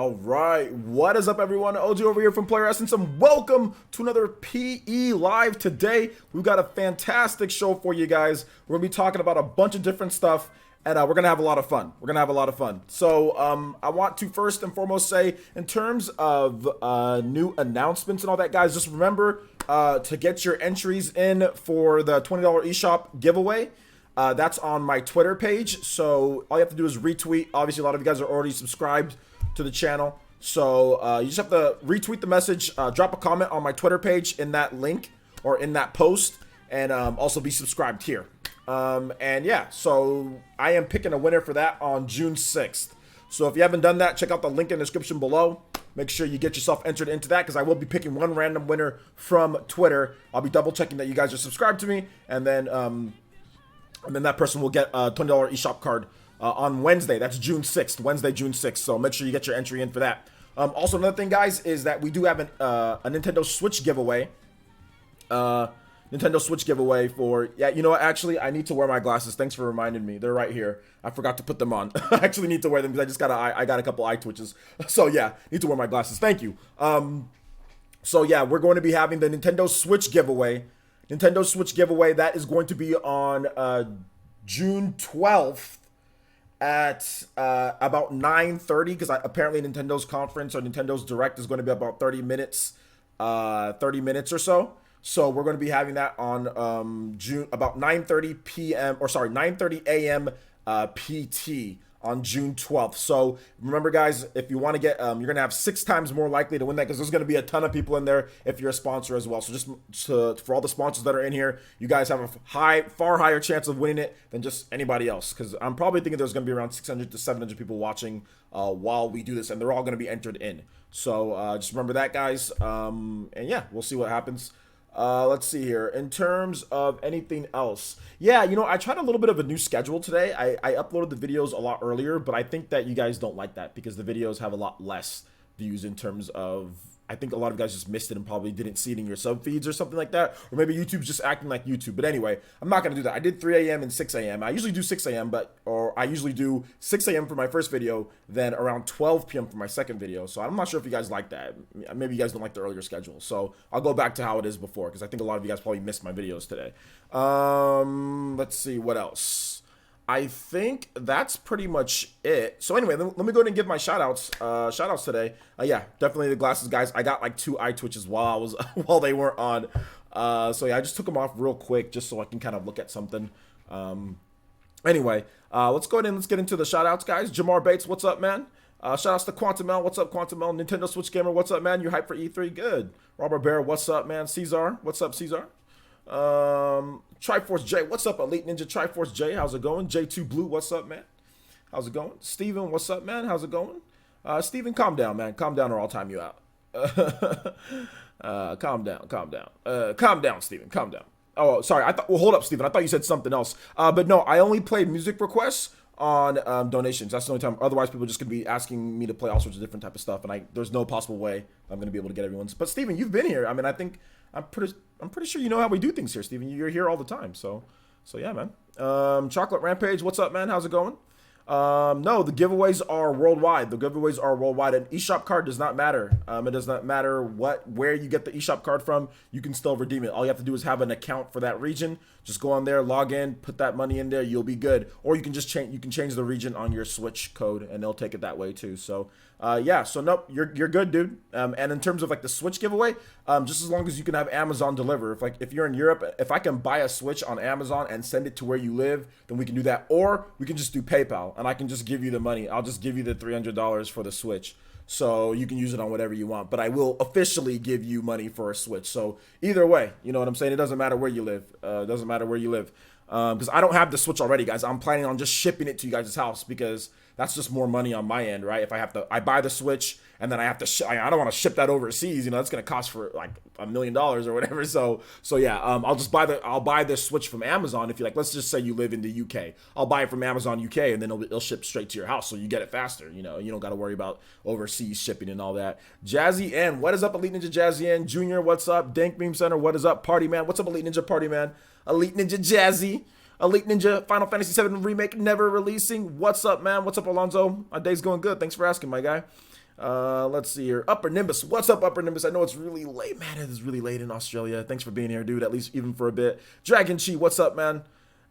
All right, what is up, everyone? OG over here from Player Essence, and welcome to another PE Live. Today, we've got a fantastic show for you guys. We're gonna be talking about a bunch of different stuff, and we're gonna have a lot of fun. So, I want to first and foremost say, in terms of new announcements and all that, guys, just remember to get your entries in for the $20 eShop giveaway. That's on my Twitter page. So all you have to do is retweet. Obviously, a lot of you guys are already subscribed to the channel, so you just have to retweet the message, drop a comment on my Twitter page in that link or in that post, and also be subscribed here. And yeah, so I am picking a winner for that on June 6th. So if you haven't done that, check out the link in the description below. Make sure you get yourself entered into that, because I will be picking one random winner from Twitter. I'll be double checking that you guys are subscribed to me, and then that person will get a $20 eShop card on Wednesday. That's June 6th, Wednesday, June 6th. So make sure you get your entry in for that. Also, another thing, guys, is that we do have a Nintendo Switch giveaway. Nintendo Switch giveaway for, yeah, you know what, actually, I need to wear my glasses. Thanks for reminding me. They're right here. I forgot to put them on. I actually need to wear them because I got a couple eye twitches. So yeah, need to wear my glasses. Thank you. So yeah, we're going to be having the Nintendo Switch giveaway. Nintendo Switch giveaway, that is going to be on June 12th at about 9:30, because apparently Nintendo's conference or Nintendo's Direct is going to be about 30 minutes or so. So we're going to be having that on June about 9:30 a.m. PT on June 12th. So remember, guys, if you want to get, you're going to have 6 times more likely to win that, because there's going to be a ton of people in there if you're a sponsor as well. So just for all the sponsors that are in here, you guys have a far higher chance of winning it than just anybody else, because I'm probably thinking there's going to be around 600 to 700 people watching while we do this, and they're all going to be entered in. So just remember that, guys. And yeah, we'll see what happens. Let's see here. In terms of anything else, yeah, you know, I tried a little bit of a new schedule today. I uploaded the videos a lot earlier, but I think that you guys don't like that, because the videos have a lot less views in terms of, I think a lot of you guys just missed it and probably didn't see it in your sub feeds or something like that, or maybe YouTube's just acting like YouTube. But anyway, I'm not gonna do that. I did 3 a.m. and 6 a.m. I usually do 6 a.m., or I usually do 6 a.m. for my first video, then around 12 p.m. for my second video. So I'm not sure if you guys like that. Maybe you guys don't like the earlier schedule. So I'll go back to how it is before, because I think a lot of you guys probably missed my videos today. Let's see what else. I think that's pretty much it. So anyway, let me go ahead and give my shout outs today. Yeah, definitely the glasses, guys. I got like 2 eye twitches while they weren't on. So yeah, I just took them off real quick just so I can kind of look at something. Anyway, let's go ahead and let's get into the shout outs, guys. Jamar Bates, what's up, man? Shout outs to Quantum L, what's up, Quantum L? Nintendo Switch Gamer, what's up, man? You hyped for E3? Good. Robert Bear, what's up, man? Caesar, what's up, Caesar? Triforce J, what's up, Elite Ninja Triforce J? How's it going? J2 Blue, what's up, man? How's it going? Steven, what's up, man? How's it going? Steven, calm down, man. Calm down or I'll time you out. Calm down. Calm down, Steven. Calm down. Oh, sorry. Well, hold up, Steven. I thought you said something else. But no, I only played music requests on donations. That's the only time. Otherwise, people are just gonna be asking me to play all sorts of different type of stuff, and there's no possible way I'm gonna be able to get everyone's. But Steven, you've been here. I mean, I'm pretty sure you know how we do things here, Steven. You're here all the time. So yeah, man. Chocolate Rampage, what's up, man? How's it going? No, the giveaways are worldwide. And eShop card does not matter. It does not matter where you get the eShop card from. You can still redeem it. All you have to do is have an account for that region. Just go on there, log in, put that money in there. You'll be good. Or you can just change the region on your Switch code, and they'll take it that way too. So yeah. So nope, you're good, dude. And in terms of like the Switch giveaway, just as long as you can have Amazon deliver. If you're in Europe, if I can buy a Switch on Amazon and send it to where you live, then we can do that. Or we can just do PayPal, and I can just give you the money. I'll just give you the $300 for the Switch, so you can use it on whatever you want. But I will officially give you money for a Switch. So either way, you know what I'm saying? It doesn't matter where you live. Because I don't have the Switch already, guys. I'm planning on just shipping it to you guys' house, because that's just more money on my end, right? If I buy the Switch and then I have to, I don't want to ship that overseas. You know, that's gonna cost for like $1 million or whatever. So yeah, I'll buy the Switch from Amazon. If you like, let's just say you live in the UK, I'll buy it from Amazon UK, and then it'll ship straight to your house, so you get it faster. You know, you don't got to worry about overseas shipping and all that. Jazzy N, what is up, Elite Ninja Jazzy N Junior? What's up, Dank Meme Center? What is up, Party Man? What's up, Elite Ninja Party Man? Elite Ninja Jazzy. Elite Ninja, Final Fantasy VII Remake never releasing. What's up, man? What's up, Alonzo? My day's going good. Thanks for asking, my guy. Let's see here. Upper Nimbus. What's up, Upper Nimbus? I know it's really late. Man, it is really late in Australia. Thanks for being here, dude. At least even for a bit. Dragon Chi, what's up, man?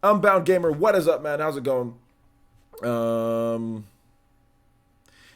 Unbound Gamer, what is up, man? How's it going?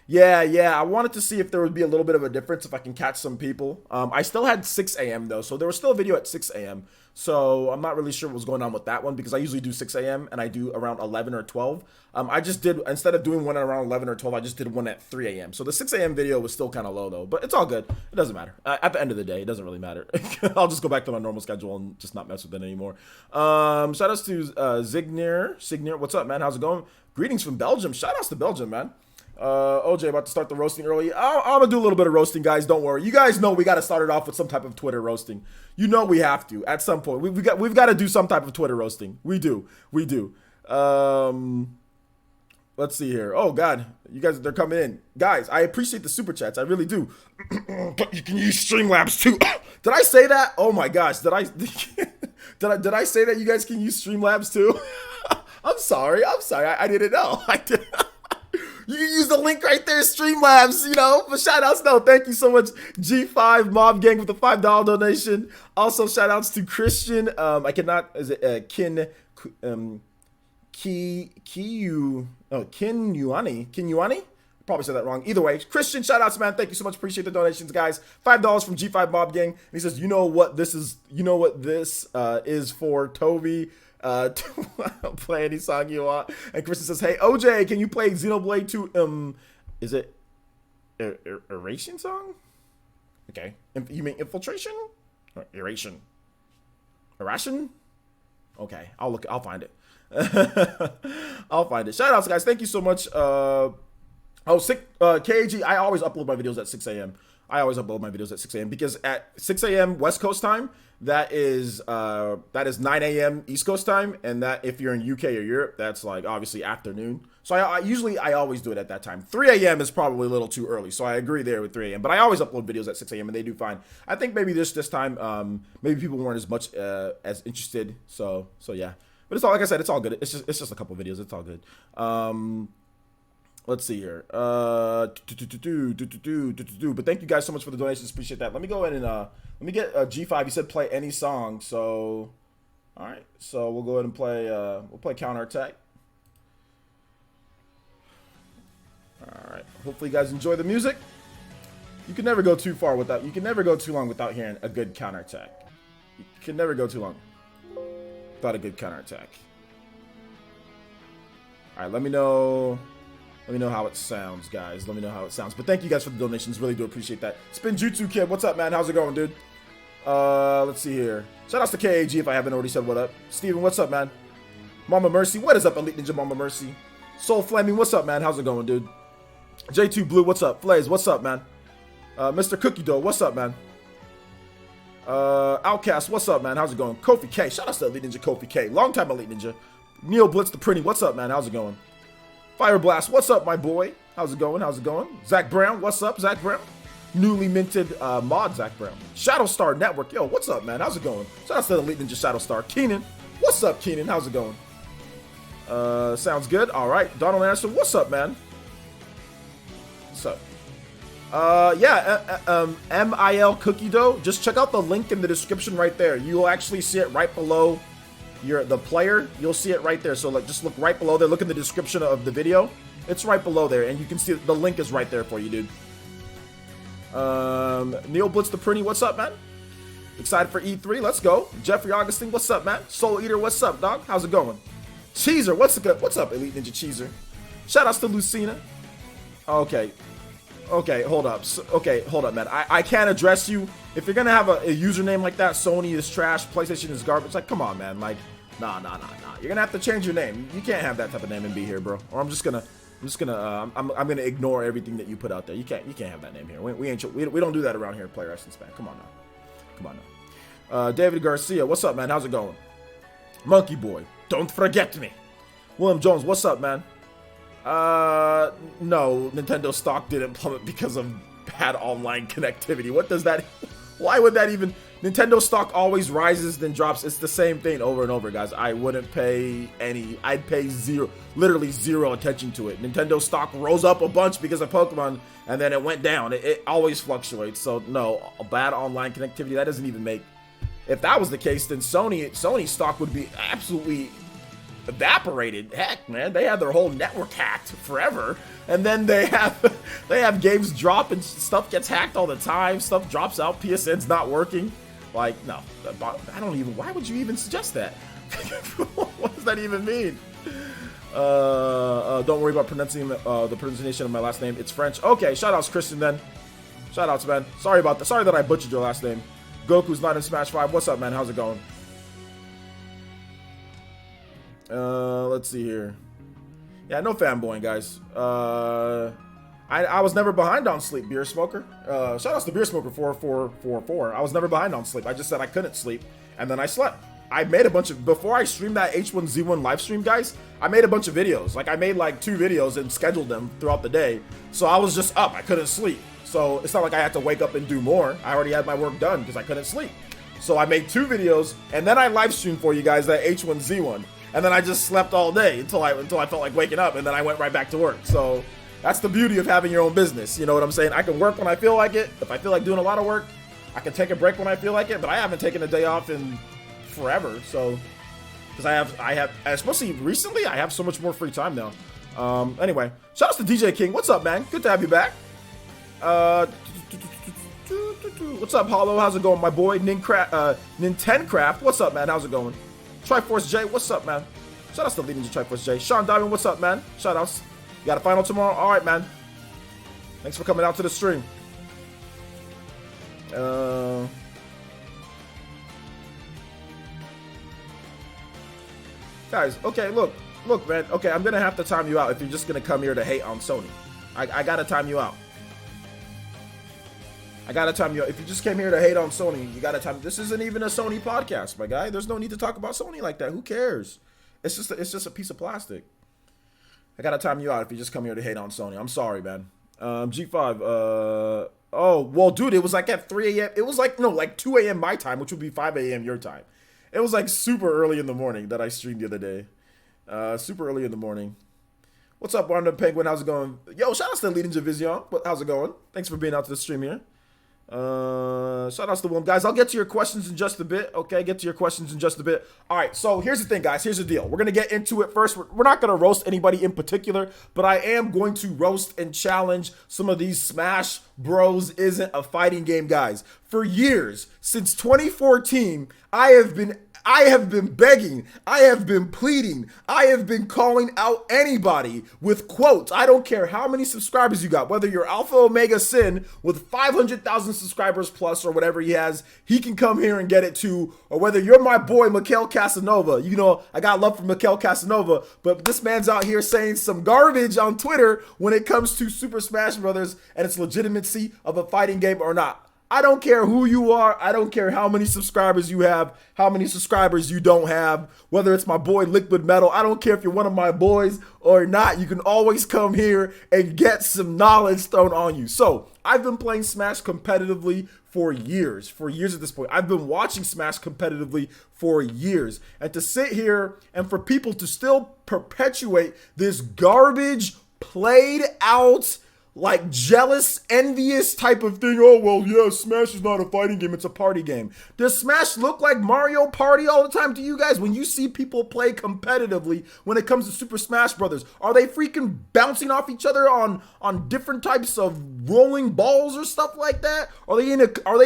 Yeah. I wanted to see if there would be a little bit of a difference if I can catch some people. I still had 6 a.m. though, so there was still a video at 6 a.m. So I'm not really sure what was going on with that one because I usually do 6 a.m. and I do around 11 or 12. I just did, instead of doing one at around 11 or 12, I just did one at 3 a.m. So the 6 a.m. video was still kind of low though, but it's all good. It doesn't matter. At the end of the day, it doesn't really matter. I'll just go back to my normal schedule and just not mess with it anymore. Shout outs to Signir, what's up, man? How's it going? Greetings from Belgium. Shout outs to Belgium, man. OJ about to start the roasting early. I'm gonna do a little bit of roasting, guys. Don't worry. You guys know we gotta start it off with some type of Twitter roasting. You know we have to at some point. We've got to do some type of Twitter roasting. We do. Let's see here. Oh God, you guys, they're coming in. Guys, I appreciate the super chats. I really do. But you can use Streamlabs too. Did I say that? Oh my gosh, did I say that you guys can use Streamlabs too? I'm sorry. I didn't know. I did. You can use the link right there, Streamlabs, you know, for shout outs. No, thank you so much, G5 Mob Gang with the $5 donation. Also, shout outs to Christian. I cannot, is it Kinyuani? Probably said that wrong. Either way, Christian, shout outs, man. Thank you so much. Appreciate the donations, guys. $5 from G5 Mob Gang. And he says, you know what this is for, Toby. Play any song you want. And Kristen says, hey OJ, can you play Xenoblade 2 is it Erasing song? Okay. You mean Infiltration? Or Eration? Okay, I'll find it. I'll find it. Shout outs, guys. Thank you so much. KAG, I always upload my videos at 6 a.m. I always upload my videos at 6 a.m. because at 6 a.m. West Coast time, that is 9 a.m. East Coast time, and that if you're in UK or Europe, that's like obviously afternoon. So I always do it at that time. 3 a.m. is probably a little too early, so I agree there with 3 a.m. But I always upload videos at 6 a.m. and they do fine. I think maybe this time, maybe people weren't as much as interested. So yeah. But it's all, like I said, it's all good. It's just a couple videos. It's all good. Let's see here. But thank you guys so much for the donations. Appreciate that. Let me go ahead and let me get G5. He said play any song. So all right. So we'll go ahead and play. We'll play Counterattack. All right. Hopefully you guys enjoy the music. You can never go too far without. You can never go too long without hearing a good counterattack. You can never go too long without a good counterattack. All right. Let me know how it sounds, guys. Let me know how it sounds. But thank you guys for the donations. Really do appreciate that. Spinjutsu Kid, what's up, man? How's it going, dude? Let's see here. Shout outs to KAG if I haven't already said what up. Steven, what's up, man? Mama Mercy, what is up, Elite Ninja Mama Mercy? Soul Flaming, what's up, man? How's it going, dude? J2 Blue, what's up? Flays, what's up, man? Mr. Cookie Dough, what's up, man? Outcast, what's up, man? How's it going? Kofi K, shout outs to Elite Ninja Kofi K. Long time Elite Ninja. Neo Blitz the Pretty, what's up, man? How's it going? Fire Blast, what's up, my boy? How's it going? Zach Brown, what's up, Zach Brown? Newly minted mod, Zach Brown. Shadowstar Network, yo, what's up, man? How's it going? Shout out to the Elite Ninja Shadowstar. Keenan, what's up, Keenan? How's it going? Sounds good. All right, Donald Anderson, what's up, man? What's up? MIL Cookie Dough. Just check out the link in the description right there. You'll actually see it right below the player. You'll see it right there. So like, just look right below there. Look in the description of the video. It's right below there, and you can see the link is right there for you, dude. Neil Blitz the Pretty, what's up, man? Excited for E3? Let's go. Jeffrey Augustine, what's up, man? Soul Eater, what's up, dog? How's it going? Cheezer, what's up, Elite Ninja Cheezer? Shout outs to Lucina. Okay, hold up. Hold up, man. I can't address you. If you're gonna have a username like that, Sony is trash, PlayStation is garbage. Like, come on, man. Like, nah. You're gonna have to change your name. You can't have that type of name and be here, bro. Or I'm gonna ignore everything that you put out there. You can't have that name here. We don't do that around here at Player Essence, man. Come on now. David Garcia, what's up, man? How's it going? Monkey Boy, don't forget me. William Jones, what's up, man? No, Nintendo stock didn't plummet because of bad online connectivity. What does that? Why would that even? Nintendo stock always rises then drops. It's the same thing over and over, guys. I wouldn't pay any. I'd pay zero, literally zero attention to it. Nintendo stock rose up a bunch because of Pokemon, and then it went down. It always fluctuates. So no, a bad online connectivity, that doesn't even make. If that was the case, then Sony stock would be absolutely evaporated. Heck, man, they had their whole network hacked forever, and then they have games drop and stuff gets hacked all the time. Stuff drops out. PSN's not working. Like, no, I don't even. Why would you even suggest that? What does that even mean? Don't worry about pronouncing the pronunciation of my last name. It's French. Okay, shoutouts, Christian. Then, shoutouts, man. Sorry about that. Sorry that I butchered your last name. Goku's not in Smash 5. What's up, man? How's it going? Let's see here. Yeah, no fanboying, guys. I was never behind on sleep, Beer Smoker. Shout outs to Beer Smoker 4444. I was never behind on sleep. I just said I couldn't sleep, and then I slept. I made a bunch of, before I streamed that H1Z1 live stream, guys, I made a bunch of videos. Like, I made like 2 videos and scheduled them throughout the day. So I was just up. I couldn't sleep. So it's not like I had to wake up and do more. I already had my work done because I couldn't sleep. So I made 2 videos, and then I live streamed for you guys that H1Z1. And then I just slept all day until I felt like waking up, and then I went right back to work. So that's the beauty of having your own business. You know what I'm saying? I can work when I feel like it. If I feel like doing a lot of work, I can take a break when I feel like it. But I haven't taken a day off in forever. So, because I have, especially recently, I have so much more free time now. Anyway, shout outs to DJ King. What's up, man? Good to have you back. What's up, Hollow? How's it going, my boy? Nintencraft. What's up, man? How's it going? Triforce J, what's up, man? Shout outs to Leading to Triforce J. Sean Diamond, what's up, man? Shout outs. You got a final tomorrow? All right, man. Thanks for coming out to the stream. Guys, okay, look, man. Okay, I'm gonna have to time you out if you're just gonna come here to hate on Sony. I gotta time you out. I gotta time you out. If you just came here to hate on Sony, you gotta time. This isn't even a Sony podcast, my guy. There's no need to talk about Sony like that. Who cares? It's just a piece of plastic. I gotta time you out if you just come here to hate on Sony. I'm sorry, man. G5. Oh, well, dude, it was like at 3 a.m. It was like, no, like 2 a.m. my time, which would be 5 a.m. your time. It was like super early in the morning that I streamed the other day. Super early in the morning. What's up, Wanda Penguin? How's it going? Yo, shout out to Leading Division. How's it going? Thanks for being out to the stream here. Shout outs to Willem. Guys, I'll get to your questions in just a bit. Okay, get to your questions in just a bit. All right, so here's the thing, guys. Here's the deal. We're going to get into it first. We're not going to roast anybody in particular, but I am going to roast and challenge some of these Smash Bros. Isn't a fighting game, guys. For years, since 2014, I have been begging, I have been pleading, I have been calling out anybody with quotes. I don't care how many subscribers you got, whether you're Alpha Omega Sin with 500,000 subscribers plus or whatever he has, he can come here and get it too. Or whether you're my boy, Mikhail Casanova. You know, I got love for Mikhail Casanova, but this man's out here saying some garbage on Twitter when it comes to Super Smash Brothers and its legitimacy of a fighting game or not. I don't care who you are. I don't care how many subscribers you have, how many subscribers you don't have, whether it's my boy Liquid Metal. I don't care if you're one of my boys or not. You can always come here and get some knowledge thrown on you. So I've been playing Smash competitively for years at this point. I've been watching Smash competitively for years. And to sit here and for people to still perpetuate this garbage played out, like jealous, envious type of thing. Oh, well, yeah, Smash is not a fighting game. It's a party game. Does Smash look like Mario Party all the time to you guys? When you see people play competitively when it comes to Super Smash Brothers, are they freaking bouncing off each other on different types of rolling balls or stuff like that? Are they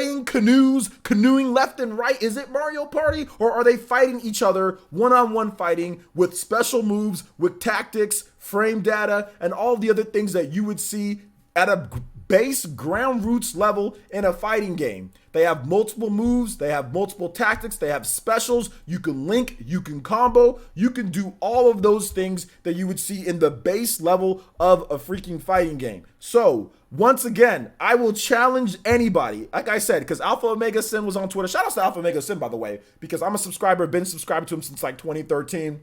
in canoes, canoeing left and right? Is it Mario Party? Or are they fighting each other, one-on-one fighting with special moves, with tactics, frame data, and all the other things that you would see at a base ground roots level in a fighting game? They have multiple moves, they have multiple tactics, they have specials, you can link, you can combo, you can do all of those things that you would see in the base level of a freaking fighting game. So, once again, I will challenge anybody, like I said, because Alpha Omega Sin was on Twitter. Shout out to Alpha Omega Sin, by the way, because I'm a subscriber, been subscribed to him since like 2013.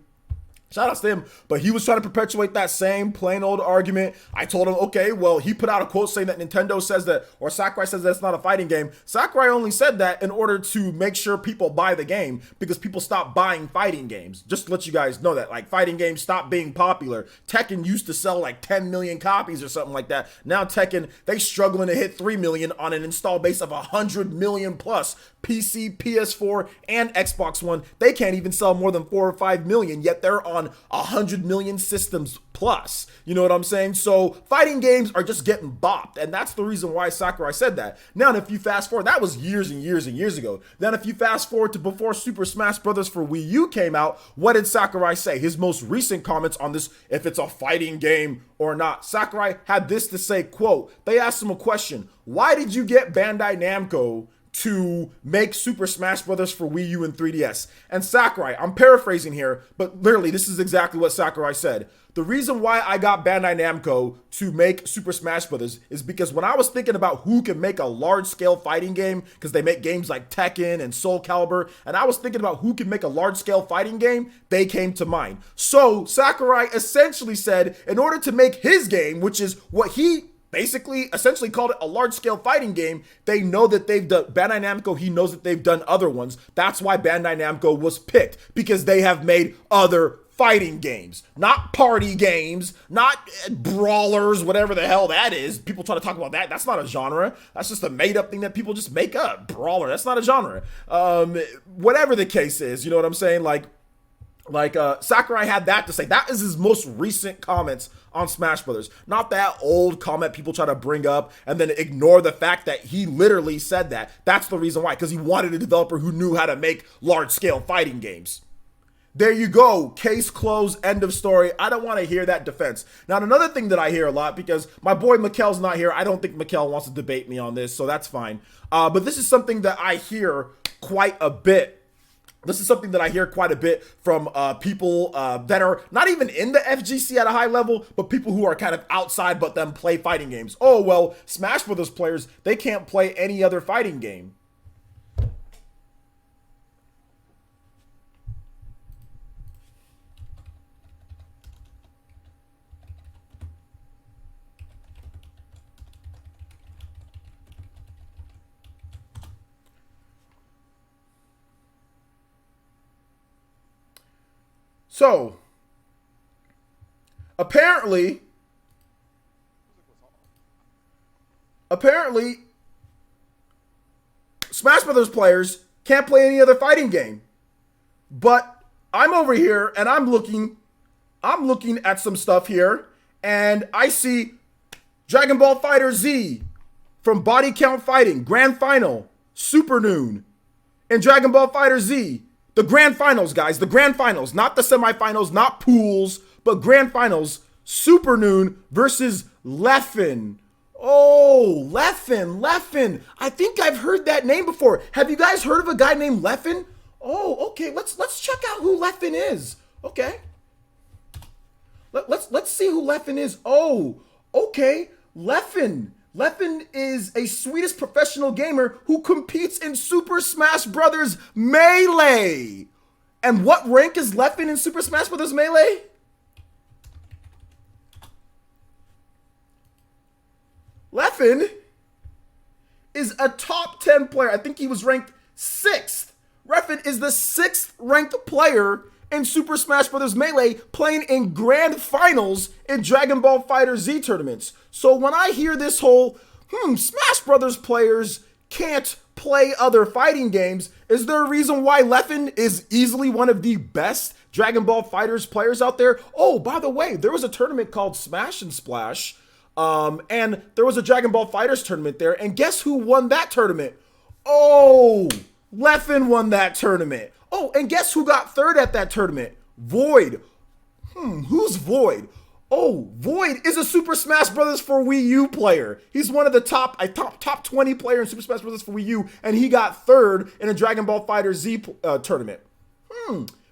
Shout outs to him, but he was trying to perpetuate that same plain old argument. I told him, okay, well, he put out a quote saying that Nintendo says that, or Sakurai says that it's not a fighting game. Sakurai only said that in order to make sure people buy the game because people stop buying fighting games. Just to let you guys know that, like, fighting games stopped being popular. Tekken used to sell like 10 million copies or something like that. Now Tekken, they struggling to hit 3 million on an install base of 100 million plus. PC, PS4, and Xbox One, they can't even sell more than 4 or 5 million, yet they're on 100 million systems plus. You know what I'm saying? So fighting games are just getting bopped, and that's the reason why Sakurai said that. Now, if you fast forward, that was years and years and years ago. Then if you fast forward to before Super Smash Bros. For Wii U came out, what did Sakurai say? His most recent comments on this, if it's a fighting game or not. Sakurai had this to say, quote, they asked him a question, why did you get Bandai Namco to make Super Smash Bros. For Wii U and 3DS? And Sakurai, I'm paraphrasing here, but literally this is exactly what Sakurai said. The reason why I got Bandai Namco to make Super Smash Bros. Is because when I was thinking about who can make a large-scale fighting game, because they make games like Tekken and Soul Calibur, and I was thinking about who can make a large-scale fighting game, they came to mind. So Sakurai essentially said, in order to make his game, which is what he basically essentially called it a large-scale fighting game, they know that they've done, Bandai Namco, he knows that they've done other ones. That's why Bandai Namco was picked, because they have made other fighting games, not party games, not brawlers, whatever the hell that is. People try to talk about that. That's not a genre. That's just a made-up thing that people just make up. Brawler, that's not a genre. Whatever the case is, you know what I'm saying? Sakurai had that to say. That is his most recent comments on Smash Brothers. Not that old comment people try to bring up and then ignore the fact that he literally said that. That's the reason why, because he wanted a developer who knew how to make large-scale fighting games. There you go. Case closed. End of story. I don't want to hear that defense. Now, another thing that I hear a lot, because my boy Mikkel's not here. I don't think Mikkel wants to debate me on this, so that's fine. But this is something that I hear quite a bit. This is something that I hear quite a bit from people that are not even in the FGC at a high level, but people who are kind of outside but then play fighting games. Oh, well, Smash Brothers players, they can't play any other fighting game. So, apparently, Smash Brothers players can't play any other fighting game. But I'm over here and I'm looking at some stuff here, and I see Dragon Ball Fighter Z from Body Count Fighting, Grand Final, Super Noon, and Dragon Ball Fighter Z. The grand finals, guys, the grand finals, not the semifinals, not pools, but grand finals. Super Noon versus Leffen. Oh, Leffen. I think I've heard that name before. Have you guys heard of a guy named Leffen? Oh, okay. Let's check out who Leffen is. Okay. Let's see who Leffen is. Oh, okay. Leffen is a Swedish professional gamer who competes in Super Smash Bros. Melee. And what rank is Leffen in Super Smash Bros. Melee? Leffen is a top 10 player. I think he was ranked 6th. Leffen is the 6th ranked player in Super Smash Bros. Melee, playing in grand finals in Dragon Ball Fighter Z tournaments. So when I hear this whole, Smash Brothers players can't play other fighting games, is there a reason why Leffen is easily one of the best Dragon Ball Fighters players out there? Oh, by the way, there was a tournament called Smash and Splash, and there was a Dragon Ball Fighters tournament there, and guess who won that tournament? Oh, Leffen won that tournament. Oh, and guess who got third at that tournament? Void. Who's Void? Oh, Void is a Super Smash Bros. For Wii U player. He's one of the top 20 player in Super Smash Bros. For Wii U, and he got third in a Dragon Ball Fighter Z tournament.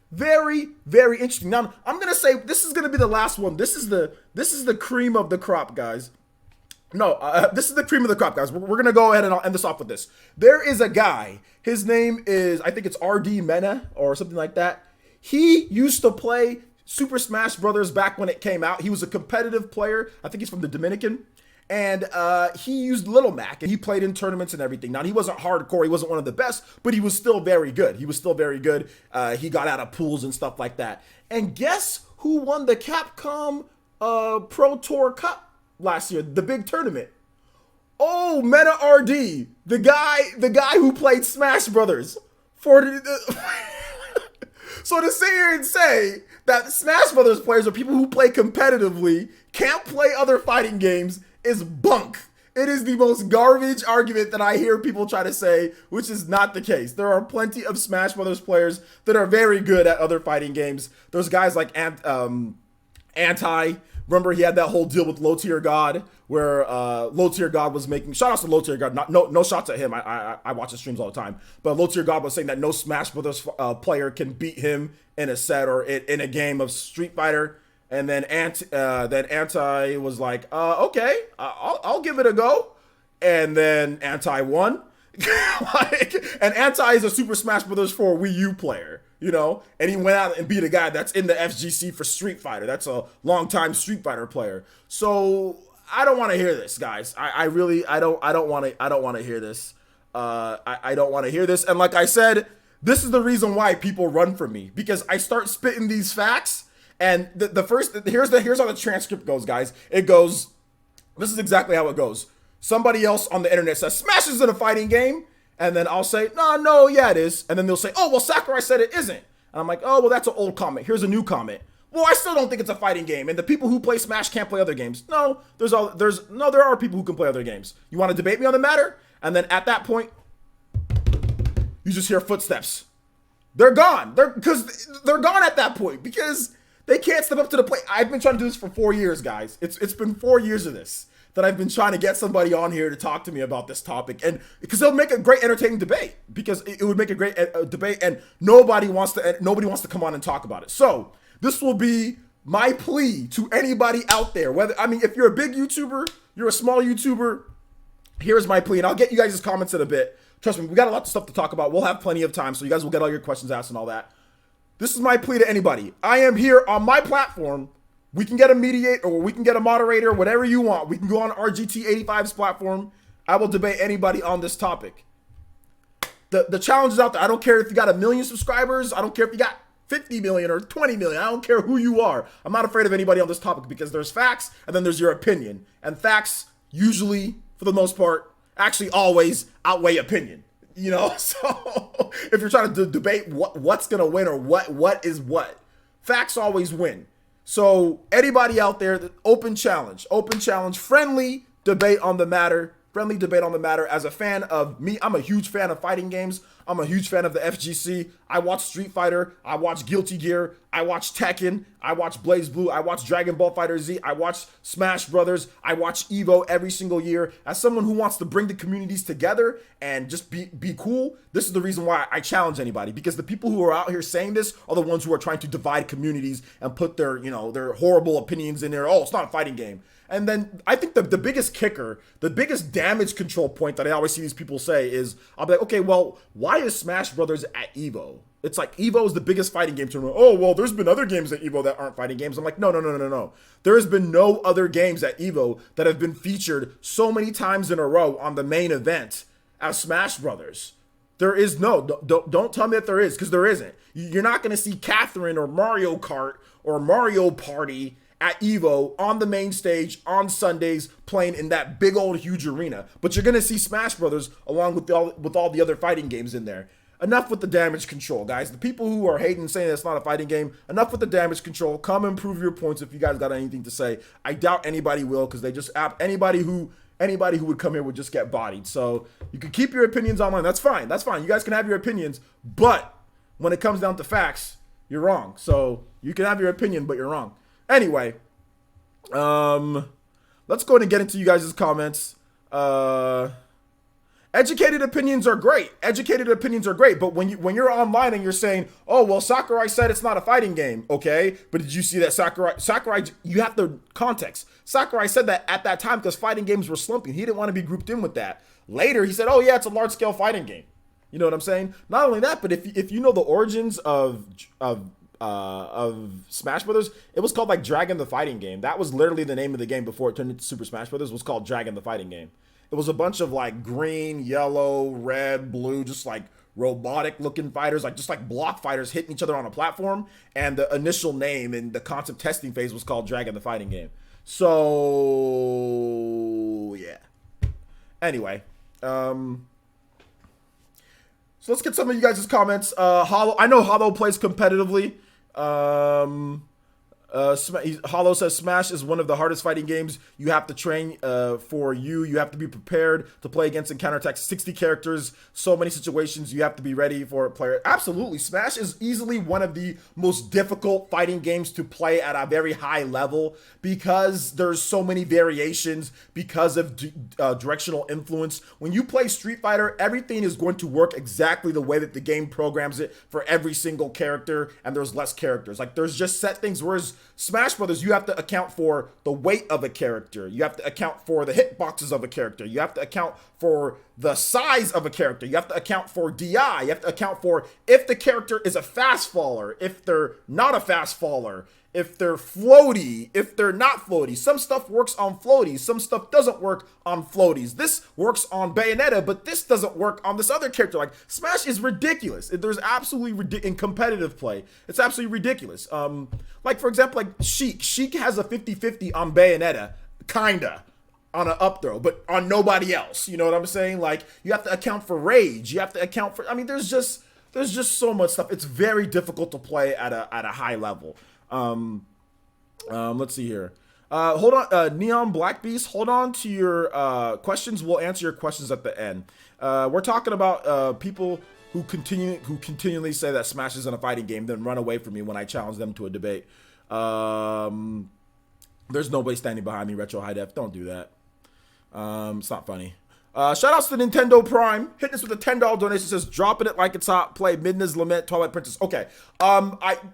Very, very interesting. Now, I'm gonna say this is gonna be the last one. This is the cream of the crop, guys. No, this is the cream of the crop, guys. We're going to go ahead and I'll end this off with this. There is a guy. His name is, I think it's RD Mena or something like that. He used to play Super Smash Brothers back when it came out. He was a competitive player. I think he's from the Dominican. And he used Little Mac, and he played in tournaments and everything. Now, he wasn't hardcore. He wasn't one of the best, but he was still very good. He was still very good. He got out of pools and stuff like that. And guess who won the Capcom Pro Tour Cup last year? The big tournament. Oh, Meta RD, the guy who played Smash Brothers for the So to sit here and say that Smash Brothers players are people who play competitively, can't play other fighting games, is bunk. It is the most garbage argument that I hear people try to say, which is not the case. There are plenty of Smash Brothers players that are very good at other fighting games. There's guys like Anti. Remember, he had that whole deal with Low Tier God, where Low Tier God was making shout outs to Low Tier God. No shots at him. I watch his streams all the time. But Low Tier God was saying that no Smash Brothers player can beat him in a set or in a game of Street Fighter. And then Anti was like, okay, I'll give it a go. And then Anti won. And Anti is a Super Smash Brothers 4 Wii U player. You know, and he went out and beat a guy that's in the FGC for Street Fighter. That's a longtime Street Fighter player. So I don't want to hear this, guys. I don't want to hear this. I don't want to hear this. And like I said, this is the reason why people run from me, because I start spitting these facts. And here's how the transcript goes, guys. It goes, this is exactly how it goes. Somebody else on the internet says Smash isn't a fighting game. And then I'll say, no, yeah, it is. And then they'll say, oh, well, Sakurai said it isn't. And I'm like, oh, well, that's an old comment. Here's a new comment. Well, I still don't think it's a fighting game. And the people who play Smash can't play other games. No, there are people who can play other games. You want to debate me on the matter? And then at that point, you just hear footsteps. They're gone. They're gone at that point because they can't step up to the plate. I've been trying to do this for 4 years, guys. It's been 4 years of this that I've been trying to get somebody on here to talk to me about this topic, and because it'll make a great entertaining debate, because it would make a great debate, and nobody wants to come on and talk about it. So this will be my plea to anybody out there. If you're a big YouTuber, you're a small YouTuber, here's my plea, and I'll get you guys' comments in a bit. Trust me, we got a lot of stuff to talk about. We'll have plenty of time, so you guys will get all your questions asked and all that. This is my plea to anybody. I am here on my platform. We can get a mediator, or we can get a moderator, whatever you want. We can go on RGT85's platform. I will debate anybody on this topic. The challenge is out there. I don't care if you got 1 million subscribers. I don't care if you got 50 million or 20 million. I don't care who you are. I'm not afraid of anybody on this topic, because there's facts and then there's your opinion. And facts usually, for the most part, actually always outweigh opinion. You know, so if you're trying to debate what's going to win or what is what, facts always win. So anybody out there, open challenge, friendly debate on the matter. As a fan of me, I'm a huge fan of fighting games. I'm a huge fan of the FGC. I watch Street Fighter. I watch Guilty Gear. I watch Tekken. I watch BlazBlue. I watch Dragon Ball FighterZ. I watch Smash Brothers. I watch Evo every single year. As someone who wants to bring the communities together and just be cool, this is the reason why I challenge anybody, because the people who are out here saying this are the ones who are trying to divide communities and put their horrible opinions in there. Oh, it's not a fighting game. And then I think the biggest kicker, the biggest damage control point that I always see these people say is, I'll be like, okay, well, why is Smash Brothers at Evo? It's like Evo is the biggest fighting game tournament. Oh, well, there's been other games at Evo that aren't fighting games. I'm like, no. There has been no other games at Evo that have been featured so many times in a row on the main event as Smash Brothers. There is don't tell me that there is, because there isn't. You're not going to see Catherine or Mario Kart or Mario Party at Evo on the main stage on Sundays playing in that big old huge arena. But you're going to see Smash Brothers along with all the other fighting games in there. Enough with the damage control, guys. The people who are hating saying it's not a fighting game, enough with the damage control. Come and prove your points if you guys got anything to say. I doubt anybody will, because they just anybody who would come here would just get bodied. So you can keep your opinions online. That's fine. You guys can have your opinions, but when it comes down to facts, you're wrong. So you can have your opinion, but you're wrong. Anyway, let's go ahead and get into you guys' comments. Educated opinions are great. But when you're online and you're saying, oh, well, Sakurai said it's not a fighting game. Okay, but did you see that Sakurai, you have the context. Sakurai said that at that time because fighting games were slumping. He didn't want to be grouped in with that. Later, he said, oh, yeah, it's a large-scale fighting game. You know what I'm saying? Not only that, but if you know the origins of Smash Brothers, it was called like Dragon the Fighting Game. That was literally the name of the game before it turned into Super Smash Brothers. It was called Dragon the Fighting Game. It was a bunch of like green, yellow, red, blue, just like robotic looking fighters, like just like block fighters hitting each other on a platform. And the initial name and the concept testing phase was called Dragon the Fighting Game. So yeah. Anyway, so let's get some of you guys' comments. Hollow, I know Hollow plays competitively. Hollow says Smash is one of the hardest fighting games. You have to train for you. You have to be prepared to play against and counterattack 60 characters. So many situations you have to be ready for a player. Absolutely. Smash is easily one of the most difficult fighting games to play at a very high level because there's so many variations because of directional influence. When you play Street Fighter, everything is going to work exactly the way that the game programs it for every single character, and there's less characters. Like there's just set things, whereas Smash Brothers, you have to account for the weight of a character. You have to account for the hitboxes of a character. You have to account for the size of a character. You have to account for DI. You have to account for if the character is a fast faller, if they're not a fast faller, if they're floaty, if they're not floaty. Some stuff works on floaties. Some stuff doesn't work on floaties. This works on Bayonetta, but this doesn't work on this other character. Like, Smash is ridiculous. There's absolutely in competitive play, it's absolutely ridiculous. Like, for example, like Sheik. Sheik has a 50-50 on Bayonetta, kinda, on an up throw, but on nobody else. You know what I'm saying? Like, you have to account for rage. You have to account for, I mean, there's just so much stuff. It's very difficult to play at a high level. Let's see here. Hold on, Neon Black Beast, hold on to your questions. We'll answer your questions at the end. We're talking about people who continually say that Smash isn't a fighting game, then run away from me when I challenge them to a debate. There's nobody standing behind me, Retro High Def. Don't do that. It's not funny. Shout outs to Nintendo Prime. Hit this with a $10 donation. Says dropping it like it's hot. Play Midna's Lament, Twilight Princess. Okay.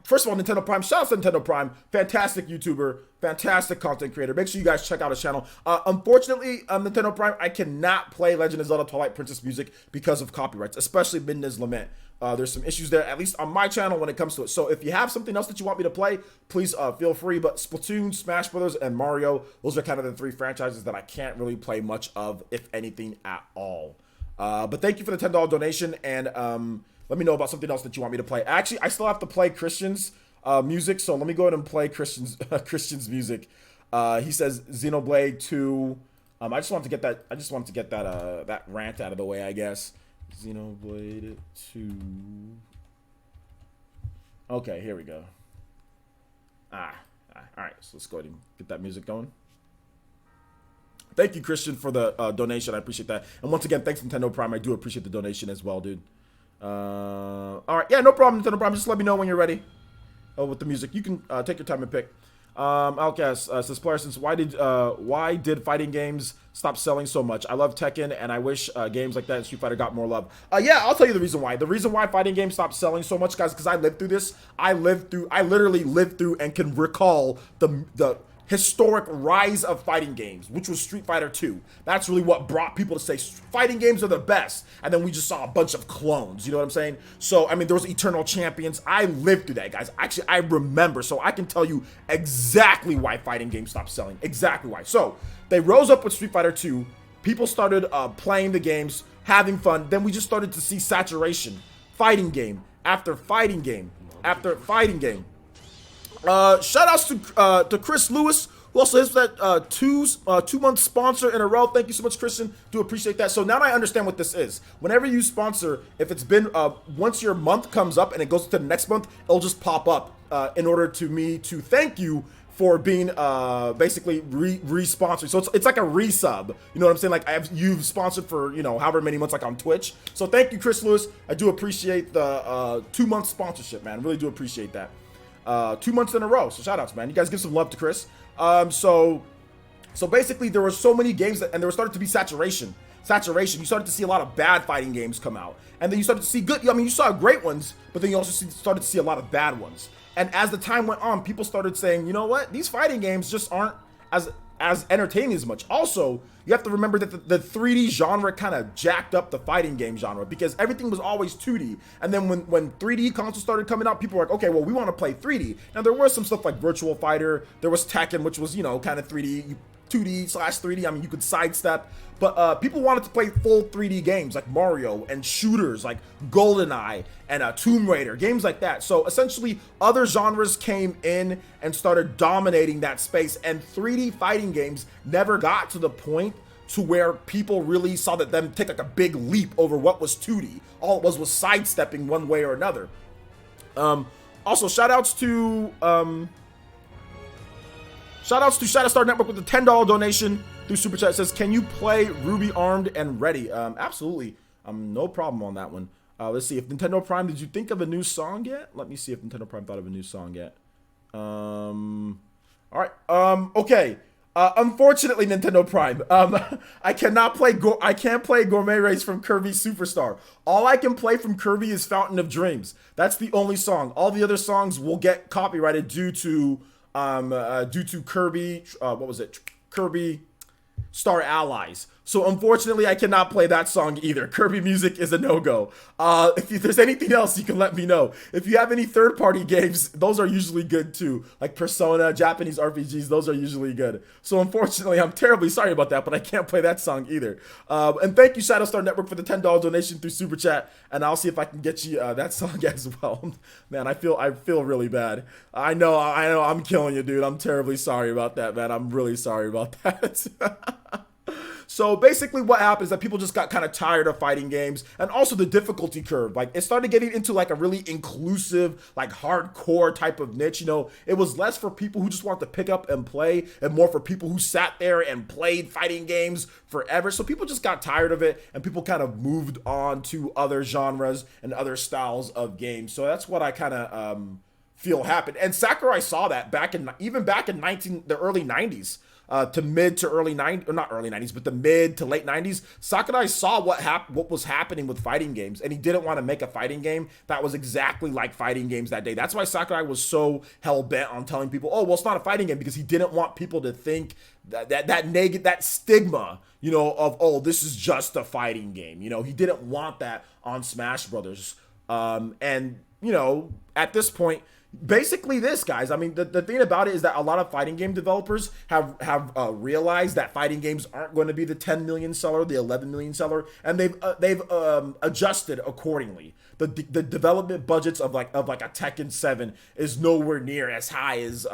First of all, Nintendo Prime. Shout out to Nintendo Prime. Fantastic YouTuber. Fantastic content creator. Make sure you guys check out his channel. Unfortunately, Nintendo Prime, I cannot play Legend of Zelda Twilight Princess music because of copyrights, especially Midna's Lament. There's some issues there, at least on my channel when it comes to it. So if you have something else that you want me to play, please feel free. But Splatoon, Smash Brothers, and Mario, those are kind of the three franchises that I can't really play much of, if anything at all. But thank you for the $10 donation, and let me know about something else that you want me to play. Actually, I still have to play Christian's music, so let me go ahead and play Christian's music. He says Xenoblade 2. I just wanted to get that. That rant out of the way, I guess. Xenoblade 2. Okay, here we go. All right, so let's go ahead and get that music going. Thank you, Christian, for the donation. I appreciate that. And once again, thanks, Nintendo Prime. I do appreciate the donation as well, dude. All right, yeah, no problem, Nintendo Prime. Just let me know when you're ready with the music. You can take your time and pick. Outcast says, Player, why did fighting games stop selling so much? I love Tekken, and I wish games like that in Street Fighter got more love. Yeah, I'll tell you the reason why. The reason why fighting games stopped selling so much, guys, because I lived through this. I literally lived through and can recall the historic rise of fighting games, which was Street Fighter 2. That's really what brought people to say fighting games are the best. And then we just saw a bunch of clones, you know what I'm saying? So, I mean, there was Eternal Champions. I lived through that, guys. Actually, I remember, so I can tell you exactly why fighting games stopped selling. Exactly why. So, they rose up with Street Fighter 2. People started playing the games, having fun. Then we just started to see saturation. Fighting game after fighting game after fighting game. Shout outs to Chris Lewis, who also has that 2-month sponsor in a row. Thank you so much, Christian. Do appreciate that. So now I understand what this is. Whenever you sponsor, if it's been once your month comes up and it goes to the next month, it'll just pop up in order to me to thank you for being basically re-sponsored. So it's like a resub. You know what I'm saying? Like you've sponsored for, you know, however many months, like on Twitch. So thank you, Chris Lewis. I do appreciate the 2-month sponsorship, man. Really do appreciate that. 2 months in a row. So shout outs, man. You guys give some love to Chris. So basically there were so many games and there was started to be saturation. You started to see a lot of bad fighting games come out. And then you started to see good, I mean, you saw great ones, but then you also started to see a lot of bad ones. And as the time went on, people started saying, you know what? These fighting games just aren't as as entertaining as much. Also, you have to remember that the 3D genre kind of jacked up the fighting game genre because everything was always 2D. And then when 3D consoles started coming out, people were like, okay, well, we want to play 3D. Now, there was some stuff like Virtual Fighter. There was Tekken, which was, you know, kind of 3D, 2D/3D. I mean, you could sidestep. But people wanted to play full 3D games like Mario and shooters like GoldenEye and Tomb Raider, games like that. So essentially, other genres came in and started dominating that space. And 3D fighting games never got to the point to where people really saw that them take like a big leap over what was 2D. All it was sidestepping one way or another. Also, shoutouts to Shatterstar Network with a $10 donation through Super Chat. It says, can you play Ruby Armed and Ready? Absolutely. No problem on that one. Let's see. If Nintendo Prime, did you think of a new song yet? Let me see if Nintendo Prime thought of a new song yet. All right. Okay. Unfortunately, Nintendo Prime, I cannot play I can't play Gourmet Race from Kirby Superstar. All I can play from Kirby is Fountain of Dreams. That's the only song. All the other songs will get copyrighted due to Kirby, what was it? Kirby Star Allies. So unfortunately, I cannot play that song either. Kirby music is a no-go. If there's anything else, you can let me know. If you have any third-party games, those are usually good too. Like Persona, Japanese RPGs, those are usually good. So unfortunately, I'm terribly sorry about that, but I can't play that song either. And thank you, Shadowstar Network, for the $10 donation through Super Chat. And I'll see if I can get you that song as well. Man, I feel really bad. I know, I'm killing you, dude. I'm terribly sorry about that, man. I'm really sorry about that. So basically what happened is that people just got kind of tired of fighting games, and also the difficulty curve. Like, it started getting into like a really inclusive, like hardcore type of niche. You know, it was less for people who just want to pick up and play, and more for people who sat there and played fighting games forever. So people just got tired of it, and people kind of moved on to other genres and other styles of games. So that's what I kind of feel happened. And Sakurai saw that back in the early 90s. To mid to early 90s, or not early 90s, but the mid to late 90s, Sakurai saw what was happening with fighting games, and he didn't want to make a fighting game that was exactly like fighting games that day. That's why Sakurai was so hell-bent on telling people, oh, well, it's not a fighting game, because he didn't want people to think that stigma, you know, of, oh, this is just a fighting game. You know, he didn't want that on Smash Brothers. And, you know, at this point, basically this, guys, I mean, the thing about it is that a lot of fighting game developers have realized that fighting games aren't going to be the 10 million seller, the 11 million seller, and they've adjusted accordingly. The development budgets of like a Tekken 7 is nowhere near as high as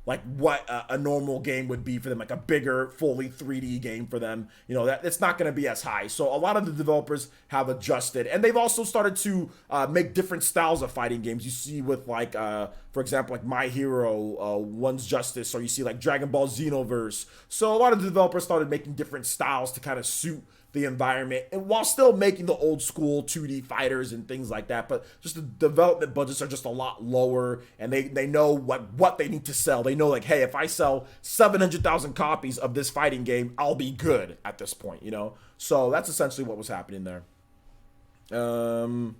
like what a normal game would be for them, like a bigger, fully 3D game for them. You know, that it's not going to be as high. So a lot of the developers have adjusted, and they've also started to make different styles of fighting games. You see with like, for example, like My Hero, One's Justice, or you see like Dragon Ball Xenoverse. So a lot of the developers started making different styles to kind of suit the environment, and while still making the old school 2D fighters and things like that, but just the development budgets are just a lot lower, and they know what they need to sell. They know, like, hey, if I sell 700,000 copies of this fighting game, I'll be good at this point, you know? So that's essentially what was happening there. Shout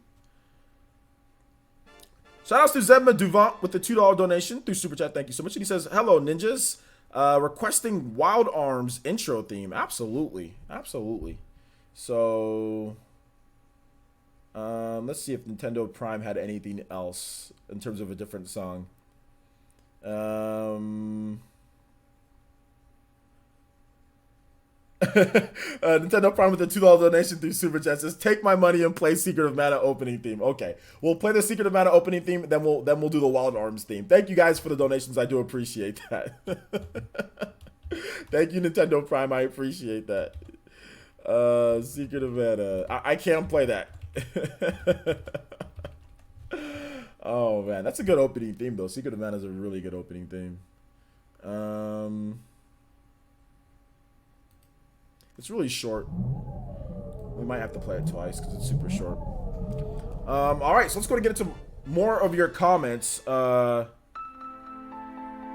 outs to Zedma Duvant with the $2 donation through Super Chat. Thank you so much. And he says, hello, ninjas. Requesting Wild Arms intro theme. Absolutely. So, let's see if Nintendo Prime had anything else in terms of a different song. Nintendo Prime with a $2 donation through Super Chat says, take my money and play Secret of Mana opening theme. Okay, we'll play the Secret of Mana opening theme, then we'll do the Wild Arms theme. Thank you guys for the donations. I do appreciate that. Thank you, Nintendo Prime. I appreciate that. Secret of Mana. I can't play that. Oh man, that's a good opening theme though. Secret of Mana is a really good opening theme. It's really short. We might have to play it twice because it's super short. All right, so let's go to get into more of your comments.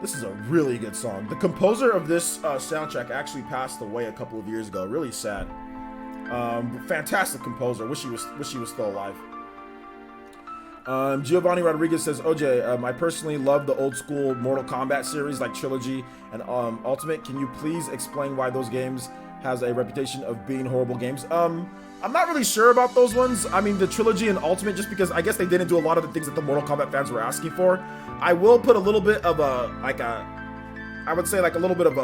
This is a really good song. The composer of this soundtrack actually passed away a couple of years ago. Really sad. Fantastic composer. Wish he was still alive. Giovanni Rodriguez says, OJ, I personally love the old school Mortal Kombat series like Trilogy and Ultimate. Can you please explain why those games has a reputation of being horrible games? I'm not really sure about those ones. I mean, the Trilogy and Ultimate, just because I guess they didn't do a lot of the things that the Mortal Kombat fans were asking for. I will put a little bit of I would say like a little bit of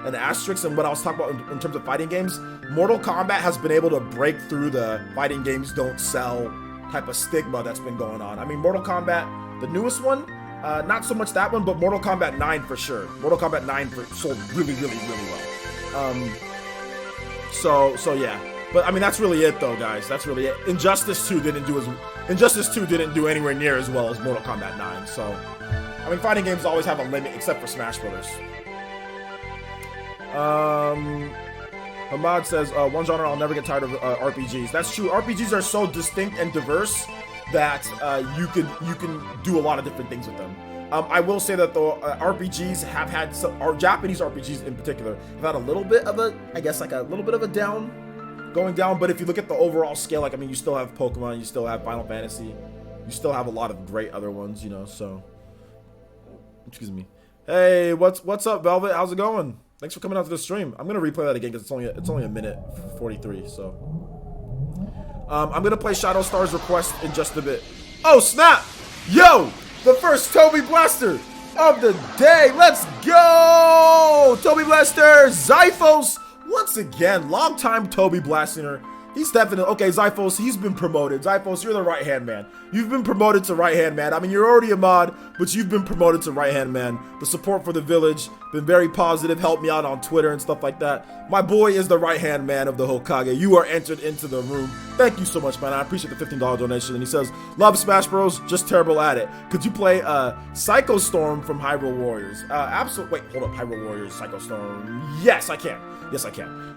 an asterisk in what I was talking about in terms of fighting games. Mortal Kombat has been able to break through the fighting games don't sell type of stigma that's been going on. I mean, Mortal Kombat, the newest one, not so much that one, but Mortal Kombat 9 for sure. Mortal Kombat 9 sold really, really, really well. So yeah. But I mean, that's really it though, guys. That's really it. Injustice 2 didn't do anywhere near as well as Mortal Kombat 9. So, I mean, fighting games always have a limit, except for Smash Brothers. Hamad says, one genre I'll never get tired of, RPGs. That's true. RPGs are so distinct and diverse that you can do a lot of different things with them. I will say that the RPGs have had our Japanese RPGs in particular have had a little bit of a, I guess, like a little bit of a going down. But if you look at the overall scale, like, I mean, you still have Pokemon, you still have Final Fantasy, you still have a lot of great other ones, you know. So, excuse me. Hey, what's up, Velvet? How's it going? Thanks for coming out to the stream. I'm gonna replay that again because it's only a minute 43. So, I'm gonna play Shadow Star's request in just a bit. Oh snap! Yo, the first Toby Blaster of the day. Let's go, Toby Blaster, Zyphos once again. Long time Toby Blaster. He's definitely okay. Zyphos, he's been promoted. Zyphos, you're the right hand man. You've been promoted to right hand man. I mean, you're already a mod, but you've been promoted to right hand man. The support for the village been very positive. Helped me out on Twitter and stuff like that. My boy is the right hand man of the Hokage. You are entered into the room. Thank you so much, man. I appreciate the $15 donation. And he says, love Smash Bros, just terrible at it. Could you play Psycho Storm from Hyrule Warriors? Absolutely. Wait, hold up. Hyrule Warriors, Psycho Storm. Yes, I can. Yes, I can.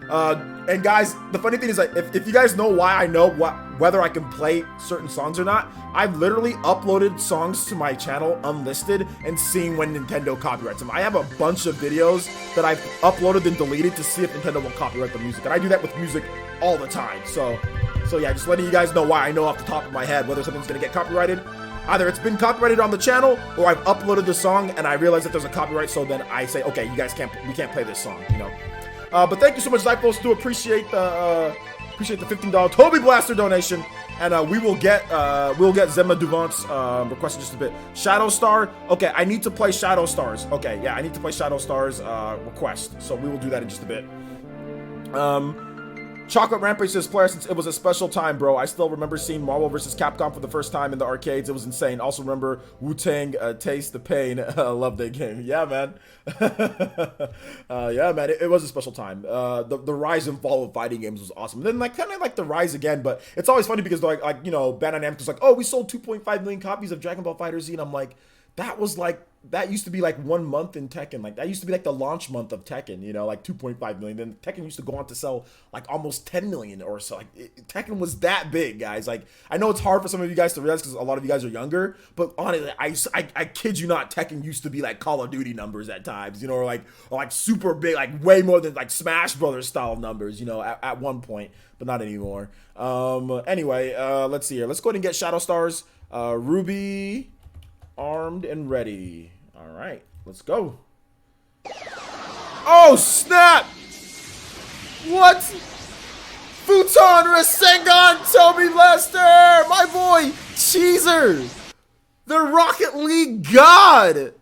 And guys, the funny thing is, like, if you guys know why I know whether I can play certain songs or not, I've literally uploaded songs to my channel unlisted and seen when Nintendo copyrights them. I have a bunch of videos that I've uploaded and deleted to see if Nintendo will copyright the music, and I do that with music all the time. So yeah, just letting you guys know why I know off the top of my head whether something's gonna get copyrighted. Either it's been copyrighted on the channel, or I've uploaded the song and I realize that there's a copyright, so then I say, okay, you guys we can't play this song, you know. But thank you so much, Zyphos. Do appreciate the $15 Toby Blaster donation, and we will get Zemma Duvant's request in just a bit. Shadow Star. Okay, I need to play Shadow Stars. Okay, yeah, I need to play Shadow Stars request. So we will do that in just a bit. Chocolate Rampage says, player, since it was a special time, bro. I still remember seeing Marvel vs. Capcom for the first time in the arcades. It was insane. Also remember Wu-Tang, Taste the Pain. Love that game. Yeah, man. Yeah, man. It was a special time. The rise and fall of fighting games was awesome. And then, like, kind of like the rise again, but it's always funny because, like you know, Bandai Namco's like, oh, we sold 2.5 million copies of Dragon Ball FighterZ, and I'm like, that used to be like 1 month in Tekken. Like, that used to be like the launch month of Tekken, you know, like 2.5 million. Then Tekken used to go on to sell like almost 10 million or so. Like, Tekken was that big, guys. Like, I know it's hard for some of you guys to realize because a lot of you guys are younger, but honestly, I kid you not, Tekken used to be like Call of Duty numbers at times, you know, or like super big, like way more than like Smash Brothers style numbers, you know, at one point, but not anymore. Anyway, let's see here. Let's go ahead and get Shadow Stars. Ruby, armed and ready. All right, let's go. Oh, snap! What? Futon Rasengan Toby Blaster! My boy, Cheezer! The Rocket League God!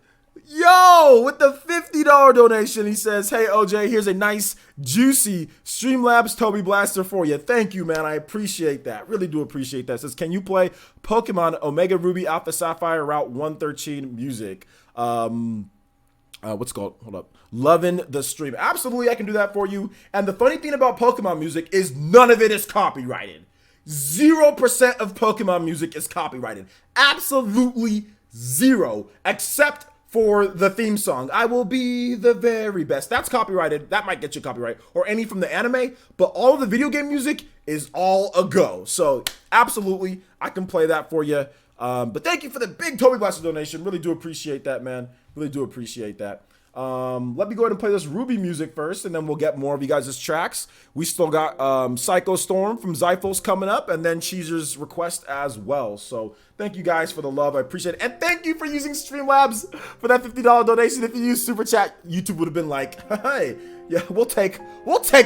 Yo, with the $50 donation, he says, hey, OJ, here's a nice, juicy Streamlabs Toby Blaster for you. Thank you, man. I appreciate that. Really do appreciate that. Says, can you play Pokemon Omega Ruby Alpha Sapphire Route 113 music? What's it called? Hold up. Loving the stream. Absolutely, I can do that for you. And the funny thing about Pokemon music is none of it is copyrighted. 0% of Pokemon music is copyrighted. Absolutely zero, except for the theme song, I Will Be the Very Best. That's copyrighted. That might get you copyright. Or any from the anime. But all of the video game music is all a go. So absolutely, I can play that for you. But thank you for the big Toby Blaster donation. Really do appreciate that, man. Really do appreciate that. Let me go ahead and play this Ruby music first, and then we'll get more of you guys' tracks. We still got Psycho Storm from Zyphos coming up, and then Cheezer's request as well. So thank you guys for the love. I appreciate it. And thank you for using Streamlabs for that $50 donation. If you used Super Chat, YouTube would have been like, hey, yeah, we'll take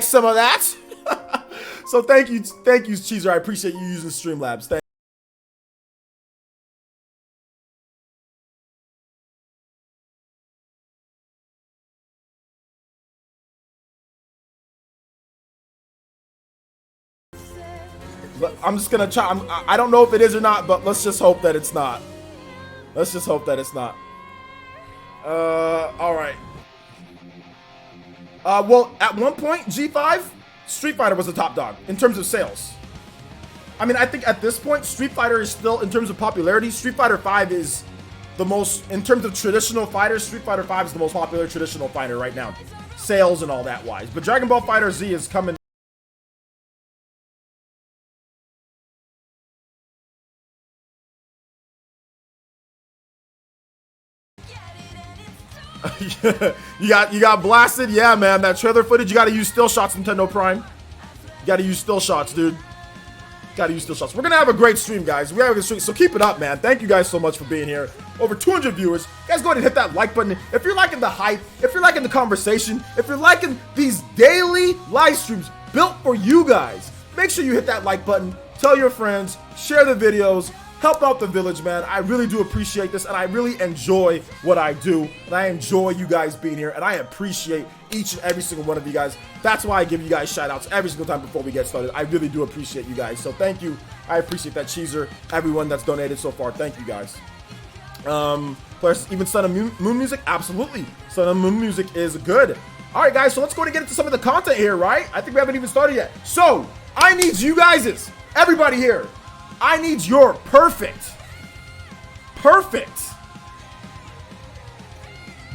some of that. So thank you, Cheezer. I appreciate you using Streamlabs. Thank I'm just gonna try. I don't know if it is or not, but let's just hope that it's not. Let's just hope that it's not. All right. Well, at one point, G5, Street Fighter was the top dog in terms of sales. I mean, I think at this point, Street Fighter is still, in terms of popularity, Street Fighter 5 is the most, in terms of traditional fighters, Street Fighter 5 is the most popular traditional fighter right now. Sales and all that wise. But Dragon Ball Fighter Z is coming. you got blasted. Yeah, man, that trailer footage. You got to use still shots, Nintendo Prime. You got to use still shots, dude. Got to use still shots. We're gonna have a great stream, guys. We have a good stream, so keep it up, man. Thank you guys so much for being here. Over 200 viewers. Guys, go ahead and hit that like button if you're liking the hype, if you're liking the conversation, if you're liking these daily live streams built for you guys. Make sure you hit that like button. Tell your friends. Share the videos. Help out the village, man. I really do appreciate this, and I really enjoy what I do, and I enjoy you guys being here, and I appreciate each and every single one of you guys. That's why I give you guys shout-outs every single time before we get started. I really do appreciate you guys, so thank you. I appreciate that, Cheezer, everyone that's donated so far. Thank you, guys. Plus, even Sun and Moon music? Absolutely. Sun and Moon music is good. All right, guys, so let's go and get into some of the content here, right? I think we haven't even started yet. So, I need you guys', everybody here, I need your perfect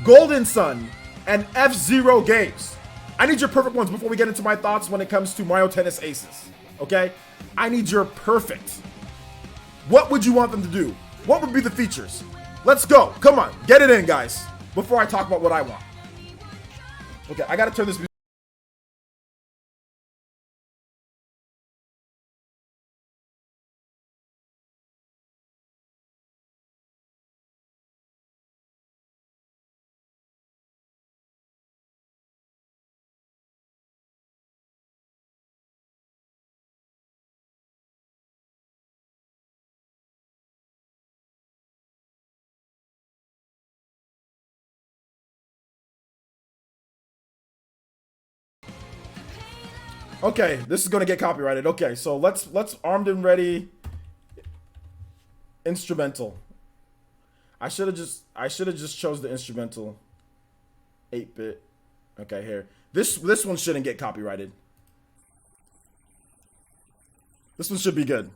Golden Sun and F-Zero games. I need your perfect ones before we get into my thoughts when it comes to Mario Tennis Aces, okay? I need your perfect. What would you want them to do? What would be the features? Let's go. Come on, get it in, guys, before I talk about what I want. Okay, I gotta turn this music. Okay, this is gonna get copyrighted. Okay, so let's armed and ready instrumental. I should have just chose the instrumental 8-bit. Okay, here. This one shouldn't get copyrighted. This one should be good.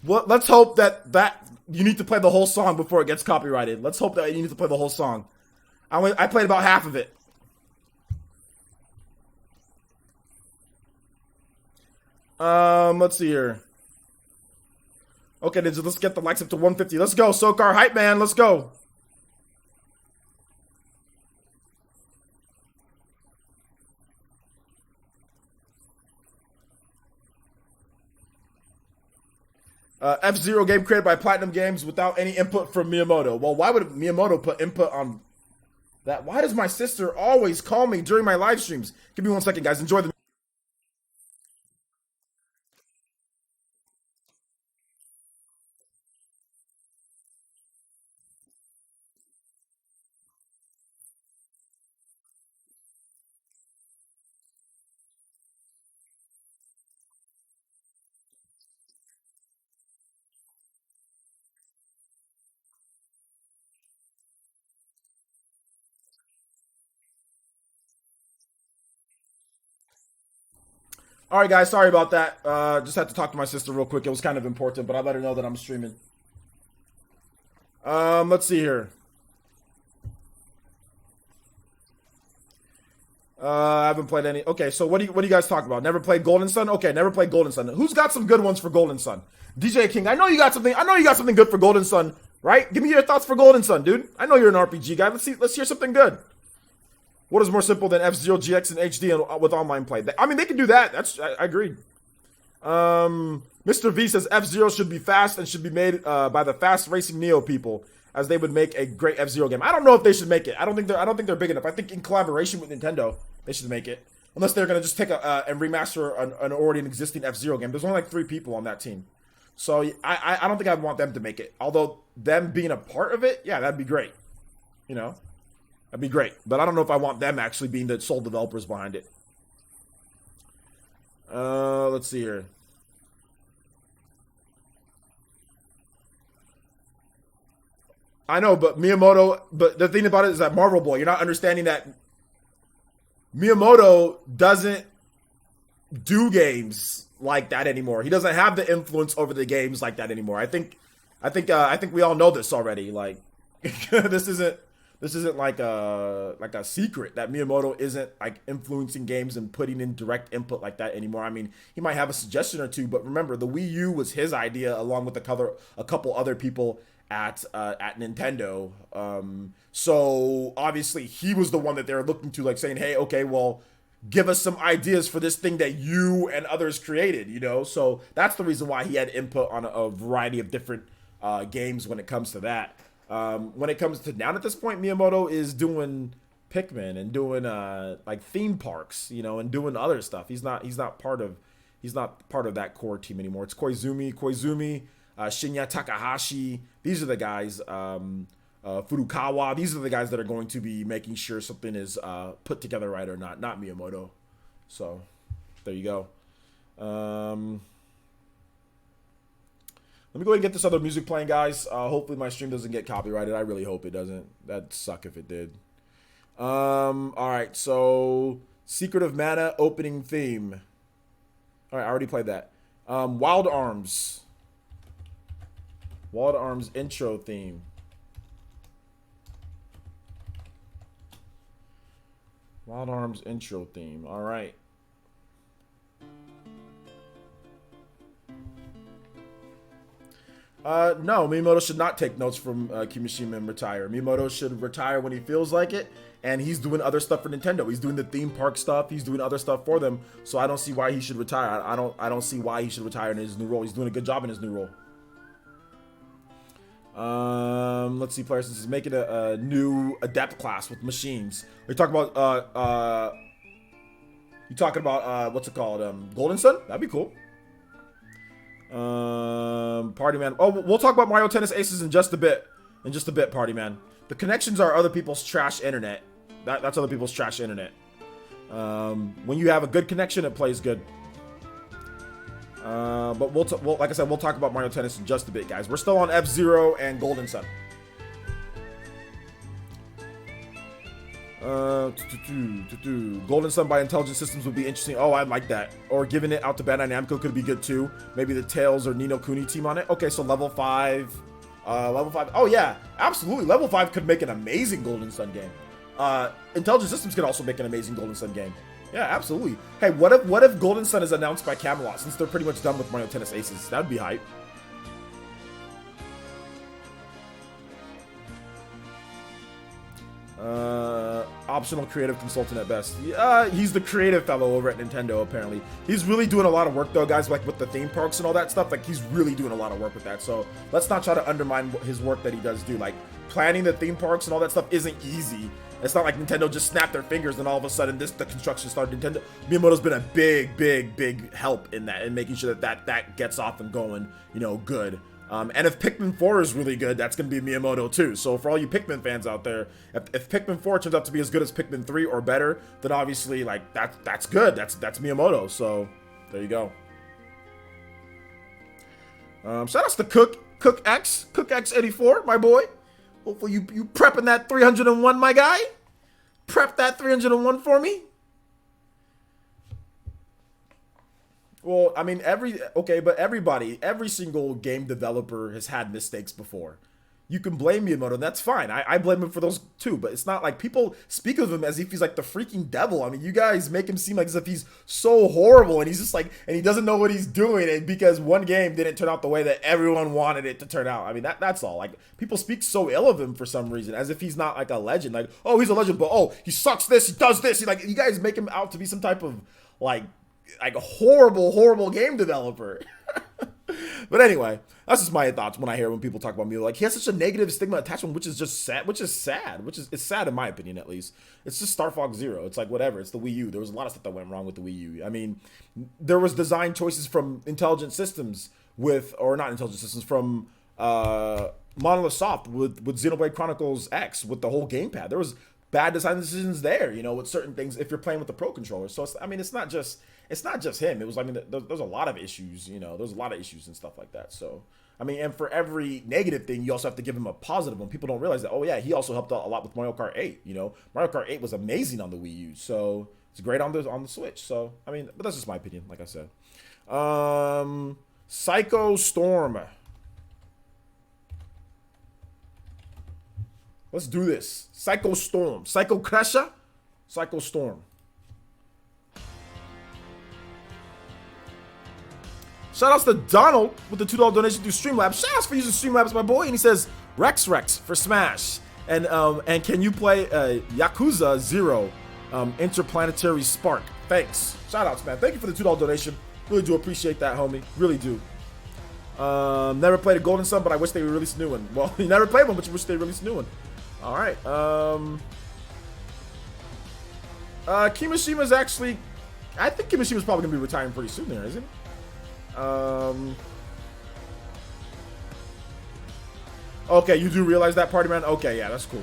Well, let's hope that you need to play the whole song before it gets copyrighted. Let's hope that you need to play the whole song. I played about half of it. Let's see here. Okay, let's get the likes up to 150. Let's go, Sokar Hype Man. Let's go. F-Zero game created by Platinum Games without any input from Miyamoto. Well, why would Miyamoto put input on that? Why does my sister always call me during my live streams? Give me 1 second, guys. Enjoy the... All right, guys. Sorry about that. Just had to talk to my sister real quick. It was kind of important, but I let her know that I'm streaming. Let's see here. I haven't played any. Okay, so what do you guys talk about? Never played Golden Sun? Okay, never played Golden Sun. Who's got some good ones for Golden Sun? DJ King, I know you got something. I know you got something good for Golden Sun right? Give me your thoughts for Golden Sun, dude. I know you're an RPG guy. Let's hear something good. What is more simple than F-Zero GX and HD with online play? I mean, they can do that. I agree. Mr. V says F-Zero should be fast and should be made by the Fast Racing Neo people, as they would make a great F-Zero game. I don't know if they should make it. I don't think they're big enough. I think in collaboration with Nintendo, they should make it. Unless they're gonna just take and remaster an already existing F-Zero game. There's only like 3 people on that team, so I don't think I'd want them to make it. Although them being a part of it, yeah, that'd be great. You know, that'd be great. But I don't know if I want them actually being the sole developers behind it. Let's see here. I know, but Miyamoto. But the thing about it is that Marvel Boy, you're not understanding that Miyamoto doesn't do games like that anymore. He doesn't have the influence over the games like that anymore. I think we all know this already. Like this isn't like a secret that Miyamoto isn't like influencing games and putting in direct input like that anymore. I mean, he might have a suggestion or two, but remember, the Wii U was his idea along with a couple other people at Nintendo. So obviously he was the one that they were looking to, like saying, hey, okay, well, give us some ideas for this thing that you and others created, you know? So that's the reason why he had input on a variety of different games when it comes to that. When it comes to now at this point, Miyamoto is doing Pikmin and doing like theme parks, you know, and doing other stuff. He's not part of that core team anymore. It's Koizumi, Shinya Takahashi. These are the guys. Furukawa. These are the guys that are going to be making sure something is put together right or not Miyamoto. So there you go. Let me go ahead and get this other music playing, guys. Hopefully my stream doesn't get copyrighted. I really hope it doesn't. That'd suck if it did. All right, so Secret of Mana opening theme. All right, I already played that. Wild Arms. Wild Arms intro theme. Wild Arms intro theme. All right. No, Miyamoto should not take notes from Kimishima and retire. Miyamoto should retire when he feels like it, and he's doing other stuff for Nintendo. He's doing the theme park stuff. He's doing other stuff for them. So I don't see why he should retire. I don't see why he should retire in his new role. He's doing a good job in his new role. Let's see, players. This is making a new adept class with machines. We're talking about you talking about what's it called? Golden Sun? That'd be cool. Party Man. Oh, we'll talk about Mario Tennis Aces in just a bit. Party Man. The connections are other people's trash internet. That's other people's trash internet. When you have a good connection, it plays good. But like I said, we'll talk about Mario Tennis in just a bit, guys. We're still on F-Zero and Golden Sun. Golden Sun by Intelligent Systems would be interesting. Oh, I like that. Or giving it out to Bandai Namco could be good too. Maybe the Tails or Ni no Kuni team on it. Okay, so level 5. Level 5. Oh yeah, absolutely. Level 5 could make an amazing Golden Sun game. Intelligent Systems could also make an amazing Golden Sun game. Yeah, absolutely. Hey, what if Golden Sun is announced by Camelot, since they're pretty much done with Mario Tennis Aces? That'd be hype. Optional creative consultant at best. He's the creative fellow over at Nintendo, apparently. He's really doing a lot of work, though, guys, like with the theme parks and all that stuff. Like, he's really doing a lot of work with that. So let's not try to undermine his work that he does do. Like, planning the theme parks and all that stuff isn't easy. It's not like Nintendo just snapped their fingers and all of a sudden the construction started. Miyamoto's been a big help in that, and making sure that gets off and going, you know, good. And if Pikmin 4 is really good, that's going to be Miyamoto too. So for all you Pikmin fans out there, if Pikmin 4 turns out to be as good as Pikmin 3 or better, then obviously like that's good. That's Miyamoto. So there you go. Shout outs to Cook X84, my boy. Hopefully you prepping that 301, my guy. Prep that 301 for me. Well, I mean, every single game developer has had mistakes before. you can blame Miyamoto, and that's fine. I blame him for those too, but it's not like people speak of him as if he's like the freaking devil. I mean, you guys make him seem like as if he's so horrible, and he's just like, and he doesn't know what he's doing, and because one game didn't turn out the way that everyone wanted it to turn out. I mean, that's all. Like, people speak so ill of him for some reason, as if he's not like a legend. Like, oh, he's a legend, but oh, he sucks this, he does this. He, like, you guys make him out to be some type of like a horrible game developer. But anyway, that's just my thoughts when I hear when people talk about Milo. Like, he has such a negative stigma attachment, which is just sad. It's sad in my opinion, at least. It's just Star Fox Zero. It's like whatever. It's the Wii U. There was a lot of stuff that went wrong with the Wii U. I mean, there was design choices from Intelligent Systems or not Intelligent Systems, from Monolith Soft with Xenoblade Chronicles X with the whole gamepad. There was bad design decisions there, with certain things if you're playing with the Pro controller. So it's not just him. It was, I mean, there's a lot of issues, there's a lot of issues and stuff like that. So, I mean, and for every negative thing, you also have to give him a positive one. People don't realize that, oh yeah, he also helped out a lot with Mario Kart 8, Mario Kart 8 was amazing on the Wii U. So it's great on the Switch. So, I mean, but that's just my opinion, like I said. Psycho Storm. Let's do this. Psycho Storm. Psycho Crasher? Psycho Storm. Shoutouts to Donald with the $2 donation through Streamlabs. Shoutouts for using Streamlabs, my boy. And he says, Rex for Smash. And can you play Yakuza 0 Interplanetary Spark? Thanks. Shoutouts, man. Thank you for the $2 donation. Really do appreciate that, homie. Really do. Never played a Golden Sun, but I wish they would release a new one. Well, you never played one, but you wish they released a new one. All right. Kimishima's actually... I think Kimishima's probably going to be retiring pretty soon there, isn't he? Okay, you do realize that, Party Man? Okay, yeah, that's cool.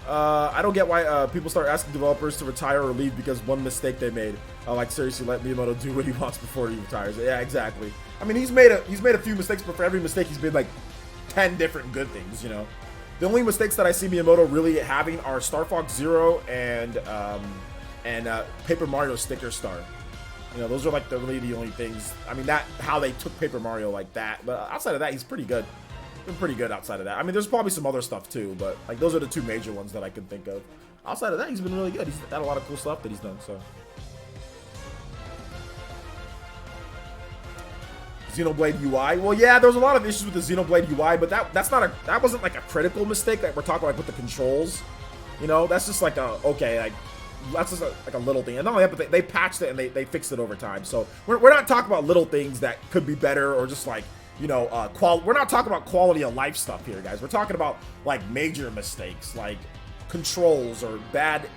I don't get why people start asking developers to retire or leave because one mistake they made. Like, seriously, let Miyamoto do what he wants before he retires. Yeah, exactly. I mean, he's made a few mistakes, but for every mistake, he's made like 10 different good things. The only mistakes that I see Miyamoto really having are Star Fox Zero and Paper Mario Sticker Star. Those are like really the only things. I mean, how they took Paper Mario like that. But outside of that, he's pretty good. Been pretty good outside of that. I mean, there's probably some other stuff too, but like those are the two major ones that I can think of. Outside of that, he's been really good. He's had a lot of cool stuff that he's done. So, Xenoblade UI. Well, yeah, there's a lot of issues with the Xenoblade UI, but that wasn't like a critical mistake. Like we're talking like with the controls. That's just like that's just like a little thing. And not only that, but they patched it and they fixed it over time. So we're not talking about little things that could be better or just like, we're not talking about quality of life stuff here, guys. We're talking about like major mistakes, like controls or bad,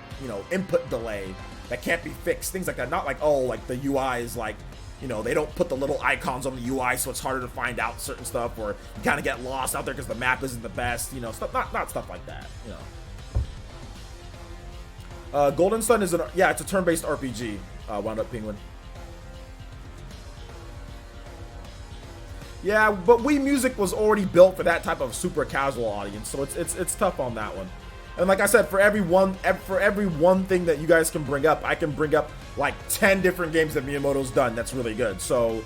input delay that can't be fixed. Things like that. Not like, oh, like the UI is like, they don't put the little icons on the UI so it's harder to find out certain stuff, or you kind of get lost out there because the map isn't the best, stuff, not stuff like that, Golden Sun is it's a turn-based RPG. Wound Up Penguin. Yeah, but Wii Music was already built for that type of super casual audience, so it's tough on that one. And like I said, for every one thing that you guys can bring up, I can bring up like 10 different games that Miyamoto's done that's really good. So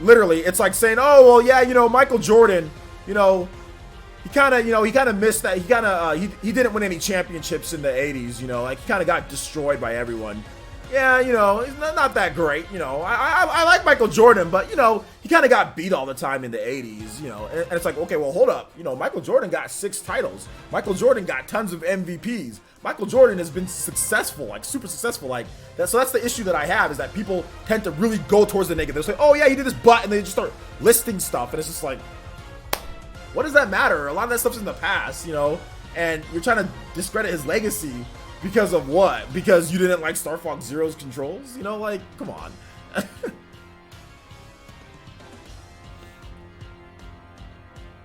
literally, it's like saying, oh well, yeah, Michael Jordan, he kind of missed that. He didn't win any championships in the 80s, like he kind of got destroyed by everyone. Yeah, he's not that great, I like Michael Jordan, but, he kind of got beat all the time in the 80s, and it's like, okay, well, hold up. Michael Jordan got 6 titles. Michael Jordan got tons of MVPs. Michael Jordan has been successful, like super successful, like that. So that's the issue that I have, is that people tend to really go towards the negative. They're like, oh yeah, he did this, but, and they just start listing stuff, and it's just like, what does that matter? A lot of that stuff's in the past, and you're trying to discredit his legacy because of what? Because you didn't like Star Fox Zero's controls? Like, come on.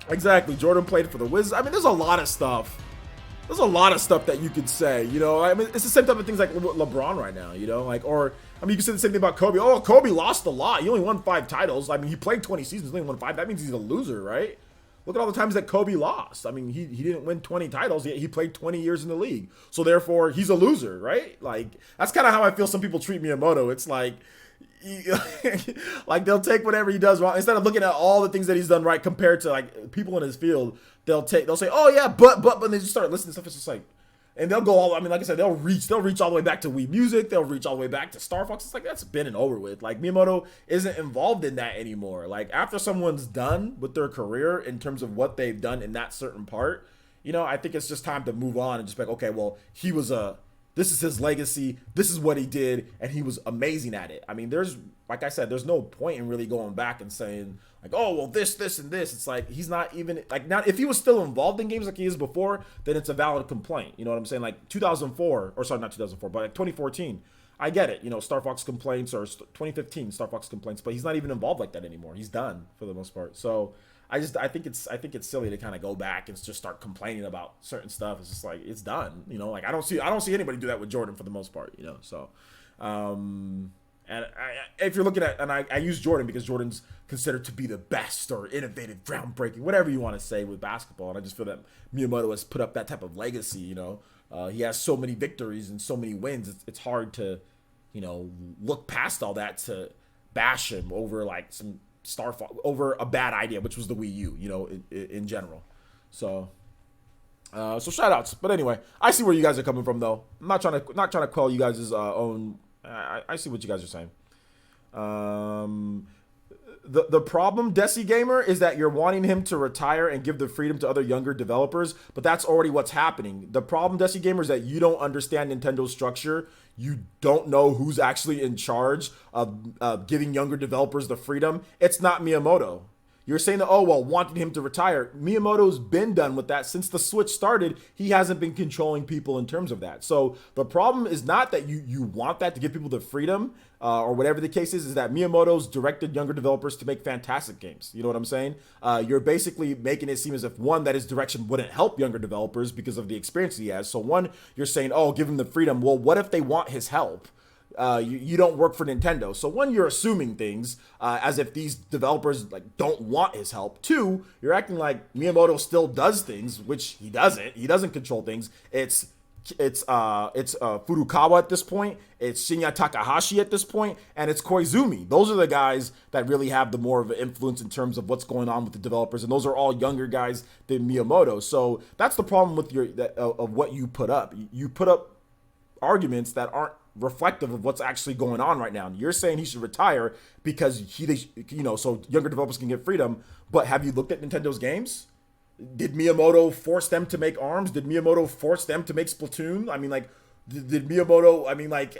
Exactly. Jordan played for the Wizards. I mean, there's a lot of stuff. There's a lot of stuff that you could say, I mean, it's the same type of things like LeBron right now, like, or, I mean, you can say the same thing about Kobe. Oh, Kobe lost a lot. He only won 5 titles. I mean, he played 20 seasons, only won 5. That means he's a loser, right? Look at all the times that Kobe lost. I mean, he didn't win 20 titles, yet he played 20 years in the league. So therefore, he's a loser, right? Like, that's kind of how I feel some people treat Miyamoto. It's like, like they'll take whatever he does wrong instead of looking at all the things that he's done right compared to like people in his field. They'll say, oh yeah, but they just start listening to stuff. It's just like, and they'll go all. I mean, like I said, they'll reach all the way back to Wii Music. They'll reach all the way back to Star Fox. It's like that's been and over with. Like Miyamoto isn't involved in that anymore. Like after someone's done with their career in terms of what they've done in that certain part, I think it's just time to move on and just be like, okay, well, this is his legacy. This is what he did, and he was amazing at it. I mean, like I said, there's no point in really going back and saying like, oh, well, this, and this. It's like he's not even like now. If he was still involved in games like he is before, then it's a valid complaint. You know what I'm saying? Like 2004, or sorry, not 2004, but like 2014. I get it. Star Fox complaints, or 2015 Star Fox complaints, but he's not even involved like that anymore. He's done for the most part. So I think it's silly to kind of go back and just start complaining about certain stuff. It's just like it's done. Like I don't see anybody do that with Jordan for the most part. So, and if you're looking at, and I use Jordan because Jordan's considered to be the best or innovative, groundbreaking, whatever you want to say with basketball, and I just feel that Miyamoto has put up that type of legacy. He has so many victories and so many wins. It's hard to, look past all that to bash him over like some over a bad idea, which was the Wii U, in general. So shout outs. But anyway, I see where you guys are coming from though. I'm not trying to quell you guys' own. I see what you guys are saying. The problem, Desi Gamer, is that you're wanting him to retire and give the freedom to other younger developers, but that's already what's happening. The problem, Desi Gamer, is that you don't understand Nintendo's structure. You don't know who's actually in charge of giving younger developers the freedom. It's not Miyamoto. You're saying that, oh, well, wanting him to retire. Miyamoto's been done with that. Since the Switch started, he hasn't been controlling people in terms of that. So the problem is not that you want that to give people the freedom or whatever the case is that Miyamoto's directed younger developers to make fantastic games. You know what I'm saying? You're basically making it seem as if, one, that his direction wouldn't help younger developers because of the experience he has. So one, you're saying, oh, give him the freedom. Well, what if they want his help? You don't work for Nintendo. So one, you're assuming things as if these developers like don't want his help. Two, you're acting like Miyamoto still does things, which he doesn't. He doesn't control things. It's Furukawa at this point. It's Shinya Takahashi at this point, and it's Koizumi. Those are the guys that really have the more of an influence in terms of what's going on with the developers, and those are all younger guys than Miyamoto. So that's the problem with of what you put up. You put up arguments that aren't reflective of what's actually going on right now. You're saying he should retire because so younger developers can get freedom. But have you looked at Nintendo's games? Did Miyamoto force them to make ARMS? Did Miyamoto force them to make Splatoon? I mean, like, did Miyamoto? I mean, like,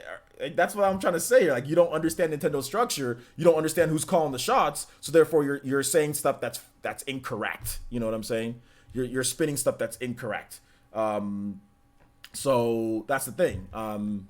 that's what I'm trying to say. Like, you don't understand Nintendo's structure. You don't understand who's calling the shots. So therefore, you're saying stuff that's incorrect. You know what I'm saying? You're spinning stuff that's incorrect. So that's the thing.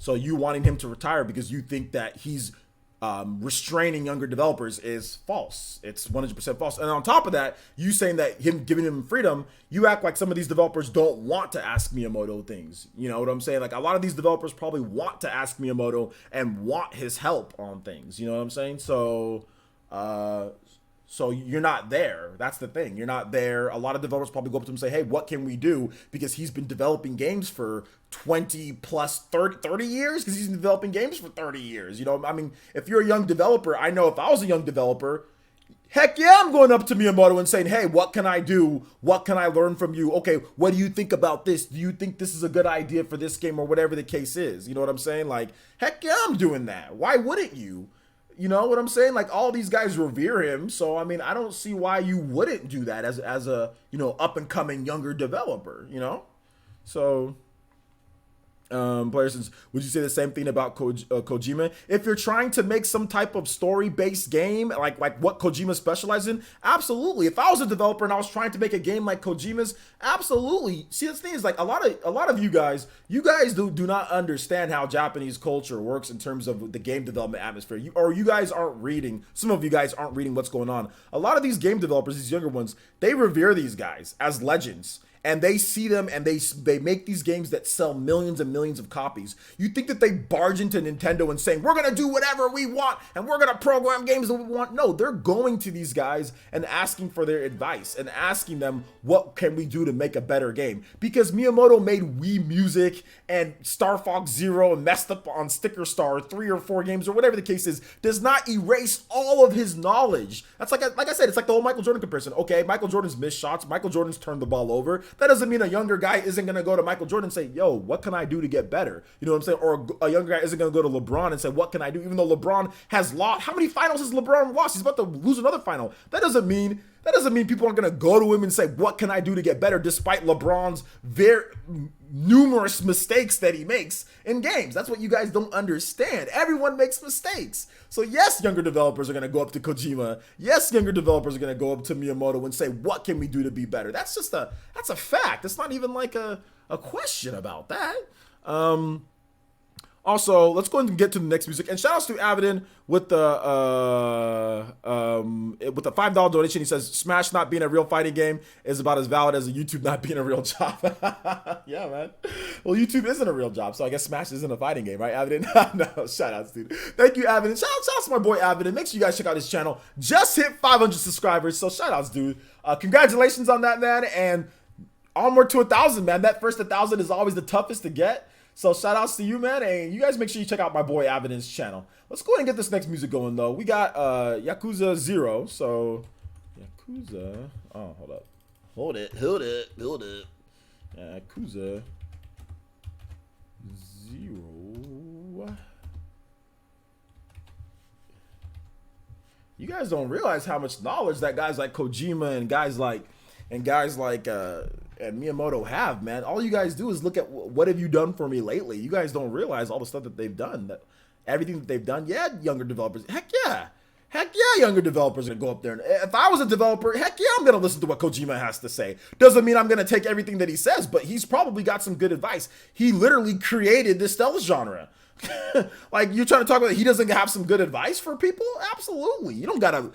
So you wanting him to retire because you think that he's restraining younger developers is false. It's 100% false. And on top of that, you saying that him giving him freedom, you act like some of these developers don't want to ask Miyamoto things. You know what I'm saying? Like a lot of these developers probably want to ask Miyamoto and want his help on things. You know what I'm saying? So you're not there. That's the thing. You're not there. A lot of developers probably go up to him and say, hey, what can we do? Because he's been developing games for 20 plus 30 years because he's been developing games for 30 years. I mean, if you're a young developer, I know if I was a young developer, heck yeah, I'm going up to Miyamoto and saying, hey, what can I do? What can I learn from you? Okay, what do you think about this? Do you think this is a good idea for this game or whatever the case is? You know what I'm saying? Like, heck yeah, I'm doing that. Why wouldn't you? You know what I'm saying? Like all these guys revere him, so I mean, I don't see why you wouldn't do that as a up and coming younger developer. So. Player says, would you say the same thing about Kojima? If you're trying to make some type of story-based game, like what Kojima specializes in, absolutely. If I was a developer and I was trying to make a game like Kojima's, absolutely. See, the thing is, like a lot of you guys do not understand how Japanese culture works in terms of the game development atmosphere. You guys aren't reading. Some of you guys aren't reading what's going on. A lot of these game developers, these younger ones, they revere these guys as legends. and they see them and they make these games that sell millions and millions of copies, you think that they barge into Nintendo and saying, we're gonna do whatever we want and we're gonna program games that we want? No, they're going to these guys and asking for their advice and asking them, what can we do to make a better game? Because Miyamoto made Wii Music and Star Fox Zero and messed up on Sticker Star 3 or 4 games or whatever the case is, does not erase all of his knowledge. That's like I said, it's like the whole Michael Jordan comparison. Okay, Michael Jordan's missed shots, Michael Jordan's turned the ball over. That doesn't mean a younger guy isn't going to go to Michael Jordan and say, yo, what can I do to get better? You know what I'm saying? Or a younger guy isn't going to go to LeBron and say, what can I do? Even though LeBron has lost, how many finals has LeBron lost? He's about to lose another final. That doesn't mean people aren't going to go to him and say, what can I do to get better, despite LeBron's very numerous mistakes that he makes in games. That's what you guys don't understand. Everyone makes mistakes. So yes, younger developers are going to go up to Kojima. Yes, younger developers are going to go up to Miyamoto and say, what can we do to be better? That's a fact. It's not even like a question about that. Also, let's go ahead and get to the next music. And shoutouts to Avidin with the $5 donation. He says, Smash not being a real fighting game is about as valid as a YouTube not being a real job. Yeah, man. Well, YouTube isn't a real job, so I guess Smash isn't a fighting game, right, Avidin? No, shoutouts, dude. Thank you, Avidin. Shoutouts to my boy Avidin. Make sure you guys check out his channel. Just hit 500 subscribers, so shoutouts, dude. Congratulations on that, man. And onward to 1,000, man. That first 1,000 is always the toughest to get. So shout outs to you, man, and you guys make sure you check out my boy Avidin's channel. Let's go ahead and get this next music going, though. We got Yakuza 0, so Yakuza, oh, hold up. Hold it. Yakuza 0. You guys don't realize how much knowledge that guys like Kojima and guys like and Miyamoto have, man. All you guys do is look at what have you done for me lately. You guys don't realize all the stuff that they've done, that everything that they've done. Yeah, younger developers, heck yeah, younger developers are gonna go up there. And if I was a developer, heck yeah, I'm gonna listen to what Kojima has to say. Doesn't mean I'm gonna take everything that he says, but he's probably got some good advice. He literally created this stealth genre. Like, you're trying to talk about he doesn't have some good advice for people? Absolutely. You don't gotta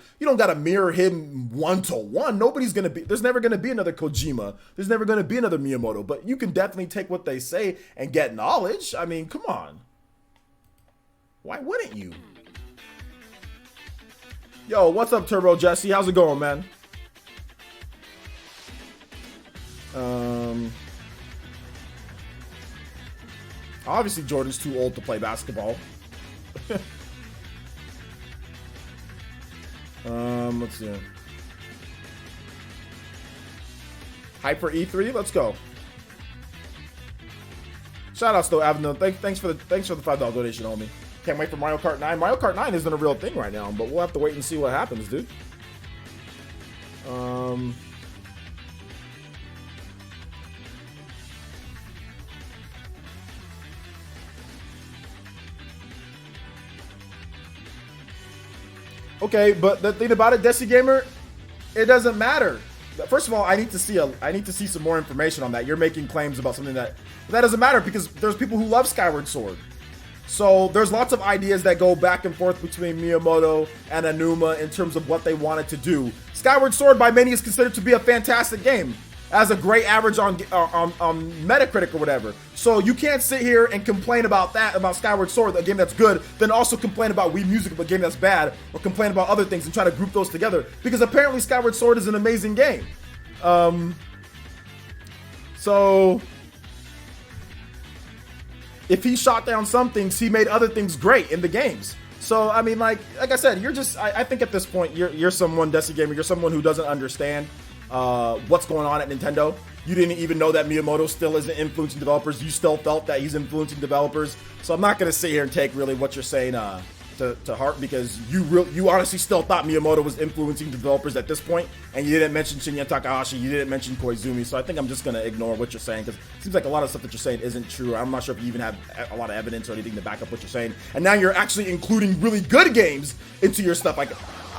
mirror him 1-to-1. There's never gonna be another Kojima. There's never gonna be another Miyamoto, but you can definitely take what they say and get knowledge. I mean, come on. Why wouldn't you? Yo, what's up, Turbo Jesse? How's it going, man? Obviously, Jordan's too old to play basketball. Let's see. Hyper E3, let's go. Shoutouts though, Avno. Thanks for the $5 donation, homie. Can't wait for Mario Kart 9. Mario Kart 9 isn't a real thing right now, but we'll have to wait and see what happens, dude. Okay, but the thing about it, Desi Gamer, it doesn't matter. First of all, I need to see some more information on that. You're making claims about something that doesn't matter, because there's people who love Skyward Sword. So there's lots of ideas that go back and forth between Miyamoto and Aonuma in terms of what they wanted to do. Skyward Sword by many is considered to be a fantastic game, as a great average on Metacritic or whatever. So you can't sit here and complain about Skyward Sword, a game that's good, then also complain about Wii Music, a game that's bad, or complain about other things and try to group those together, because apparently Skyward Sword is an amazing game. So if he shot down some things, he made other things great in the games. So I mean, like I said, you're just, I think at this point you're someone, Desi Gamer, you're someone who doesn't understand what's going on at Nintendo. You didn't even know that Miyamoto still isn't influencing developers. You still felt that he's influencing developers. So I'm not going to sit here and take really what you're saying to heart, because you honestly still thought Miyamoto was influencing developers at this point, and you didn't mention Shinya Takahashi, you didn't mention Koizumi. So I think I'm just going to ignore what you're saying, because it seems like a lot of stuff that you're saying isn't true. I'm not sure if you even have a lot of evidence or anything to back up what you're saying. And now you're actually including really good games into your stuff. Like,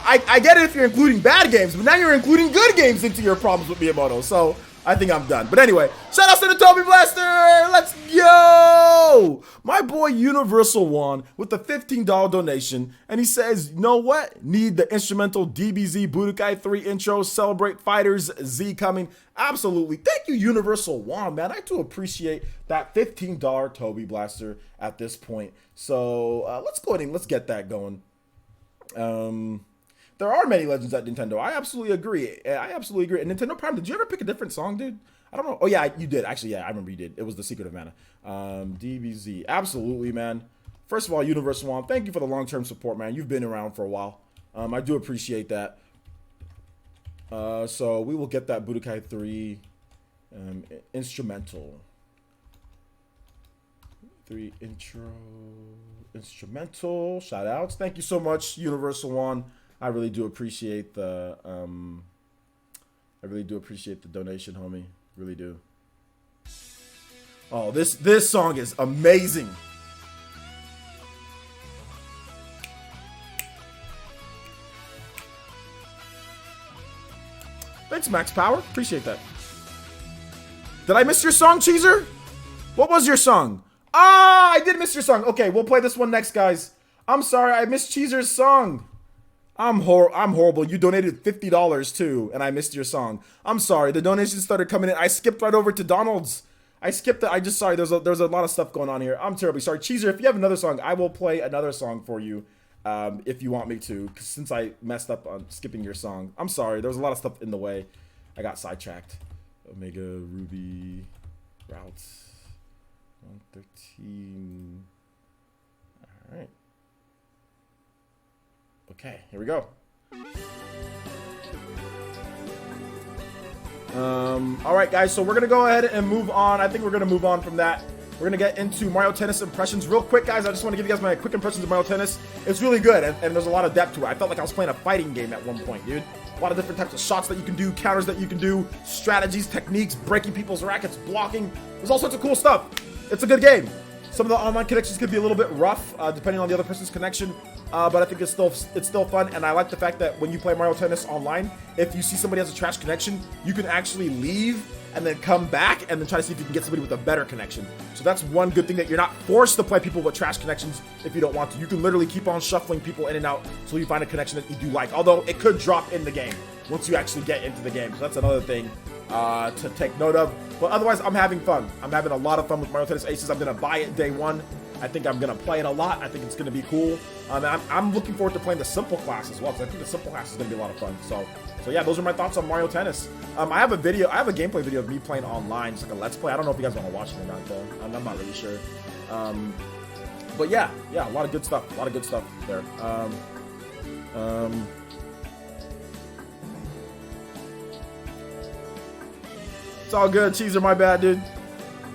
I get it if you're including bad games, but now you're including good games into your problems with Miyamoto. So I think I'm done. But anyway, shout out to the Toby Blaster. Let's go. My boy Universal One with the $15 donation. And he says, you know what? Need the instrumental DBZ Budokai 3 intro. Celebrate Fighters Z coming. Absolutely. Thank you, Universal One, man. I do appreciate that $15 Toby Blaster at this point. So let's go ahead and let's get that going. There are many legends at Nintendo. I absolutely agree. And Nintendo Prime, did you ever pick a different song, dude? I don't know. Oh, yeah, you did. Actually, yeah, I remember you did. It was The Secret of Mana. DBZ. Absolutely, man. First of all, Universal One, thank you for the long-term support, man. You've been around for a while. I do appreciate that. So we will get that Budokai 3 instrumental. 3 instrumental. Shout outs. Thank you so much, Universal One. I really do appreciate the donation, homie. Really do. Oh, this song is amazing. Thanks, Max Power. Appreciate that. Did I miss your song, Cheezer? What was your song? Ah, I did miss your song. Okay, we'll play this one next, guys. I'm sorry, I missed Cheezer's song. I'm horrible. You donated $50 too, and I missed your song. I'm sorry. The donations started coming in. I skipped right over to Donald's. I skipped it. Sorry. There's a lot of stuff going on here. I'm terribly sorry. Cheezer, if you have another song, I will play another song for you, if you want me to. Since I messed up on skipping your song, I'm sorry. There was a lot of stuff in the way. I got sidetracked. Omega Ruby routes 113. All right. Okay, here we go. All right, guys, so we're going to go ahead and move on. I think we're going to move on from that. We're going to get into Mario Tennis impressions real quick, guys. I just want to give you guys my quick impressions of Mario Tennis. It's really good, and there's a lot of depth to it. I felt like I was playing a fighting game at one point, dude. A lot of different types of shots that you can do, counters that you can do, strategies, techniques, breaking people's rackets, blocking. There's all sorts of cool stuff. It's a good game. Some of the online connections could be a little bit rough, depending on the other person's connection. But I think it's still fun, and I like the fact that when you play Mario Tennis online, if you see somebody has a trash connection, you can actually leave and then come back and then try to see if you can get somebody with a better connection. So that's one good thing, that you're not forced to play people with trash connections if you don't want to. You can literally keep on shuffling people in and out until you find a connection that you do like, although it could drop in the game once you actually get into the game. So that's another thing to take note of. But otherwise, I'm having fun. I'm having a lot of fun with Mario Tennis Aces. I'm going to buy it day one. I think I'm going to play it a lot. I think it's going to be cool. I'm looking forward to playing the simple class as well, because I think the simple class is going to be a lot of fun. So yeah, those are my thoughts on Mario Tennis. I have a gameplay video of me playing online. It's like a Let's Play. I don't know if you guys want to watch it or not, though. I'm not really sure. But yeah, a lot of good stuff. A lot of good stuff there. It's all good. Cheezer, my bad, dude.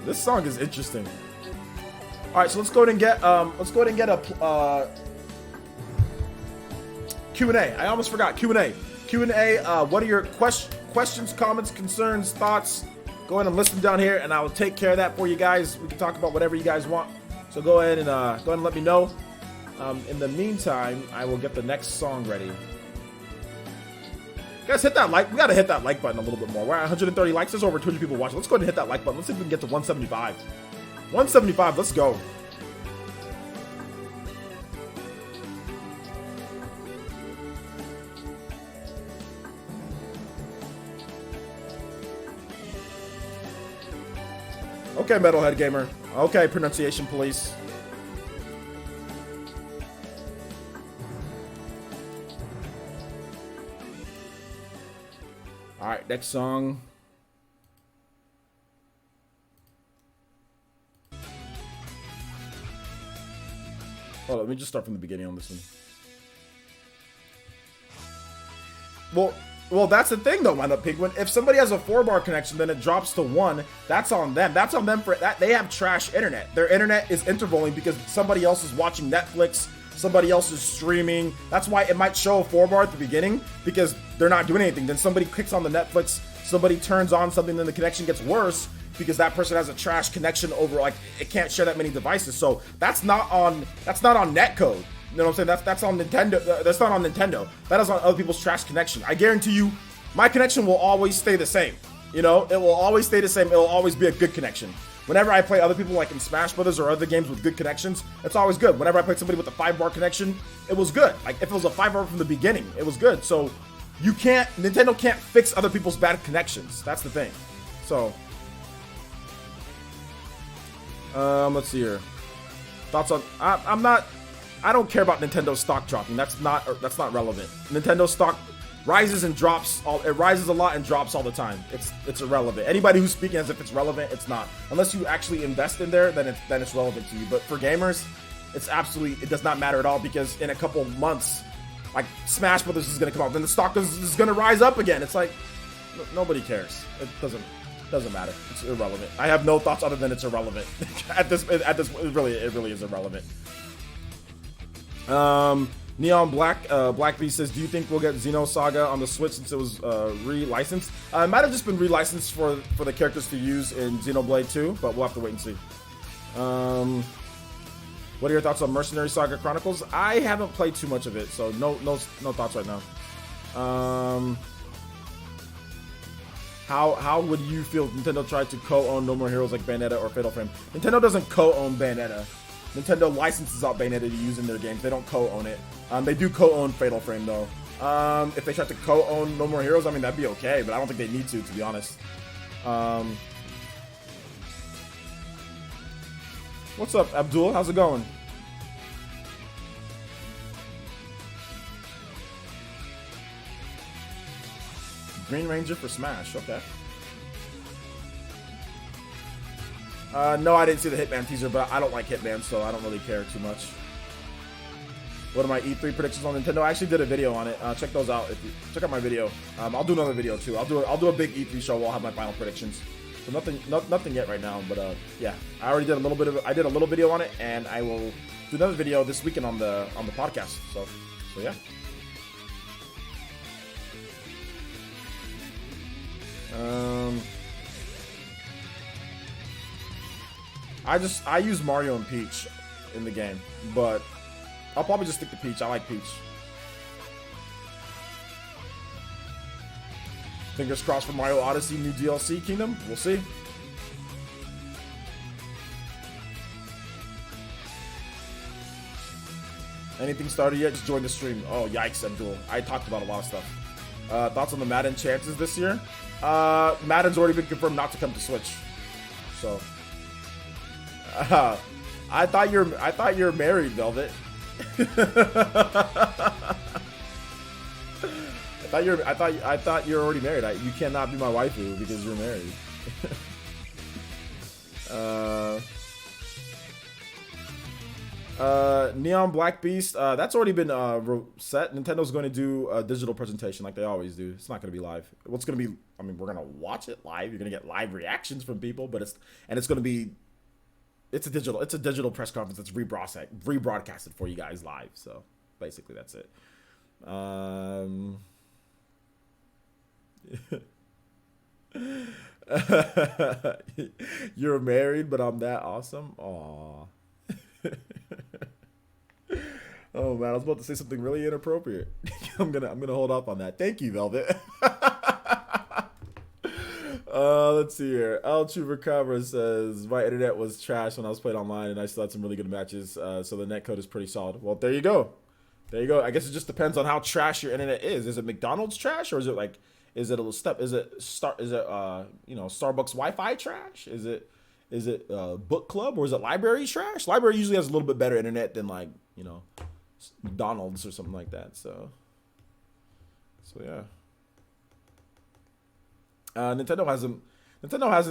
This song is interesting. All right, so let's go ahead and get a Q&A. I almost forgot Q&A. What are your questions, comments, concerns, thoughts? Go ahead and list them down here, and I will take care of that for you guys. We can talk about whatever you guys want. So go ahead and let me know. In the meantime, I will get the next song ready. Guys, hit that like. We gotta hit that like button a little bit more. We're at 130 likes. There's over 200 people watching. Let's go ahead and hit that like button. Let's see if we can get to 175. 175. Let's go. Okay, Metalhead Gamer. Okay, pronunciation police. All right, next song. Hold on, let me just start from the beginning on this one. Well, that's the thing though, Wind Up Penguin. If somebody has a 4-bar connection, then it drops to 1. That's on them. That's on them for that. They have trash internet. Their internet is intervaling because somebody else is watching Netflix. Somebody else is streaming. That's why it might show a 4-bar at the beginning, because they're not doing anything. Then somebody clicks on the Netflix, somebody turns on something, then the connection gets worse because that person has a trash connection over, like, it can't share that many devices. So that's not on netcode. You know what I'm saying? That's on Nintendo. That's not on Nintendo. That is on other people's trash connection. I guarantee you, my connection will always stay the same. You know, it will always stay the same. It will always be a good connection. Whenever I play other people like in Smash Brothers or other games with good connections, it's always good. Whenever I played somebody with a 5-bar connection, it was good. Like if it was a 5-bar from the beginning, it was good. So Nintendo can't fix other people's bad connections. That's the thing. So, let's see here. Thoughts on? I don't care about Nintendo's stock dropping. That's not relevant. Nintendo stock rises and drops. It rises a lot and drops all the time. It's irrelevant. Anybody who's speaking as if it's relevant, it's not. Unless you actually invest in there, then it's relevant to you. But for gamers, it does not matter at all, because in a couple months, like Smash Brothers is gonna come out, then the stock is gonna rise up again. It's like nobody cares. It doesn't matter. It's irrelevant. I have no thoughts other than it's irrelevant. at this it really is irrelevant. Neon Black V says, do you think we'll get Xenosaga on the Switch since it was re-licensed? It might have just been re-licensed for the characters to use in Xenoblade 2, but we'll have to wait and see. What are your thoughts on Mercenary Saga Chronicles? I haven't played too much of it, so no thoughts right now. How would you feel if Nintendo tried to co-own No More Heroes like Bayonetta or Fatal Frame? Nintendo doesn't co-own Bayonetta. Nintendo licenses out Bayonetta to use in their games. They don't co-own it. They do co-own Fatal Frame though. If they tried to co-own No More Heroes, I mean, that'd be okay, but I don't think they need to be honest. What's up, Abdul? How's it going? Green Ranger for Smash, okay. No, I didn't see the Hitman teaser, but I don't like Hitman, so I don't really care too much. What are my E3 predictions on Nintendo? I actually did a video on it. Check those out. Check out my video. I'll do another video too. I'll do a big E3 show where I'll have my final predictions. So nothing yet right now, but yeah, I already did a little bit of it. I did a little video on it, and I will do another video this weekend on the podcast. So yeah. I use Mario and Peach in the game, but I'll probably just stick to Peach. I like Peach. Fingers crossed for Mario Odyssey new DLC Kingdom. We'll see. Anything started yet? Just join the stream. Oh, yikes, Abdul. I talked about a lot of stuff. Thoughts on the Madden chances this year? Madden's already been confirmed not to come to Switch. So, I thought you're married, Velvet. I thought you're already married. You cannot be my waifu because you're married. Neon Black Beast. That's already been set. Nintendo's going to do a digital presentation like they always do. It's not going to be live. What's going to be? I mean, we're going to watch it live. You're going to get live reactions from people, but it's going to be. It's a digital press conference that's rebroadcasted for you guys live. So basically, that's it. You're married, but I'm that awesome. Aww. Oh man, I was about to say something really inappropriate. I'm gonna hold off on that. Thank you, Velvet. Let's see here. El Chupacabra says, my internet was trash when I was playing online, and I still had some really good matches. So the netcode is pretty solid. Well, there you go. There you go. I guess it just depends on how trash your internet is. Is it McDonald's trash, or is it like, is it a little step? Is it Starbucks Wi-Fi trash? Is it book club, or is it library trash? Library usually has a little bit better internet than like, McDonald's or something like that. So yeah. Nintendo hasn't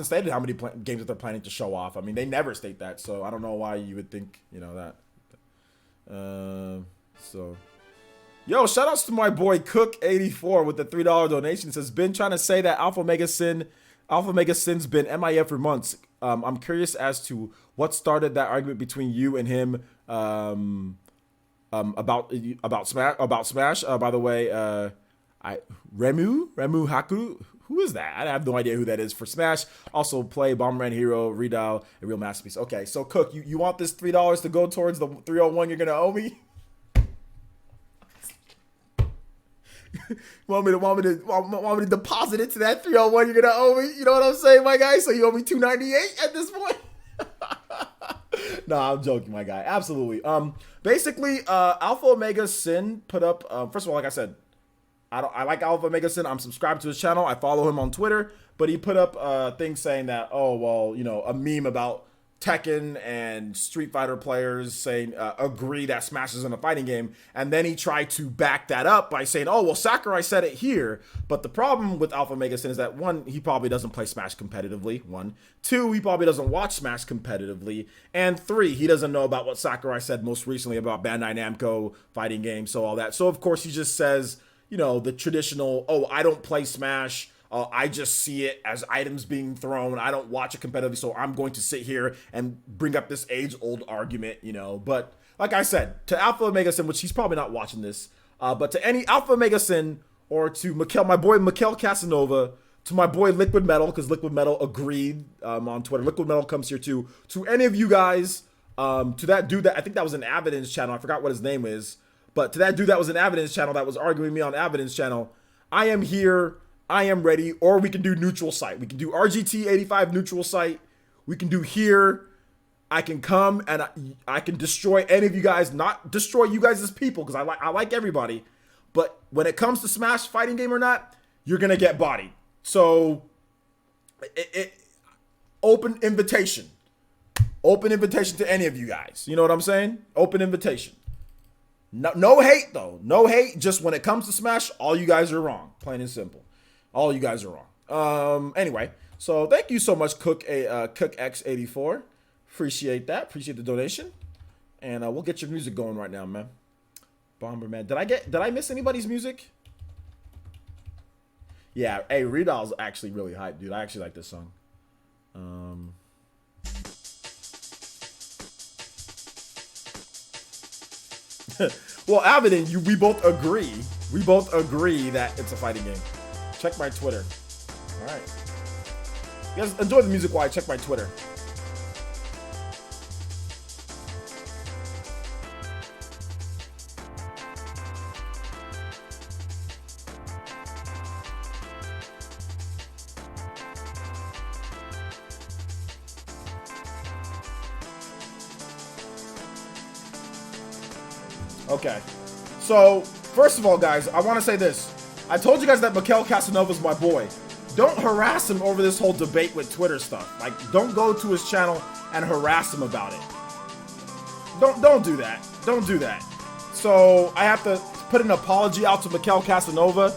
stated how many games that they're planning to show off. I mean, they never state that, so I don't know why you would think that. So, yo, shout outs to my boy Cook84 with the $3 donation. It says, been trying to say that Alpha Mega Sin's been MIA for months. I'm curious as to what started that argument between you and him about Smash. By the way, Remu Haku. Who is that? I have no idea who that is for Smash. Also play Bomberman Hero, Redial, a real masterpiece. Okay, so Cook, you want this $3 to go towards the 301 you're gonna owe me? Want me to deposit it to that 301 you're gonna owe me? You know what I'm saying, my guy? So you owe me 298 at this point? No, I'm joking, my guy. Absolutely. Basically, Alpha Omega Sin put up. First of all, like I said, I like Alpha Omega Sin. I'm subscribed to his channel. I follow him on Twitter. But he put up things saying that, oh well, a meme about Tekken and Street Fighter players saying agree that Smash isn't a fighting game, and then he tried to back that up by saying, "Oh well, Sakurai said it here." But the problem with Alpha Mega Sin is that one, he probably doesn't play Smash competitively. One, two, he probably doesn't watch Smash competitively, and three, he doesn't know about what Sakurai said most recently about Bandai Namco fighting games, so all that. So of course he just says, the traditional, "Oh, I don't play Smash." I just see it as items being thrown. I don't watch it competitively, so I'm going to sit here and bring up this age-old argument, But like I said, to Alpha Omega Sin, which he's probably not watching this, but to any Alpha Omega Sin or to my boy Mikel Casanova, to my boy Liquid Metal, because Liquid Metal agreed on Twitter. Liquid Metal comes here too. To any of you guys, to that dude that I think that was an Avidens channel. I forgot what his name is, but to that dude that was an Avidens channel that was arguing me on Avidens channel, I am here. I am ready, or we can do neutral site. We can do RGT 85 neutral site. We can do here. I can come and I can destroy any of you guys, not destroy you guys as people, because I like everybody. But when it comes to Smash fighting game or not, you're gonna get bodied. So, open invitation. Open invitation to any of you guys. You know what I'm saying? Open invitation. No hate though. No hate. Just when it comes to Smash, all you guys are wrong. Plain and simple. All you guys are wrong. Anyway, so thank you so much, Cook X84. Appreciate that. Appreciate the donation. And we'll get your music going right now, man. Bomberman. Did I miss anybody's music? Yeah, hey, Redol's actually really hype, dude. I actually like this song. Well, Avidin, we both agree. We both agree that it's a fighting game. Check my Twitter. All right. You guys enjoy the music while I check my Twitter. Okay. So, first of all, guys, I want to say this. I told you guys that Mikel Casanova's my boy. Don't harass him over this whole debate with Twitter stuff. Like, don't go to his channel and harass him about it. Don't do that. Don't do that. So I have to put an apology out to Mikel Casanova.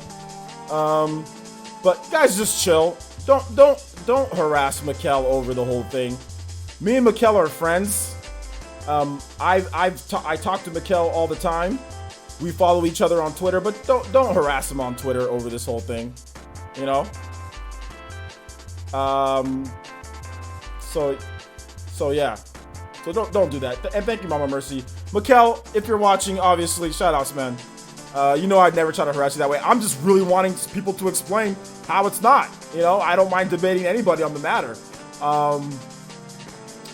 But guys, just chill. Don't harass Mikel over the whole thing. Me and Mikel are friends. I talk to Mikel all the time. We follow each other on Twitter, but don't harass him on Twitter over this whole thing, you know. So yeah, so don't do that. And thank you, Mama Mercy. Mikel, if you're watching, obviously, shout outs, man. I'd never try to harass you that way. I'm just really wanting people to explain how it's not. I don't mind debating anybody on the matter.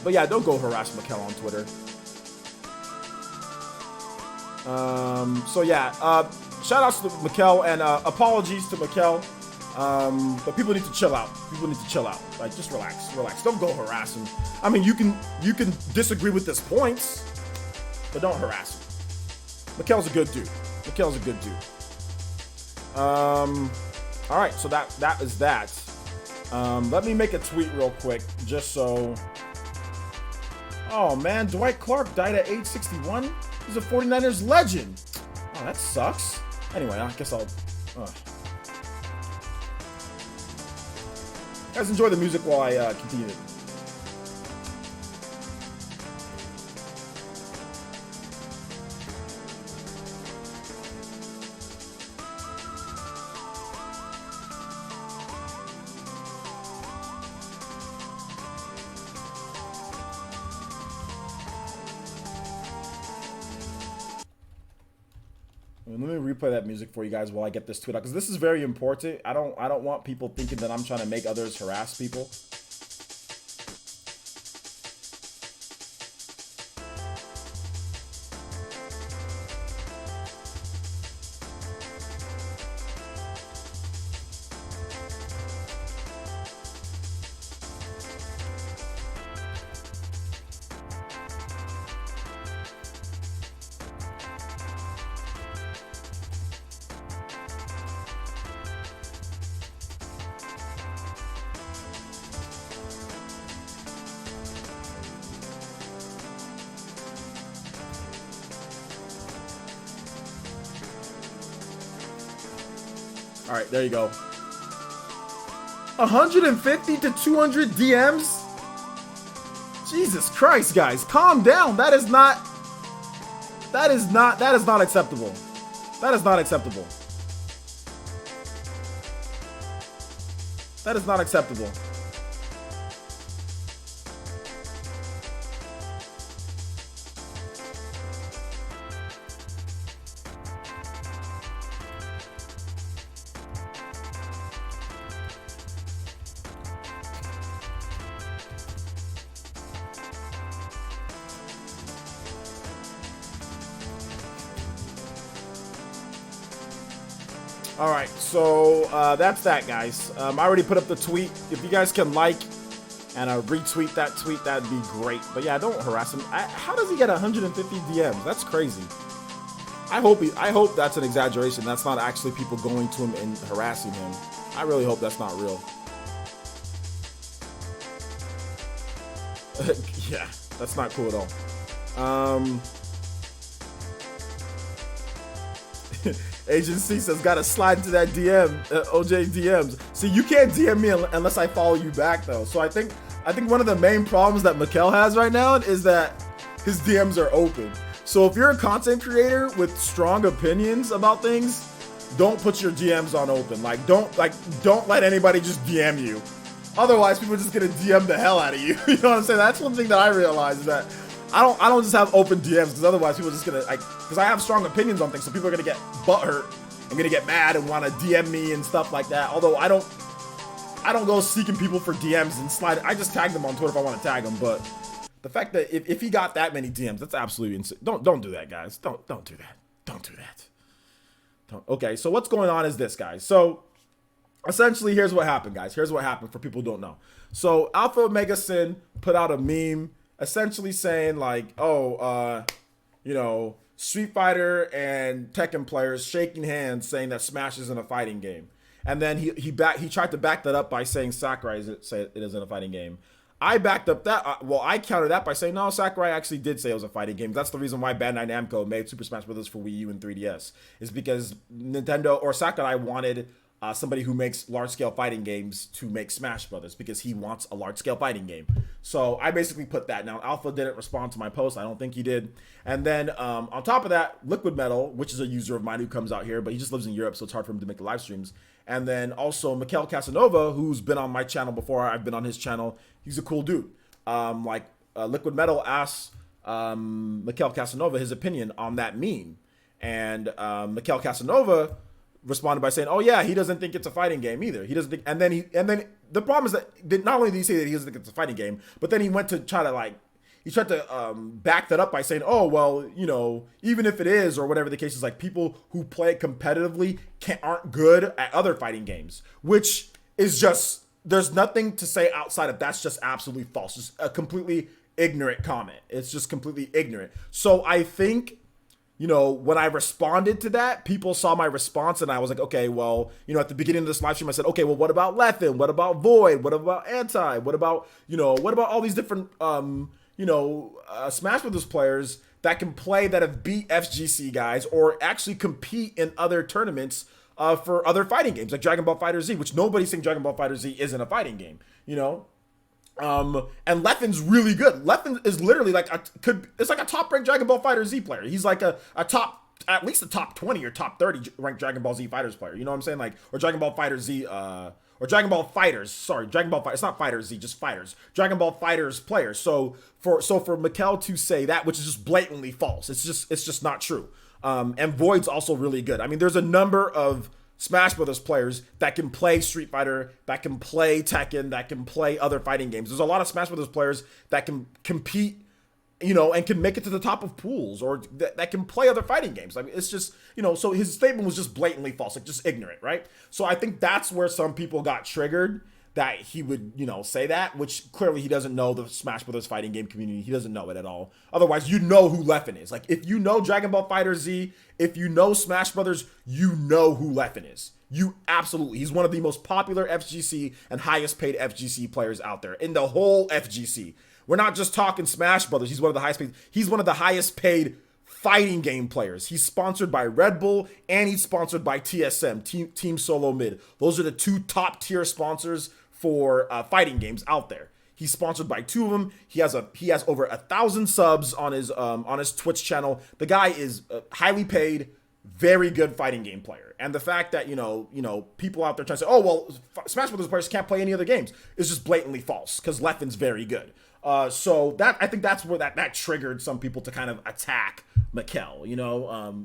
But yeah, don't go harass Mikel on Twitter. So yeah, shout outs to Mikel and apologies to Mikel. But people need to chill out. Like, just relax. Don't go harass him. I mean, you can disagree with his points, but don't harass him. Mikel's a good dude. All right, so that is that. Let me make a tweet real quick, just so. Oh man, Dwight Clark died at age 61. He's a 49ers legend. Oh, that sucks. Anyway, I guess I'll. Guys, enjoy the music while I continue. Let me replay that music for you guys while I get this tweet out, because this is very important. I don't want people thinking that I'm trying to make others harass people. All right, there you go. 150 to 200 DMs? Jesus Christ, guys, calm down. That is not acceptable. That is not acceptable. That is not acceptable. All right, so that's that, guys. I already put up the tweet. If you guys can like and retweet that tweet, that'd be great. But yeah, don't harass him. How does he get 150 DMs? That's crazy. I hope that's an exaggeration. That's not actually people going to him and harassing him. I really hope that's not real. Yeah, that's not cool at all. Agency says, gotta slide into that DM, OJ DMs. See, you can't DM me unless I follow you back, though. So I think one of the main problems that Mikkel has right now is that his DMs are open. So if you're a content creator with strong opinions about things, don't put your DMs on open. Don't let anybody just DM you. Otherwise, people are just gonna DM the hell out of you. You know what I'm saying? That's one thing that I realized, is that I don't just have open DMs, because otherwise people are just gonna, because I have strong opinions on things, so people are gonna get butthurt and gonna get mad and want to DM me and stuff like that. Although I don't go seeking people for DMs and slide. I just tag them on Twitter if I want to tag them. But the fact that if he got that many DMs, that's absolutely insane. Don't do that, guys. Don't do that. Don't do that. Okay, so what's going on is this, guys. So essentially, here's what happened, guys. Here's what happened for people who don't know. So Alpha Omega Sin put out a meme essentially saying like, Street Fighter and Tekken players shaking hands saying that Smash isn't a fighting game. And then he tried to back that up by saying Sakurai said it isn't a fighting game. I backed up that. I countered that by saying, no, Sakurai actually did say it was a fighting game. That's the reason why Bandai Namco made Super Smash Bros. For Wii U and 3DS, is because Nintendo or Sakurai wanted somebody who makes large-scale fighting games to make Smash Brothers, because he wants a large-scale fighting game. So I basically put that. Now, Alpha didn't respond to my post. I don't think he did. And then on top of that, Liquid Metal, which is a user of mine who comes out here, but he just lives in Europe, so it's hard for him to make the live streams. And then also Mikkel Casanova, who's been on my channel before. I've been on his channel. He's a cool dude. Liquid Metal asked Mikkel Casanova his opinion on that meme. And Mikkel Casanova responded by saying, "Oh yeah, he doesn't think it's a fighting game either. He doesn't think." And then the problem is that not only did he say that he doesn't think it's a fighting game, but then he went to try to back that up by saying, "Oh well, even if it is, or whatever the case is, like, people who play it competitively aren't good at other fighting games," which is just, there's nothing to say outside of that's just absolutely false. Just a completely ignorant comment. It's just completely ignorant. So I think, when I responded to that, people saw my response, and I was like, okay, well, at the beginning of this live stream, I said, okay, well, what about Leffen? What about Void? What about Anti? What about all these different, Smash Bros. Players that can play, that have beat FGC guys, or actually compete in other tournaments for other fighting games, like Dragon Ball FighterZ, which nobody's saying Dragon Ball FighterZ isn't a fighting game, and Leffen's really good. Leffen is literally it's like a top-ranked Dragon Ball FighterZ player. He's like at least a top 20 or top 30 ranked Dragon Ball Z Fighters player. You know what I'm saying? Or Dragon Ball FighterZ, or Dragon Ball Fighters. Sorry, Dragon Ball it's not Fighter Z, just Fighters. Dragon Ball Fighters player. So for Mikkel to say that, which is just blatantly false, it's just not true. And Void's also really good. I mean, there's a number of Smash Brothers players that can play Street Fighter, that can play Tekken, that can play other fighting games. There's a lot of Smash Brothers players that can compete, and can make it to the top of pools, or that can play other fighting games. I mean, it's just, so his statement was just blatantly false, just ignorant, right? So I think that's where some people got triggered, that he would, say that, which clearly he doesn't know the Smash Brothers fighting game community. He doesn't know it at all. Otherwise, who Leffen is. Like, if you know Dragon Ball FighterZ, if you know Smash Brothers, you know who Leffen is. You absolutely. He's one of the most popular FGC and highest paid FGC players out there in the whole FGC. We're not just talking Smash Brothers. He's one of the highest paid fighting game players. He's sponsored by Red Bull and he's sponsored by TSM, Team Solo Mid. Those are the two top tier sponsors for fighting games out there. He's sponsored by two of them. He has over 1,000 subs on his Twitch channel. The guy is highly paid, very good fighting game player. And the fact that people out there trying to say, oh well, Smash Brothers players can't play any other games is just blatantly false because Leffen's very good. So that I think that's where that triggered some people to kind of attack Mikkel.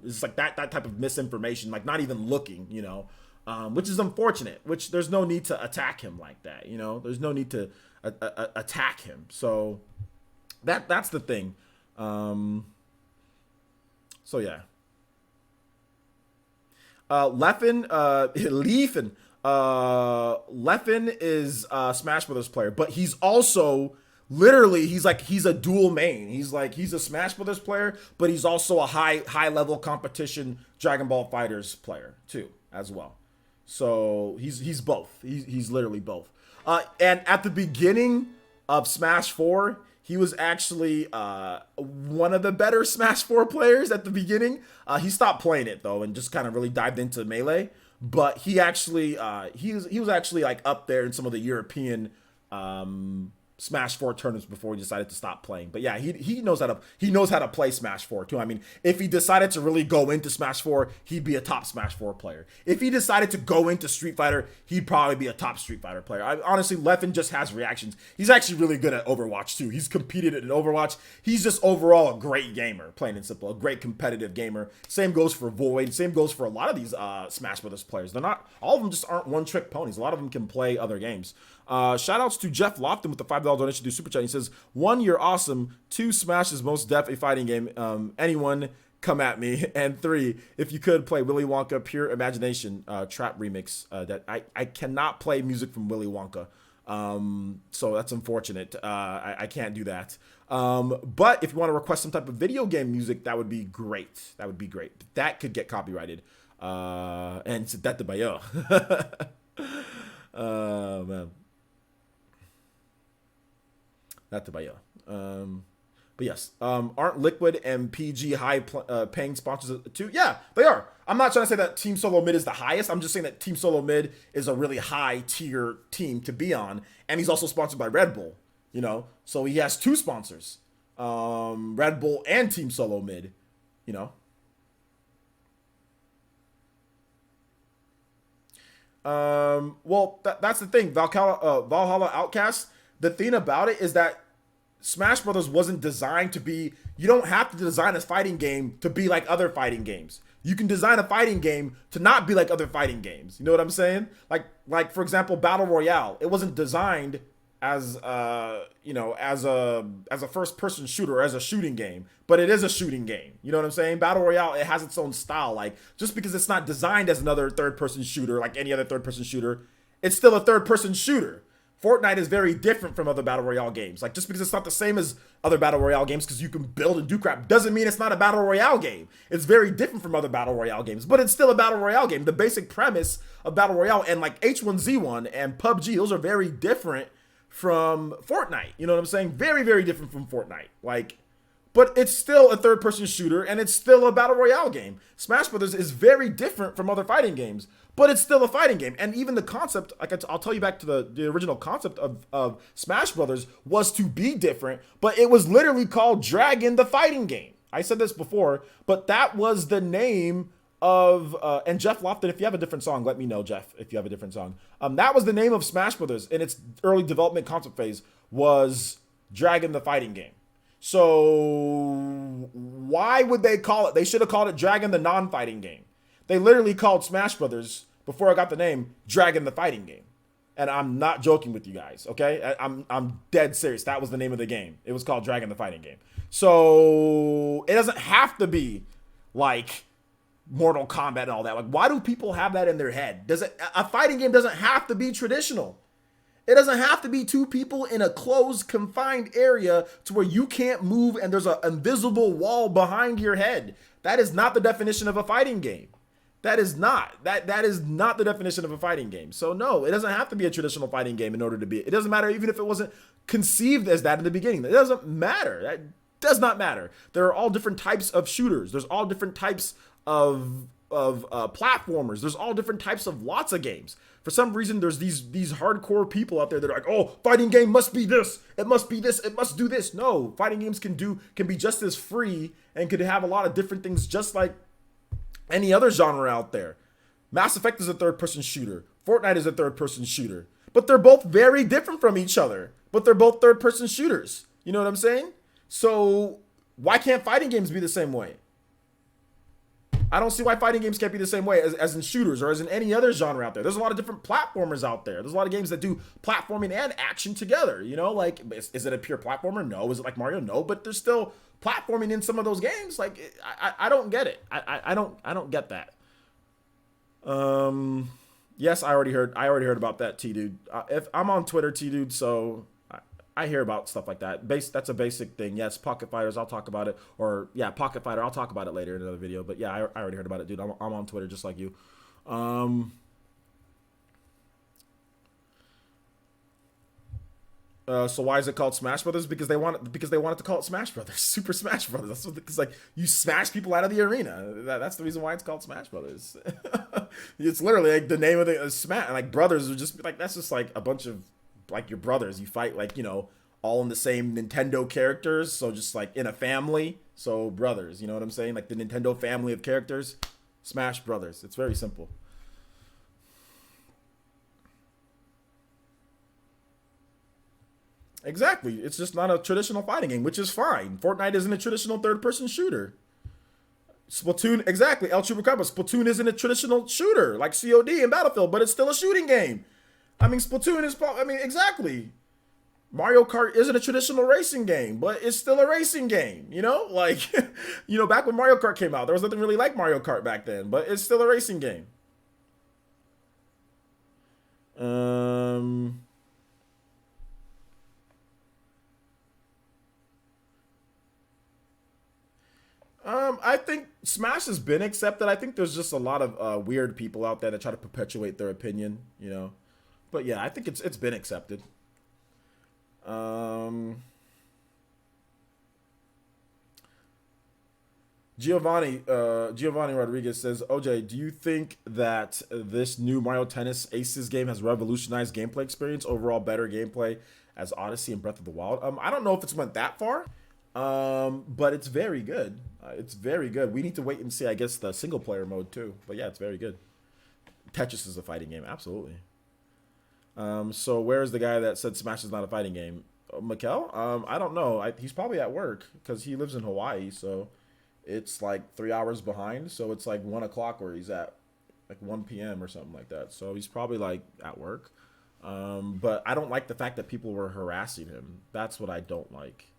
It's like that type of misinformation, like not even looking, which is unfortunate. Which there's no need to attack him like that. There's no need to attack him. So that's the thing. So yeah. Leffen is a Smash Brothers player, but he's also literally he's a dual main. He's a Smash Brothers player, but he's also a high level competition Dragon Ball FighterZ player too as well. So he's both. He's literally both. And at the beginning of Smash 4, he was actually one of the better Smash 4 players at the beginning. He stopped playing it though and just kind of really dived into Melee. But he actually he was actually like up there in some of the European Smash 4 tournaments before he decided to stop playing. But yeah, he knows how to play Smash 4 too. I mean, if he decided to really go into Smash 4, he'd be a top Smash 4 player. If he decided to go into Street Fighter, he'd probably be a top Street Fighter player. Honestly, Leffen just has reactions. He's actually really good at Overwatch too. He's competed in Overwatch. He's just overall a great gamer, plain and simple, a great competitive gamer. Same goes for Void. Same goes for a lot of these Smash Brothers players. They're not all of them just aren't one trick ponies. A lot of them can play other games. Shout outs to Jeff Lofton with the $5 donation to Super Chat. He says, 1, you're awesome. 2, Smash is most def a fighting game. Anyone come at me. And 3, if you could play Willy Wonka Pure Imagination trap remix. That I cannot play music from Willy Wonka. So that's unfortunate. I can't do that. But if you want to request some type of video game music, that would be great. That could get copyrighted. And c'est that the bayo. Man. Not to buy but yes, aren't Liquid and PG high paying sponsors too? Yeah, they are. I'm not trying to say that Team Solo Mid is the highest. I'm just saying that Team Solo Mid is a really high tier team to be on, and he's also sponsored by Red Bull. So he has 2 sponsors, Red Bull and Team Solo Mid. Well, that's the thing. Valhalla Outcast. The thing about it is that Smash Brothers wasn't designed to be. You don't have to design a fighting game to be like other fighting games. You can design a fighting game to not be like other fighting games. You know what I'm saying? Like for example, Battle Royale. It wasn't designed as as a first person shooter, as a shooting game, but it is a shooting game. You know what I'm saying? Battle Royale, it has its own style. Like, just because it's not designed as another third person shooter like any other third person shooter, it's still a third person shooter. Fortnite is very different from other Battle Royale games. Like, just because it's not the same as other Battle Royale games because you can build and do crap doesn't mean it's not a Battle Royale game. It's very different from other Battle Royale games, but it's still a Battle Royale game. The basic premise of Battle Royale and like H1Z1 and PUBG, those are very different from Fortnite. You know what I'm saying? Very, very different from Fortnite. Like, but it's still a third person shooter and it's still a Battle Royale game. Smash Brothers is very different from other fighting games, but it's still a fighting game. And even the concept, like I'll tell you back to the original concept of Smash Brothers was to be different, but it was literally called Dragon the Fighting Game. I said this before, but that was the name of, and Jeff Lofton, if you have a different song, let me know, Jeff, if you have a different song. That was the name of Smash Brothers in its early development concept phase, was Dragon the Fighting Game. So why would they call it? They should have called it Dragon the Non-Fighting Game. They literally called Smash Brothers, before I got the name, Dragon the Fighting Game. And I'm not joking with you guys, okay? I'm dead serious. That was the name of the game. It was called Dragon the Fighting Game. So it doesn't have to be like Mortal Kombat and all that. Like, why do people have that in their head? A fighting game doesn't have to be traditional. It doesn't have to be 2 people in a closed, confined area to where you can't move and there's an invisible wall behind your head. That is not the definition of a fighting game. That is not. That is not the definition of a fighting game. So no, it doesn't have to be a traditional fighting game in order to be. It doesn't matter even if it wasn't conceived as that in the beginning. It doesn't matter. That does not matter. There are all different types of shooters. There's all different types of platformers. There's all different types of lots of games. For some reason, there's these hardcore people out there that are like, oh, fighting game must be this. It must be this. It must do this. No, fighting games can be just as free and could have a lot of different things, just like any other genre out there. Mass Effect is a third-person shooter. Fortnite is a third-person shooter. But they're both very different from each other. But they're both third-person shooters. You know what I'm saying? So why can't fighting games be the same way? I don't see why fighting games can't be the same way as in shooters or as in any other genre out there. There's a lot of different platformers out there. There's a lot of games that do platforming and action together. You know, like, is it a pure platformer? No. Is it like Mario? No. But there's still platforming in some of those games. Like, I don't get it. I don't get that. Yes, I already heard about that, T dude. If I'm on Twitter, T dude, so I hear about stuff like that. That's a basic thing. Yes, Pocket Fighters, I'll talk about it. Or yeah, Pocket Fighter, I'll talk about it later in another video. But yeah, I already heard about it, dude. I'm on Twitter just like you. So why is it called Smash Brothers? Because they wanted to call it Smash Brothers, Super Smash Brothers. That's what, because like you smash people out of the arena. That's the reason why it's called Smash Brothers. It's literally like the name of the Smash. Like brothers are just like, that's just like a bunch of like your brothers. You fight like, you know, all in the same Nintendo characters. So just like in a family. So brothers, you know what I'm saying? Like the Nintendo family of characters. Smash Brothers. It's very simple. Exactly. It's just not a traditional fighting game, which is fine. Fortnite isn't a traditional third-person shooter. Splatoon, exactly. El Chupacabra. Splatoon isn't a traditional shooter like COD and Battlefield, but it's still a shooting game. I mean, Splatoon is, I mean, exactly. Mario Kart isn't a traditional racing game, but it's still a racing game, you know? Like, you know, back when Mario Kart came out, there was nothing really like Mario Kart back then, but it's still a racing game. I think Smash has been accepted. I think there's just a lot of weird people out there that try to perpetuate their opinion, you know. But yeah, I think it's been accepted. Giovanni Rodriguez says, OJ, do you think that this new Mario Tennis Aces game has revolutionized gameplay experience, overall better gameplay as Odyssey and Breath of the Wild? I don't know if it's went that far, but it's very good. It's very good. We need to wait and see, I guess, the single player mode too. But yeah, it's very good. Tetris is a fighting game, absolutely. So where's the guy that said Smash is not a fighting game? Mikkel? I don't know. He's probably at work because he lives in Hawaii, so it's like 3 hours behind. So it's like 1 o'clock where he's at, like 1 p.m. or something like that. So he's probably like at work. But I don't like the fact that people were harassing him. That's what I don't like.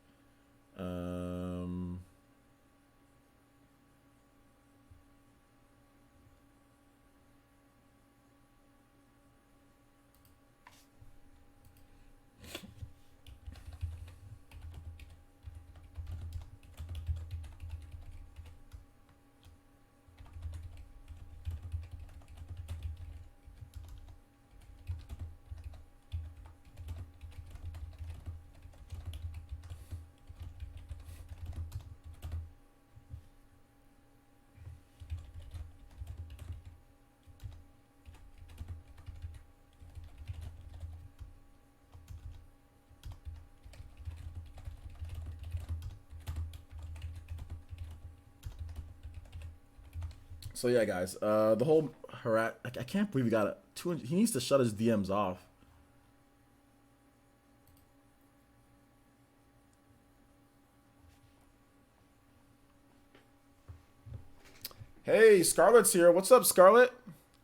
So yeah, guys, the whole I can't believe he got a 200. He needs to shut his DMs off. Hey, Scarlett's here. What's up, Scarlett?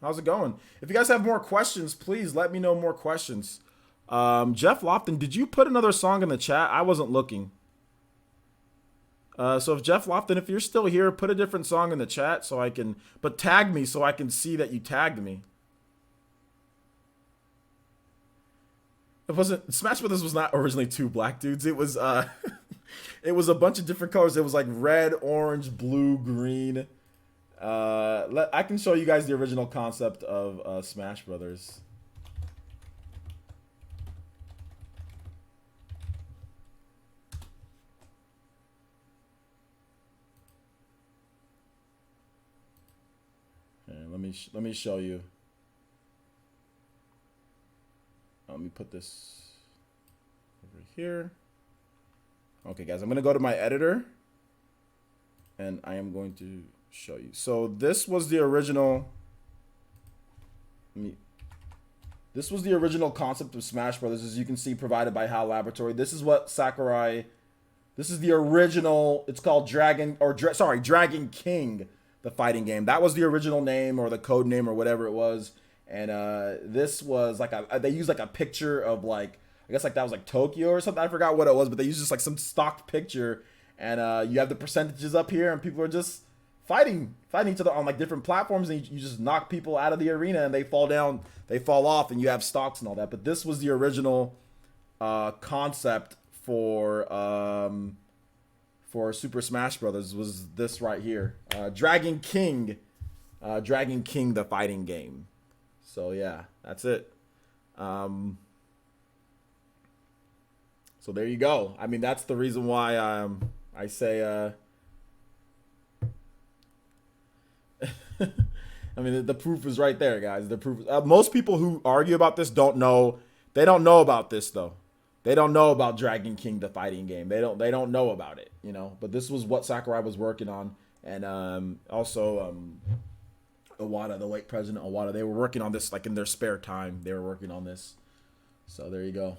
How's it going? If you guys have more questions, please let me know more questions. Jeff Lofton, did you put another song in the chat? I wasn't looking. So if Jeff Lofton, if you're still here, put a different song in the chat so I can, but tag me so I can see that you tagged me. It wasn't, Smash Brothers was not originally 2 black dudes. It was, it was a bunch of different colors. It was like red, orange, blue, green. I can show you guys the original concept of Smash Brothers. let me show you. Let me put this over here. Okay, guys, I'm gonna go to my editor, and I am going to show you. So this was the original. This was the original concept of Smash Brothers, as you can see, provided by HAL Laboratory. This is what Sakurai. This is the original. It's called Dragon King, the fighting game. That was the original name or the code name or whatever it was. And this was like they used like a picture of like, I guess like that was like Tokyo or something. I forgot what it was, but they used just like some stock picture. And you have the percentages up here, and people are just fighting each other on like different platforms, and you just knock people out of the arena and they fall down, they fall off, and you have stocks and all that. But this was the original concept for Super Smash Brothers, was this right here, Dragon King, the fighting game. So yeah, that's it. So there you go. I mean, that's the reason why I say I mean, the proof is right there, guys. The proof. Most people who argue about this don't know. They don't know about this though. They don't know about Dragon King, the fighting game. They don't know about it, you know. But this was what Sakurai was working on, and also Iwata, the late president Iwata, they were working on this like in their spare time. They were working on this. So there you go.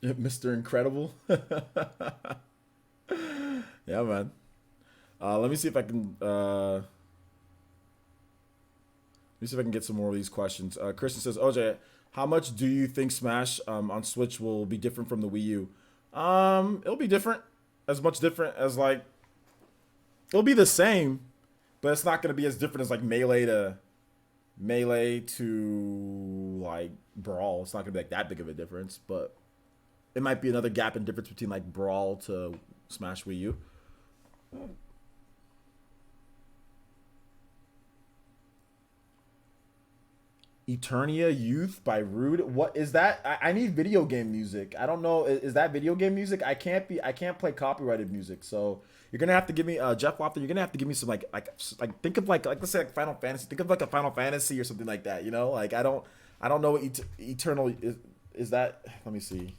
Mr. Incredible. Yeah, man. Let me see if I can. Let me see if I can get some more of these questions. Christian says, "OJ, how much do you think Smash on Switch will be different from the Wii U?" It'll be different, as much different as like. It'll be the same, but it's not gonna be as different as like Melee to like Brawl. It's not gonna be like that big of a difference, but it might be another gap in difference between like Brawl to Smash Wii U. Eternia Youth by Rude. What is that? I need video game music. I don't know. Is that video game music? I can't play copyrighted music. So you're gonna have to give me Jeff Lofton. You're gonna have to give me some like think of like let's say like Final Fantasy. Think of like a Final Fantasy or something like that. You know, like I don't know what Eternal is that. Let me see.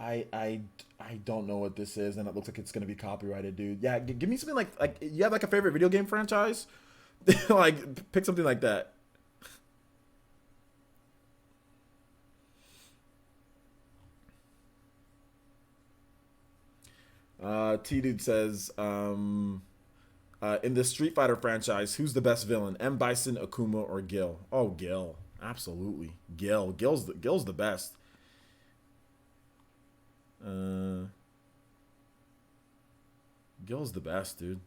I don't know what this is, and it looks like it's gonna be copyrighted, dude. Yeah, give me something like you have like a favorite video game franchise, like pick something like that. T Dude says, in the Street Fighter franchise, who's the best villain? M Bison, Akuma, or Gil? Oh, Gil, absolutely, Gil. Gil's the best. Gil's the best, dude.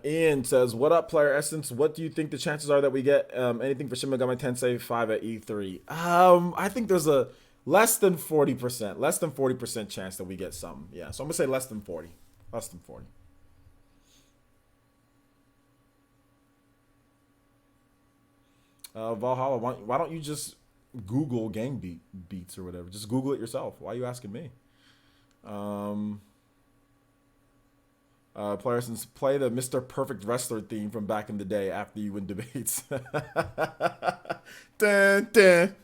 Ian says, "What up, Player Essence? What do you think the chances are that we get anything for Shin Megami Tensei 5 at E3?" I think there's a less than 40% chance that we get some. Yeah, so I'm gonna say less than 40. Less than 40. Valhalla, why don't you just Google gang beats or whatever? Just Google it yourself. Why are you asking me? Players play the Mr. Perfect Wrestler theme from back in the day after you win debates. Dun, dun.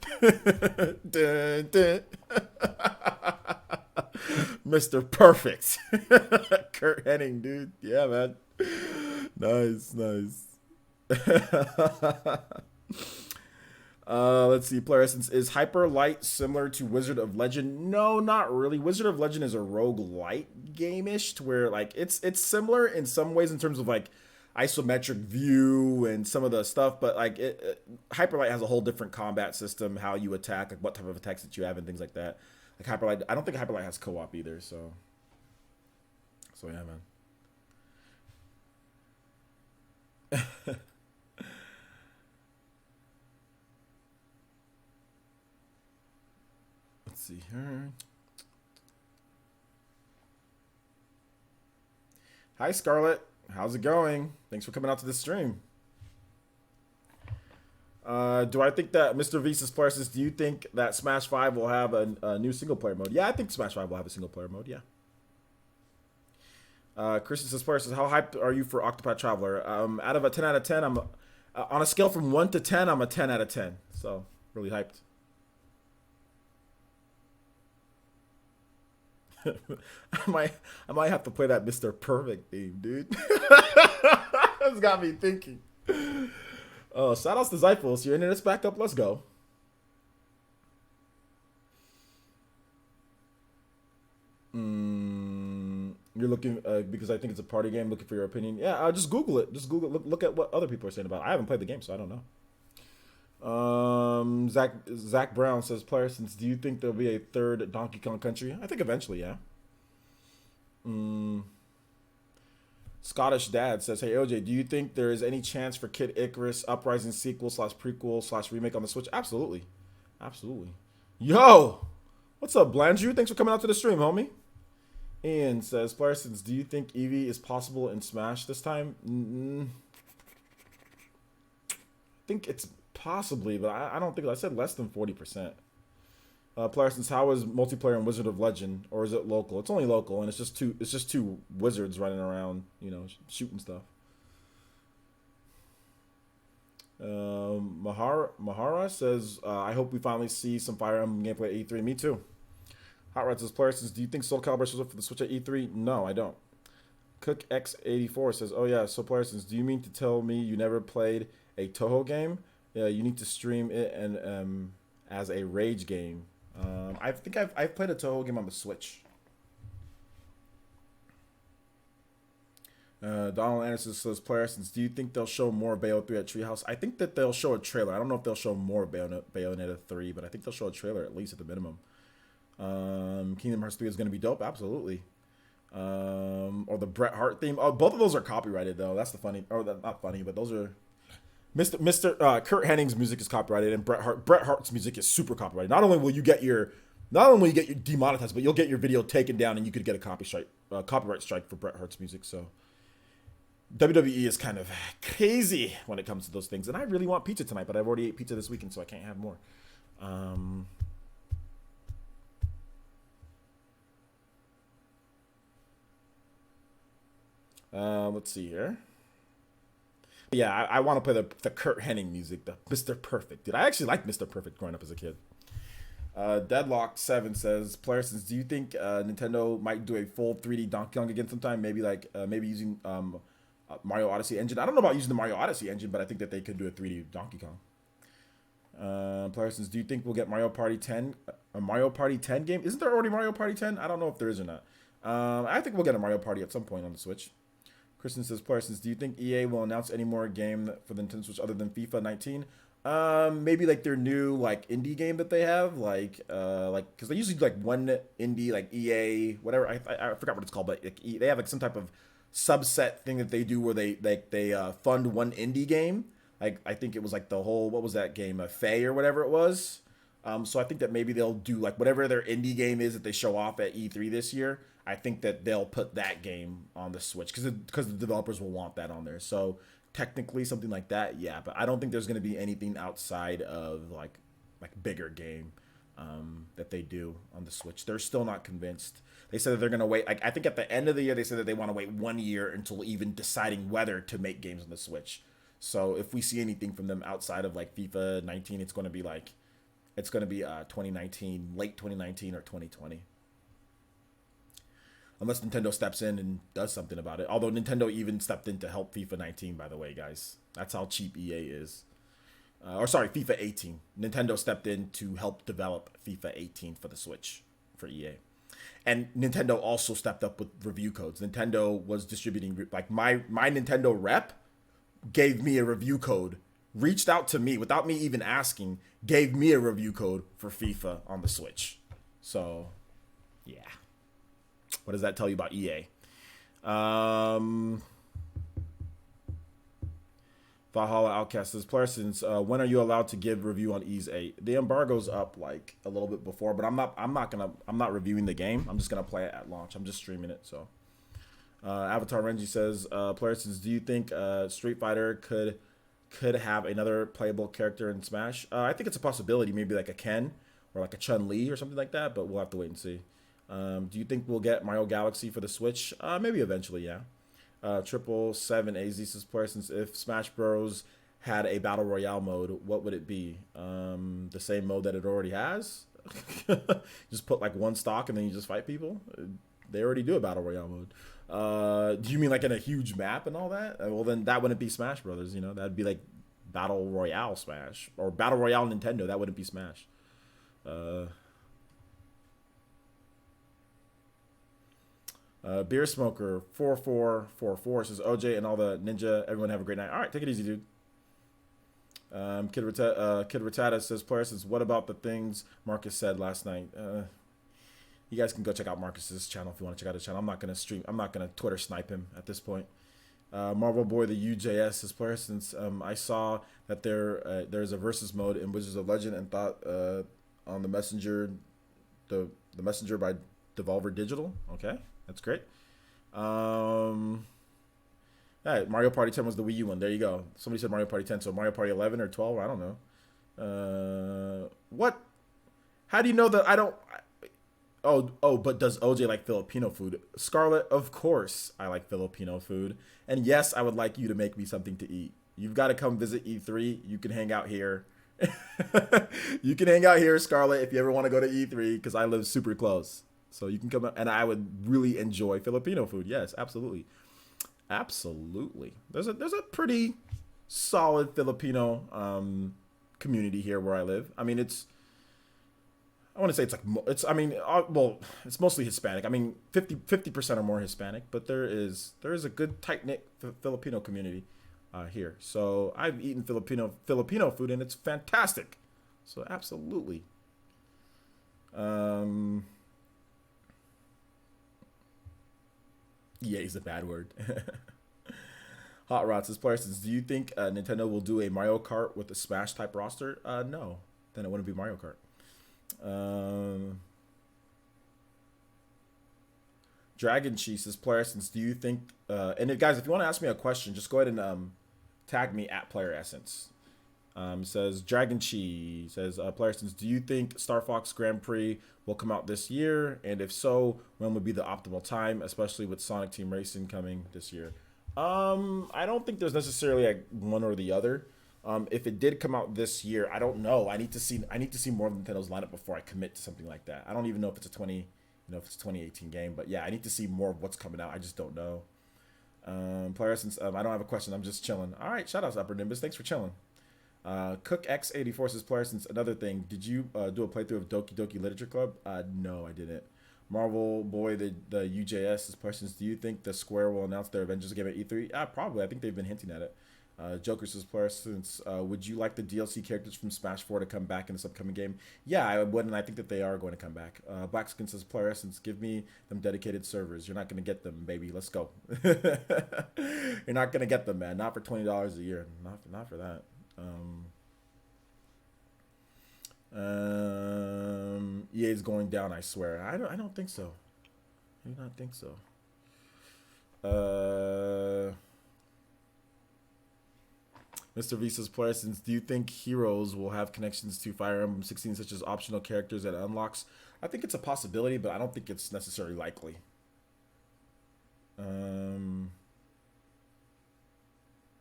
Dun, dun. Mr. Perfect. Kurt Hennig, dude. Yeah, man. Nice. Let's see. Player Essence, is Hyper Light similar to Wizard of Legend? No, not really. Wizard of Legend is a roguelite game-ish to where like it's similar in some ways in terms of like isometric view and some of the stuff, but like Hyper Light has a whole different combat system, how you attack, like what type of attacks that you have and things like that. Like Hyper Light, I don't think Hyper Light has co-op either, so yeah, man. Let's see here. Hi, Scarlett. How's it going? Thanks for coming out to the stream. Do I think that Mr. Visas Players, do you think that Smash 5 will have a new single player mode? Yeah, I think Smash 5 will have a single player mode, yeah. Christian says, Players, how hyped are you for Octopath Traveler? Out of a 10 out of 10, I'm on a scale from 1 to 10, I'm a 10 out of 10. So, really hyped. I might have to play that Mr. Perfect theme, dude. That's got me thinking. Oh, shout outs to Zyphos. Your internet's back up. Let's go. You're looking because I think it's a party game. Looking for your opinion. Yeah, just Google it. Just Google. Look at what other people are saying about it. I haven't played the game, so I don't know. Zach Brown says, "Player, since do you think there'll be a third Donkey Kong Country? I think eventually, yeah." Scottish Dad says, "Hey OJ, do you think there is any chance for Kid Icarus Uprising sequel slash prequel slash remake on the Switch?" Absolutely, absolutely. Yo, what's up, Blandrew? Thanks for coming out to the stream, homie. Ian says, Parsons, do you think Eevee is possible in Smash this time? I think it's possibly, but I don't think I said less than 40%. Parsons, how is multiplayer in Wizard of Legend, or is it local? It's only local, and it's just two wizards running around, shooting stuff. Mahara says, I hope we finally see some Fire Emblem gameplay at E3. Me too. Hot Rod says, Parsons, do you think Soul Calibur shows up for the Switch at E3? No, I don't. Cook X84 says, oh yeah, so Parsons, do you mean to tell me you never played a Toho game? Yeah, you need to stream it and as a Rage game. I think I've played a Toho game on the Switch. Donald Anderson says, Parsons, do you think they'll show more Bayo 3 at Treehouse? I think that they'll show a trailer. I don't know if they'll show more Bayonetta 3, but I think they'll show a trailer at least at the minimum. Kingdom Hearts 3 is going to be dope, absolutely. Or the Bret Hart theme. Oh, both of those are copyrighted though. That's the funny, or not funny, but those are. Mr. Kurt Henning's music is copyrighted, and Bret Hart's music is super copyrighted. Not only will you get your demonetized, but you'll get your video taken down, and you could get a copyright strike for Bret Hart's music. So WWE is kind of crazy when it comes to those things. And I really want pizza tonight, but I've already ate pizza this weekend, so I can't have more. Let's see here. Yeah, I want to play the Kurt Hennig music, the Mr. Perfect. Dude, I actually liked Mr. Perfect growing up as a kid. Deadlock7 says, Players, do you think Nintendo might do a full 3D Donkey Kong again sometime? Maybe maybe using Mario Odyssey engine. I don't know about using the Mario Odyssey engine, but I think that they could do a 3D Donkey Kong. Players, do you think we'll get Mario Party 10? A Mario Party 10 game? Isn't there already Mario Party 10? I don't know if there is or not. I think we'll get a Mario Party at some point on the Switch. Kristen says, Parsons, do you think EA will announce any more game for the Nintendo Switch other than FIFA 19? Maybe their new indie game that they have, because they usually do one indie EA whatever. I forgot what it's called, but they have some type of subset thing that they do where they fund one indie game. I think it was the whole, what was that game, Faye or whatever it was. So I think that maybe they'll do whatever their indie game is that they show off at E3 this year. I think that they'll put that game on the Switch because the developers will want that on there. So technically something like that, yeah. But I don't think there's going to be anything outside of bigger game that they do on the Switch. They're still not convinced. They said that they're going to wait. I think at the end of the year they said that they want to wait 1 year until even deciding whether to make games on the Switch. So if we see anything from them outside of FIFA 19, it's going to be 2019, late 2019 or 2020. Unless Nintendo steps in and does something about it. Although Nintendo even stepped in to help FIFA 19, by the way, guys. That's how cheap EA is. FIFA 18. Nintendo stepped in to help develop FIFA 18 for the Switch for EA. And Nintendo also stepped up with review codes. Nintendo was distributing, my Nintendo rep gave me a review code, reached out to me without me even asking, gave me a review code for FIFA on the Switch. So, yeah. What does that tell you about EA? Valhalla Outcast says, Parsons, when are you allowed to give review on Ys 8? The embargo's up a little bit before, but I'm not reviewing the game. I'm just gonna play it at launch. I'm just streaming it. So Avatar Renji says, player says, do you think Street Fighter could have another playable character in Smash? I think it's a possibility, maybe like a Ken or like a Chun Li or something like that, but we'll have to wait and see. Do you think we'll get Mario Galaxy for the Switch? Maybe eventually, yeah. 777 AZ says, player since if Smash Bros had a battle royale mode, what would it be? The same mode that it already has. Just put like one stock and then you just fight people. They already do a battle royale mode. Do you mean like in a huge map and all that? Well, then that wouldn't be Smash Brothers. You know, that'd be like battle royale Smash or battle royale Nintendo. That wouldn't be Smash. Beer Smoker 4444 says, OJ and all the ninja, everyone have a great night. All right, take it easy, dude. Kid Ratata says, player says, what about the things Marcus said last night? You guys can go check out Marcus's channel if you want to check out his channel. I'm not gonna stream. I'm not gonna Twitter snipe him at this point. Marvel Boy the UJS says, player since I saw that there's a versus mode in Wizards of Legend and thought on the Messenger, the Messenger by Devolver Digital. Okay, that's great. Yeah, Mario Party 10 was the Wii U one. There you go. Somebody said Mario Party 10, so Mario Party 11 or 12, I don't know. What? How do you know that I don't... but does OJ like Filipino food? Scarlett, of course I like Filipino food. And yes, I would like you to make me something to eat. You've got to come visit E3. You can hang out here. You can hang out here, Scarlett, if you ever want to go to E3, because I live super close. So you can come out, and I would really enjoy Filipino food. Yes, absolutely. Absolutely. There's a pretty solid Filipino community here where I live. I mean, I want to say it's mostly Hispanic. I mean, 50% or more Hispanic, but there is a good tight-knit Filipino community here. So I've eaten Filipino food and it's fantastic. So absolutely. Yeah, is a bad word. Hot Rods says, player says, do you think Nintendo will do a Mario Kart with a Smash type roster? No. Then it wouldn't be Mario Kart. Dragon Cheese says, player since do you think guys, if you want to ask me a question, just go ahead and tag me at Player Essence. Says Dragon Chi says, player since do you think Star Fox Grand Prix will come out this year, and if so, when would be the optimal time, especially with Sonic Team Racing coming this year? I don't think there's necessarily like one or the other. If it did come out this year, I don't know. I need to see more of Nintendo's lineup before I commit to something like that. I don't even know if it's a 2018 game, but yeah, I need to see more of what's coming out. I just don't know. Player since I don't have a question, I'm just chilling. All right, shout outs Upper Nimbus, thanks for chilling. Cook X84 says, player since another thing, did you do a playthrough of Doki Doki Literature Club? No, I didn't. Marvel Boy the UJS says, player since do you think the Square will announce their Avengers game at E3? Probably. I think they've been hinting at it. Joker says, player since would you like the DLC characters from Smash 4 to come back in this upcoming game? Yeah, I would, and I think that they are going to come back. Blackskin says, player essence, give me them dedicated servers. You're not going to get them, baby. Let's go. You're not going to get them, man. Not for $20 a year. Not for that. EA's going down, I swear. I don't think so. I do not think so. Mr. Visa's player since do you think heroes will have connections to Fire Emblem 16 such as optional characters that it unlocks? I think it's a possibility, but I don't think it's necessarily likely.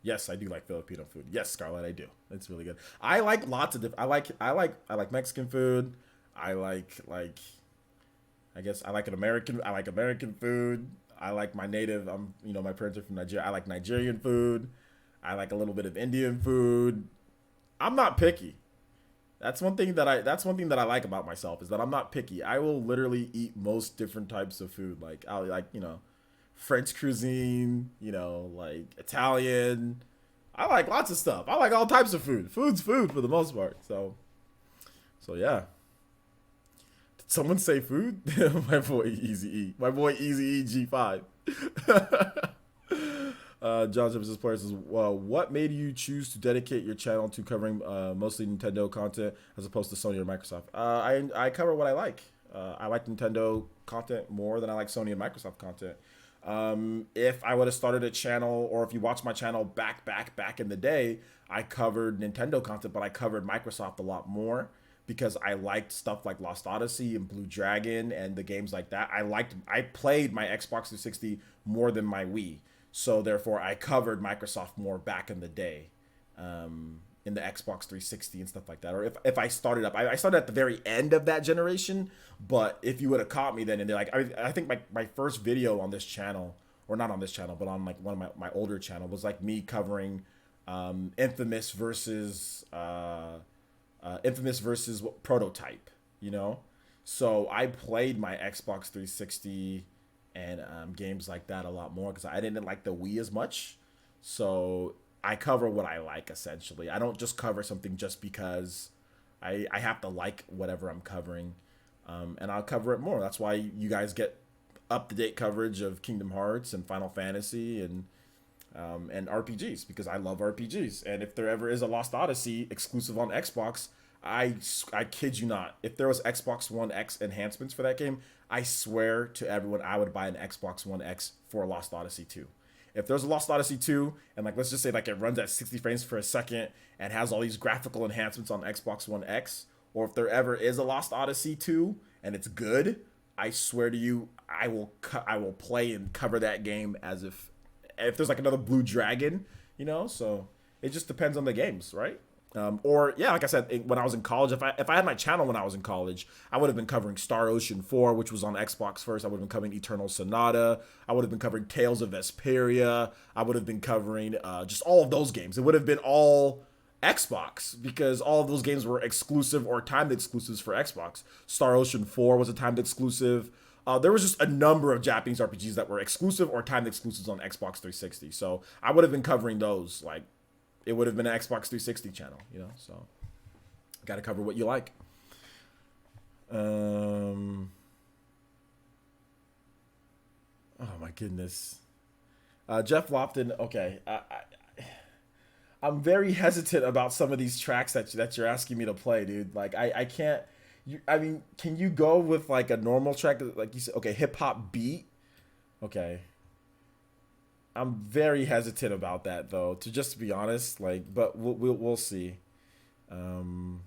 Yes, I do like Filipino food. Yes, Scarlett, I do. It's really good. I like lots of different. I like Mexican food. I like I guess I like American food. I like my native. My parents are from Nigeria. I like Nigerian food. I like a little bit of Indian food. I'm not picky. That's one thing that I like about myself is that I'm not picky. I will literally eat most different types of food. Like I like, French cuisine, like Italian. I like lots of stuff. I like all types of food. Food's food for the most part. So yeah. Did someone say food? My boy Easy E. My boy Easy E G5. John Simpson's player says, well, what made you choose to dedicate your channel to covering mostly Nintendo content as opposed to Sony or Microsoft? I cover what I like. I like Nintendo content more than I like Sony and Microsoft content. If I would have started a channel, or if you watch my channel back in the day, I covered Nintendo content, but I covered Microsoft a lot more because I liked stuff like Lost Odyssey and Blue Dragon and the games like that. I played my Xbox 360 more than my Wii. So therefore I covered Microsoft more back in the day. In the Xbox 360 and stuff like that. Or if I started up, I started at the very end of that generation, but if you would have caught me then, and they're like, I think my first video on this channel, or not on this channel, but on like one of my older channel, was like me covering Infamous versus Prototype, you know? So I played my Xbox 360 and games like that a lot more because I didn't like the Wii as much. So I cover what I like, essentially. I don't just cover something just because I have to like whatever I'm covering. And I'll cover it more. That's why you guys get up-to-date coverage of Kingdom Hearts and Final Fantasy and RPGs, because I love RPGs. And if there ever is a Lost Odyssey exclusive on Xbox, I kid you not, if there was Xbox One X enhancements for that game, I swear to everyone I would buy an Xbox One X for Lost Odyssey 2. If there's a Lost Odyssey 2, and like let's just say like it runs at 60 frames per second and has all these graphical enhancements on Xbox One X, or if there ever is a Lost Odyssey 2 and it's good, I swear to you, I will play and cover that game as if there's like another Blue Dragon, you know. So it just depends on the games, right? Or yeah, like I said, when I was in college, if I had my channel when I was in college, I would have been covering Star Ocean 4, which was on Xbox first. I would have been covering Eternal Sonata. I would have been covering Tales of Vesperia. I would have been covering just all of those games. It would have been all Xbox because all of those games were exclusive or timed exclusives for Xbox. Star Ocean 4 was a timed exclusive. There was just a number of Japanese RPGs that were exclusive or timed exclusives on Xbox 360. So I would have been covering those. Like, it would have been an Xbox 360 channel, you know. So got to cover what you like. Oh my goodness. Jeff Lofton. Okay. I'm very hesitant about some of these tracks that you're asking me to play, dude. Like I can't. I mean, can you go with like a normal track, like you said? Okay, hip hop beat. Okay. I'm very hesitant about that though, to be honest. Like, but we'll see. All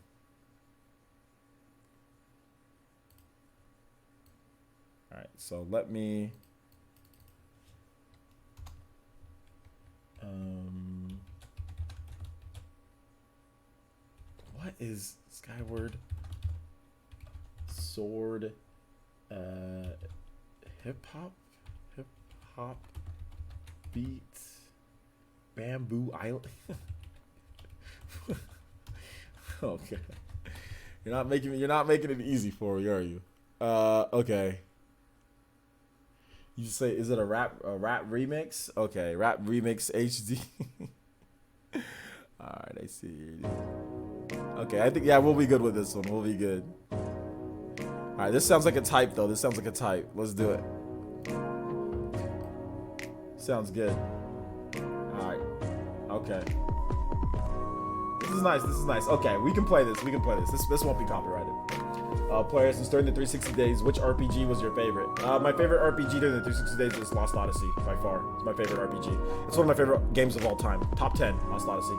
right, so let me. What is Skyward Sword? Hip hop beat Bamboo Island. Okay, you're not making it easy for me, are you? Okay. You say, is it a rap remix? Okay, rap remix HD. All right, I see. Okay, I think, yeah, we'll be good with this one. We'll be good. All right, this sounds like a type though. This sounds like a type. Let's do it. Sounds good. All right. Okay. This is nice. Okay, we can play this. This won't be copyrighted. Players, since during the 360 days, which RPG was your favorite? My favorite RPG during the 360 days is Lost Odyssey, by far. It's my favorite RPG. It's one of my favorite games of all time. Top 10, Lost Odyssey.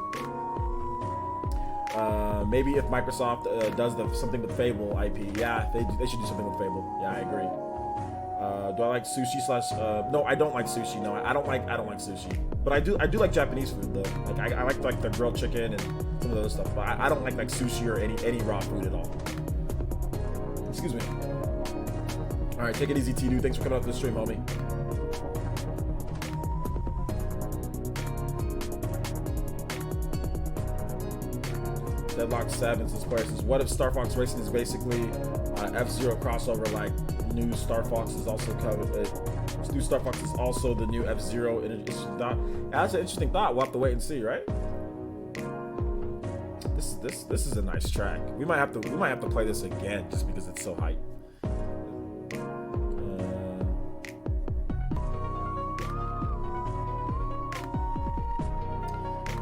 Maybe if Microsoft does something with Fable IP. Yeah, they should do something with Fable. Yeah, I agree. Do I like sushi / no, I don't like sushi. No, I don't like sushi. But I do like Japanese food though. Like I like the grilled chicken and some of the other stuff. But I don't like sushi or any raw food at all. Excuse me. All right, take it easy, T-Dude. Thanks for coming out to the stream, homie. Deadlock 7 says, what if Star Fox Racing is basically F-Zero crossover, like new Star Fox is also covered? New Star Fox is also the new F-Zero. That's an interesting thought. We'll have to wait and see, right? This is a nice track. We might have to play this again just because it's so hype.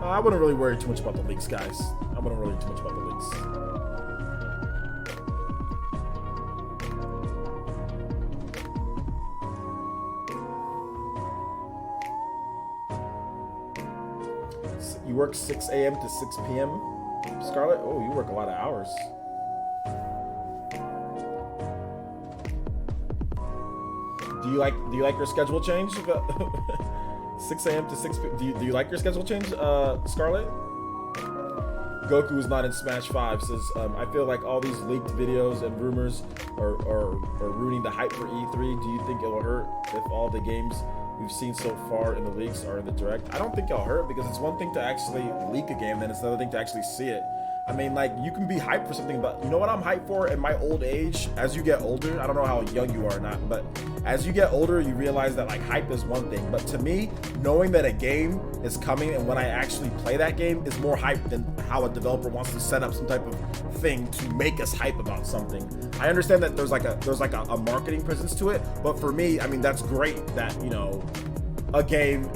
I wouldn't really worry too much about the leaks, guys. I wouldn't worry too much about the leaks. You work 6 a.m. to 6 p.m. Scarlett? Oh, you work a lot of hours. Do you like your schedule change? 6 a.m. to 6 p.m. Do you like your schedule change, Scarlett? Goku is not in Smash 5 says, I feel like all these leaked videos and rumors are ruining the hype for E3. Do you think it'll hurt if all the games we've seen so far in the leaks are in the direct? I don't think it'll hurt because it's one thing to actually leak a game, then it's another thing to actually see it. I mean, like, you can be hyped for something, but you know what I'm hyped for in my old age? As you get older, I don't know how young you are or not, but as you get older, you realize that, like, hype is one thing. But to me, knowing that a game is coming and when I actually play that game is more hype than how a developer wants to set up some type of thing to make us hype about something. I understand that there's like a marketing presence to it, but for me, I mean, that's great that, you know, a game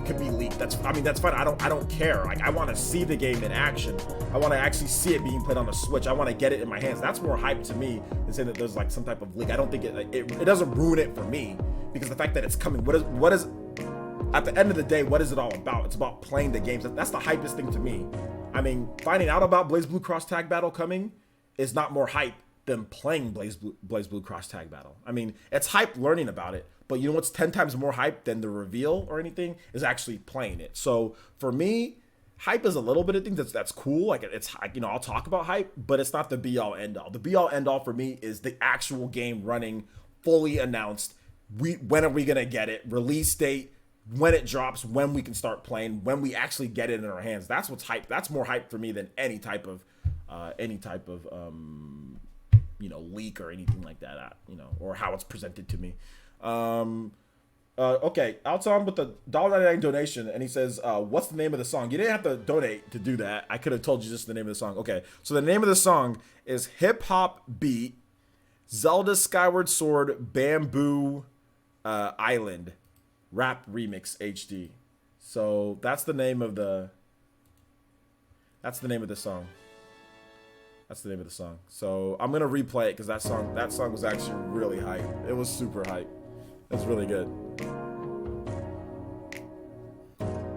could be leaked. That's fine. I don't care. Like, I want to see the game in action. I want to actually see it being played on the Switch. I want to get it in my hands. That's more hype to me than saying that there's like some type of leak. I don't think it doesn't ruin it for me because the fact that it's coming. What is at the end of the day, what is it all about? It's about playing the games. That's the hypest thing to me. I mean, finding out about BlazBlue Cross Tag Battle coming is not more hype than playing BlazBlue Cross Tag Battle. I mean, it's hype learning about it, but you know what's 10 times more hype than the reveal or anything is actually playing it. So for me, hype is a little bit of things that's cool. Like, it's, you know, I'll talk about hype, but it's not the be all end all. The be all end all for me is the actual game running, fully announced. When are we gonna get it? Release date, when it drops, when we can start playing, when we actually get it in our hands. That's what's hype. That's more hype for me than any type of you know, leak or anything like that, you know, or how it's presented to me. Okay, Alton with the $1.99 donation, and he says, what's the name of the song? You didn't have to donate to do that. I could have told you just the name of the song. Okay, so the name of the song is Hip Hop Beat, Zelda Skyward Sword, Bamboo Island, Rap Remix HD. So that's the name of the song. That's the name of the song. So I'm gonna replay it because that song was actually really hype. It was super hype. It's really good.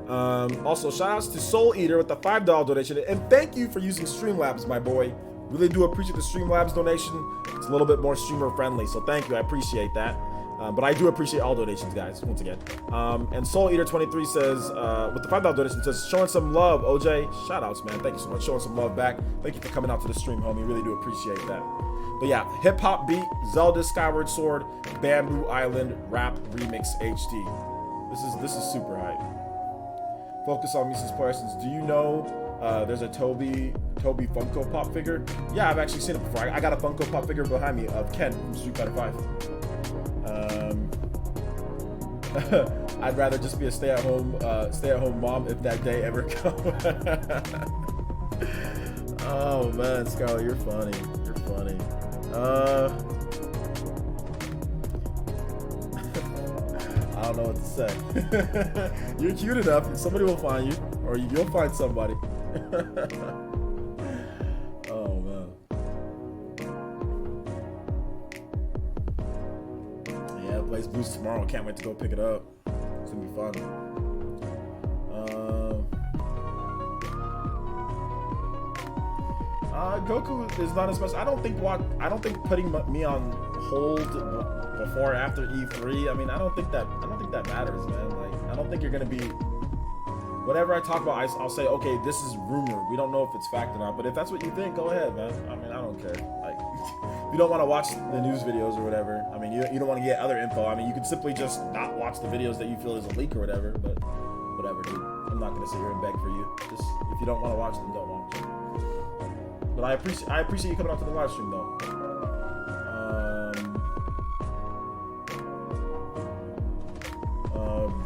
Also, shout outs to Soul Eater with the $5 donation, and thank you for using Streamlabs, my boy. Really do appreciate the Streamlabs donation. It's a little bit more streamer friendly, so thank you. I appreciate that. But I do appreciate all donations, guys, once again. And Soul Eater 23 says, with the $5 donation, says, showing some love, OJ. Shout outs, man. Thank you so much. Showing some love back. Thank you for coming out to the stream, homie. Really do appreciate that. But yeah, Hip Hop Beat, Zelda Skyward Sword, Bamboo Island, Rap Remix HD. This is super hype. Focus on Mrs. Parsons. Do you know there's a Toby Funko Pop figure? Yeah, I've actually seen it before. I got a Funko Pop figure behind me of Ken from Street Fighter 5. I'd rather just be a stay-at-home mom if that day ever comes. Oh man, Scarlett, you're funny. You're funny. I don't know what to say. You're cute enough, and somebody will find you, or you'll find somebody. Oh man. Yeah, Blaze Boost tomorrow. Can't wait to go pick it up. It's gonna be fun. Goku is not as much. I don't think putting me on hold before or after E3. I mean, I don't think that matters, man. Like, I don't think you're gonna be. Whatever I talk about, I'll say, okay, this is rumor. We don't know if it's fact or not. But if that's what you think, go ahead, man. I mean, I don't care. Like, if you don't want to watch the news videos or whatever, I mean, you don't want to get other info. I mean, you could simply just not watch the videos that you feel is a leak or whatever. But whatever, dude. I'm not gonna sit here and beg for you. Just if you don't want to watch, then don't watch. But I appreciate you coming out to the live stream though.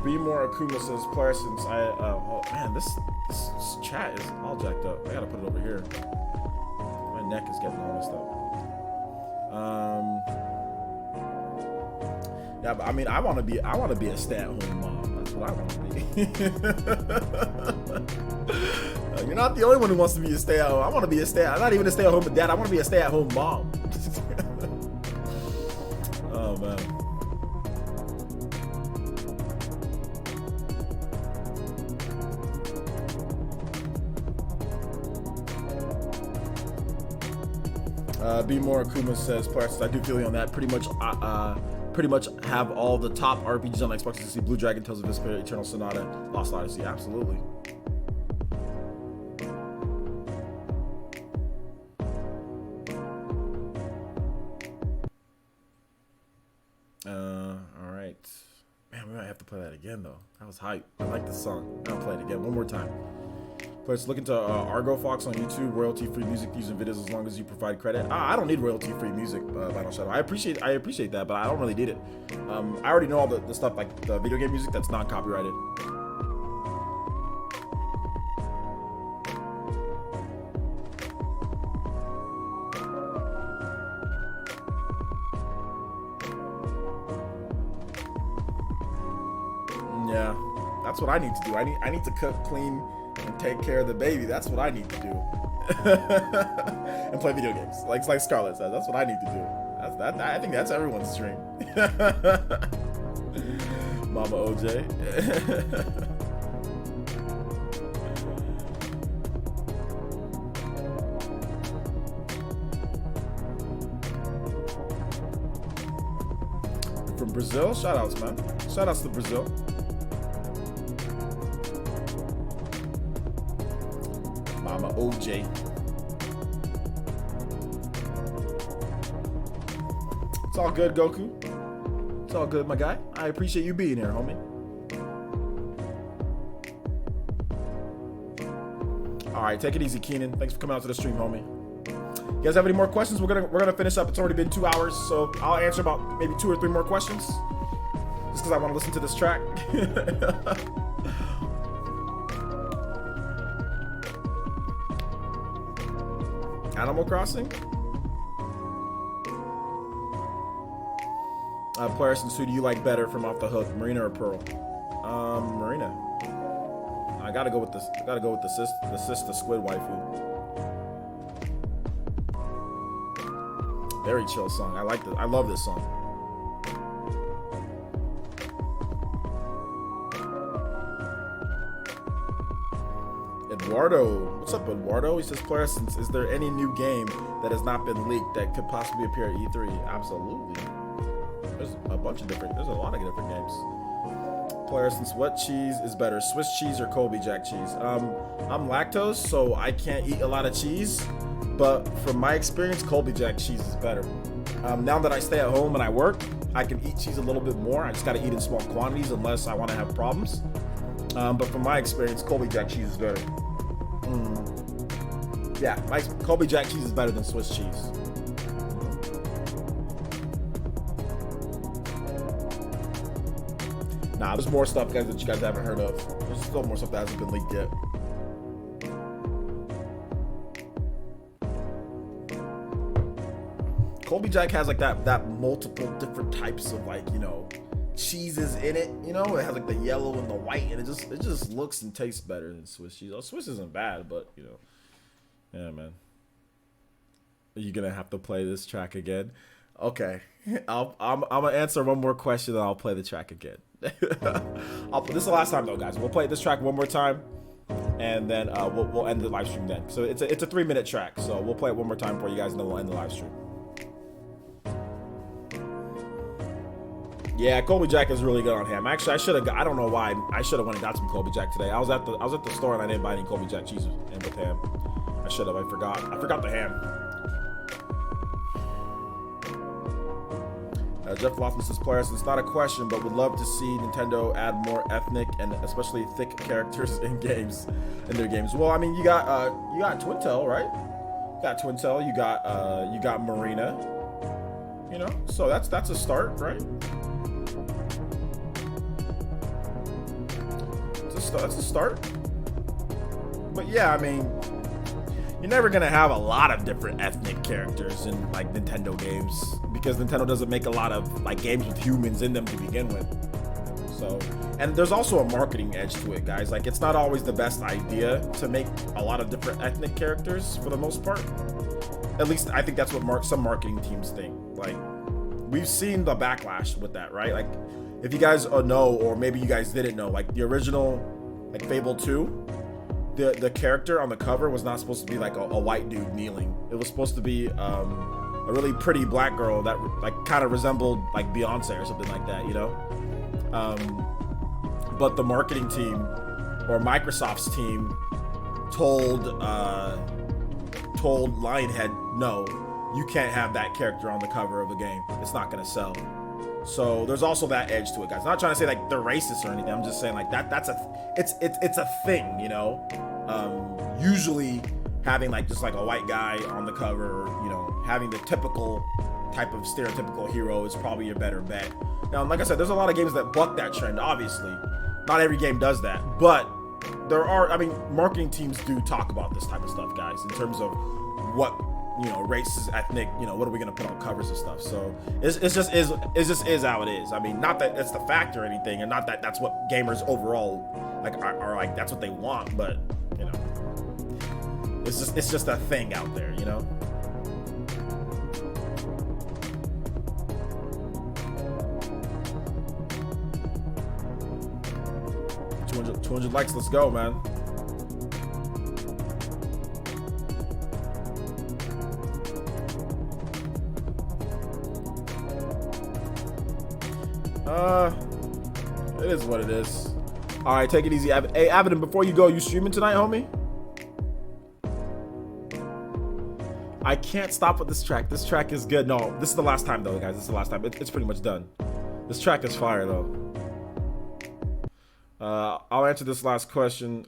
Be more Akuma says, player since oh man, this chat is all jacked up. I gotta put it over here. My neck is getting all messed up. Yeah, but I mean, I want to be a stay-at-home mom. That's what I want to be. You're not the only one who wants to be a stay-at-home. I want to be I'm not even a stay-at-home dad. I want to be a stay-at-home mom. Oh man. Be More Akuma says, players, I do feel you on that. Pretty much have all the top RPGs on Xbox 360: Blue Dragon, Tales of Vesperia, Eternal Sonata, Lost Odyssey. Absolutely. All right. Man, we might have to play that again though. That was hype. I like this song. I'll play it again one more time. Let's look into Argo Fox on YouTube. Royalty-free music views and videos as long as you provide credit. I don't need royalty-free music, Vinyl Shadow. I appreciate that, but I don't really need it. I already know all the stuff like the video game music that's not copyrighted. Yeah, that's what I need to do. I need to cook, clean, and take care of the baby. That's what I need to do. And play video games, like Scarlett says. That's what I need to do. I think that's everyone's dream. Mama OJ. From Brazil, shout outs, man. Shout outs to Brazil. Mama OJ. It's all good, Goku. It's all good, my guy. I appreciate you being here, homie. All right, take it easy, Keenan. Thanks for coming out to the stream, homie. You guys have any more questions? We're gonna finish up. It's already been 2 hours, so I'll answer about maybe 2 or 3 more questions, just because I want to listen to this track. Animal Crossing. Players, who do you like better from Off the Hook, Marina or Pearl? Marina. I gotta go with this. I gotta go with the sister squid waifu. Very chill song. I like this. I love this song. Eduardo, what's up, Eduardo? He says, "Players, is there any new game that has not been leaked that could possibly appear at E3?" Absolutely. There's a bunch of different. There's a lot of different games. Players, what cheese is better, Swiss cheese or Colby Jack cheese? I'm lactose, so I can't eat a lot of cheese. But from my experience, Colby Jack cheese is better. Now that I stay at home and I work, I can eat cheese a little bit more. I just got to eat in small quantities unless I want to have problems. But from my experience, Colby Jack cheese is better. Yeah, Colby Jack cheese is better than Swiss cheese. Nah, there's more stuff, guys, that you guys haven't heard of. There's still more stuff that hasn't been leaked yet. Colby Jack has like that multiple different types of, like, you know, cheeses in it. You know, it has like the yellow and the white, and it just looks and tastes better than Swiss cheese. Oh, Swiss isn't bad, but you know, yeah, man. Are you gonna have to play this track again? Okay, I'm gonna answer one more question, and I'll play the track again. This is the last time though, guys. We'll play this track one more time, and then we'll end the live stream then. So it's a 3-minute track, so we'll play it one more time for you guys, and then we'll end the live stream. Yeah, Colby Jack is really good on ham. Actually, I don't know why. I should have went and got some Colby Jack today. I was at the store and I didn't buy any Colby Jack cheese and with ham. I should have. I forgot the ham. Jeff Lothman says, "Players, it's not a question, but would love to see Nintendo add more ethnic and especially thick characters in their games." Well, I mean, you got Twintel, right? You got Twintel. You got Marina. You know, so that's a start, right? That's a start. But yeah, I mean, you're never gonna have a lot of different ethnic characters in like Nintendo games because Nintendo doesn't make a lot of like games with humans in them to begin with. So, and there's also a marketing edge to it, guys. Like, it's not always the best idea to make a lot of different ethnic characters for the most part. At least I think that's what some marketing teams think. Like, we've seen the backlash with that, right? Like, if you guys know, or maybe you guys didn't know, like the original like Fable 2, the character on the cover was not supposed to be like a white dude kneeling. It was supposed to be a really pretty black girl that like kind of resembled like Beyonce or something like that, you know. But the marketing team or Microsoft's team told Lionhead, no, you can't have that character on the cover of the game. It's not gonna sell. So there's also that edge to it, guys. I'm not trying to say like they're racist or anything. I'm just saying like that's a thing, you know. Usually having like just like a white guy on the cover, or, you know, having the typical type of stereotypical hero is probably your better bet. Now, like I said, there's a lot of games that buck that trend. Obviously, not every game does that, but there are. I mean, marketing teams do talk about this type of stuff, guys, in terms of what, you know, races, ethnic, you know, what are we gonna put on covers and stuff. So it just is how it is. I mean, not that it's the fact or anything, and not that that's what gamers overall like are like that's what they want, but you know, it's just a thing out there, you know. Two hundred likes, let's go, man. It is what it is. All right, take it easy, Avid. Hey, Avid, before you go, you streaming tonight, homie? I can't stop with this track. This track is good. No, this is the last time, though, guys. This is the last time. It's pretty much done. This track is fire, though. I'll answer this last question.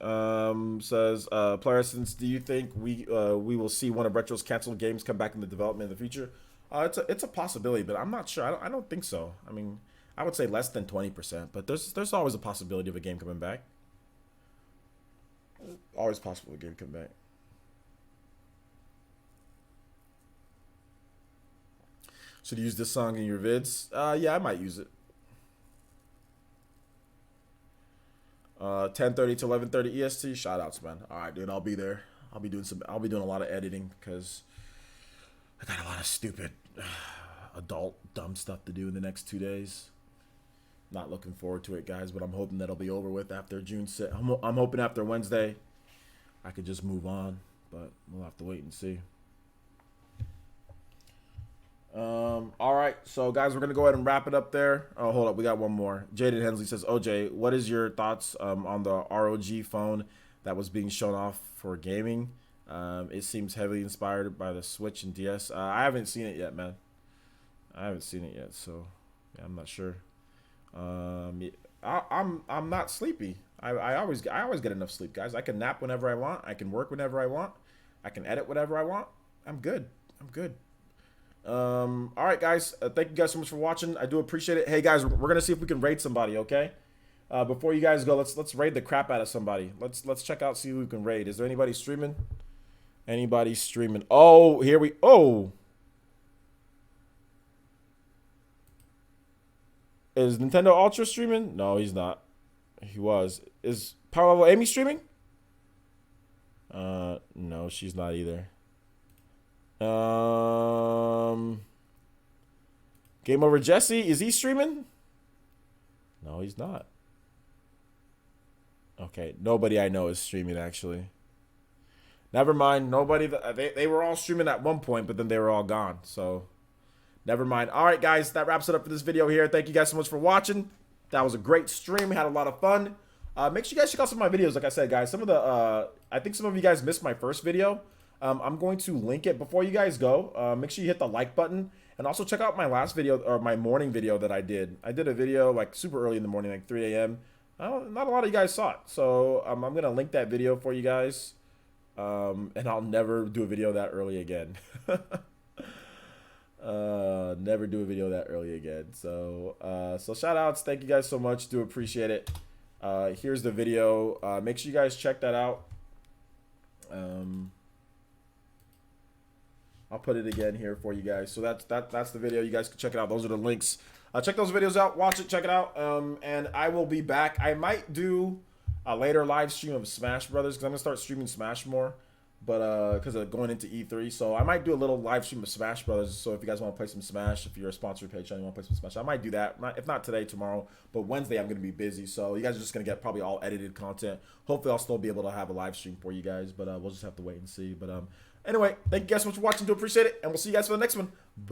Says, player, since do you think we will see one of Retro's canceled games come back into development in the future? It's a possibility, but I'm not sure. I don't think so. I mean, I would say less than 20%, but there's always a possibility of a game coming back. Always possible a game coming back. Should you use this song in your vids? Yeah, I might use it. 10:30 to 11:30 EST. Shout outs, man. All right, dude. I'll be there. I'll be doing a lot of editing because I got a lot of stupid adult dumb stuff to do in the next 2 days. Not looking forward to it, guys, but I'm hoping that'll be over with after June 6th. I'm hoping after Wednesday I could just move on, but we'll have to wait and see. All right, so guys, we're gonna go ahead and wrap it up there. Oh, hold up, we got one more. Jaden Hensley says, OJ, what is your thoughts on the ROG phone that was being shown off for gaming? It seems heavily inspired by the Switch and DS. I haven't seen it yet, man. I haven't seen it yet, so yeah, I'm not sure. I'm not sleepy. I always get enough sleep, guys. I can nap whenever I want. I can work whenever I want. I can edit whatever I want. I'm good. All right, guys. Thank you guys so much for watching. I do appreciate it. Hey, guys, we're gonna see if we can raid somebody. Okay. Before you guys go, let's raid the crap out of somebody. Let's check out, see who we can raid. Is there anybody streaming? Anybody streaming? Oh, here we. Oh. Is Nintendo Ultra streaming? No, he's not. He was. Is Power Level Amy streaming? No, she's not either. Game Over Jesse, is he streaming? No, he's not. Okay, nobody I know is streaming, actually. Never mind, nobody. They were all streaming at one point, but then they were all gone, so never mind. All right, guys, that wraps it up for this video here. Thank you guys so much for watching. That was a great stream. We had a lot of fun. Make sure you guys check out some of my videos. Like I said, guys, some of the I think some of you guys missed my first video. I'm going to link it before you guys go. Make sure you hit the like button, and also check out my last video, or my morning video that I did. I did a video like super early in the morning, like 3 a.m. Not a lot of you guys saw it, so I'm gonna link that video for you guys. And I'll never do a video that early again. Never do a video that early again. So shout outs. Thank you guys so much. Do appreciate it. Here's the video. Make sure you guys check that out. I'll put it again here for you guys. So that's the video. You guys can check it out. Those are the links. Check those videos out. Watch it. Check it out. And I will be back. I might do a later live stream of Smash Brothers because I'm gonna start streaming Smash more. but because of going into E3, so I might do a little live stream of Smash Brothers. So if you guys want to play some Smash, if you're a sponsor page and you want to play some Smash, I might do that. If not today, tomorrow, but Wednesday I'm gonna be busy. So you guys are just gonna get probably all edited content. Hopefully I'll still be able to have a live stream for you guys, but we'll just have to wait and see. But anyway, thank you guys so much for watching. Do appreciate it, and we'll see you guys for the next one.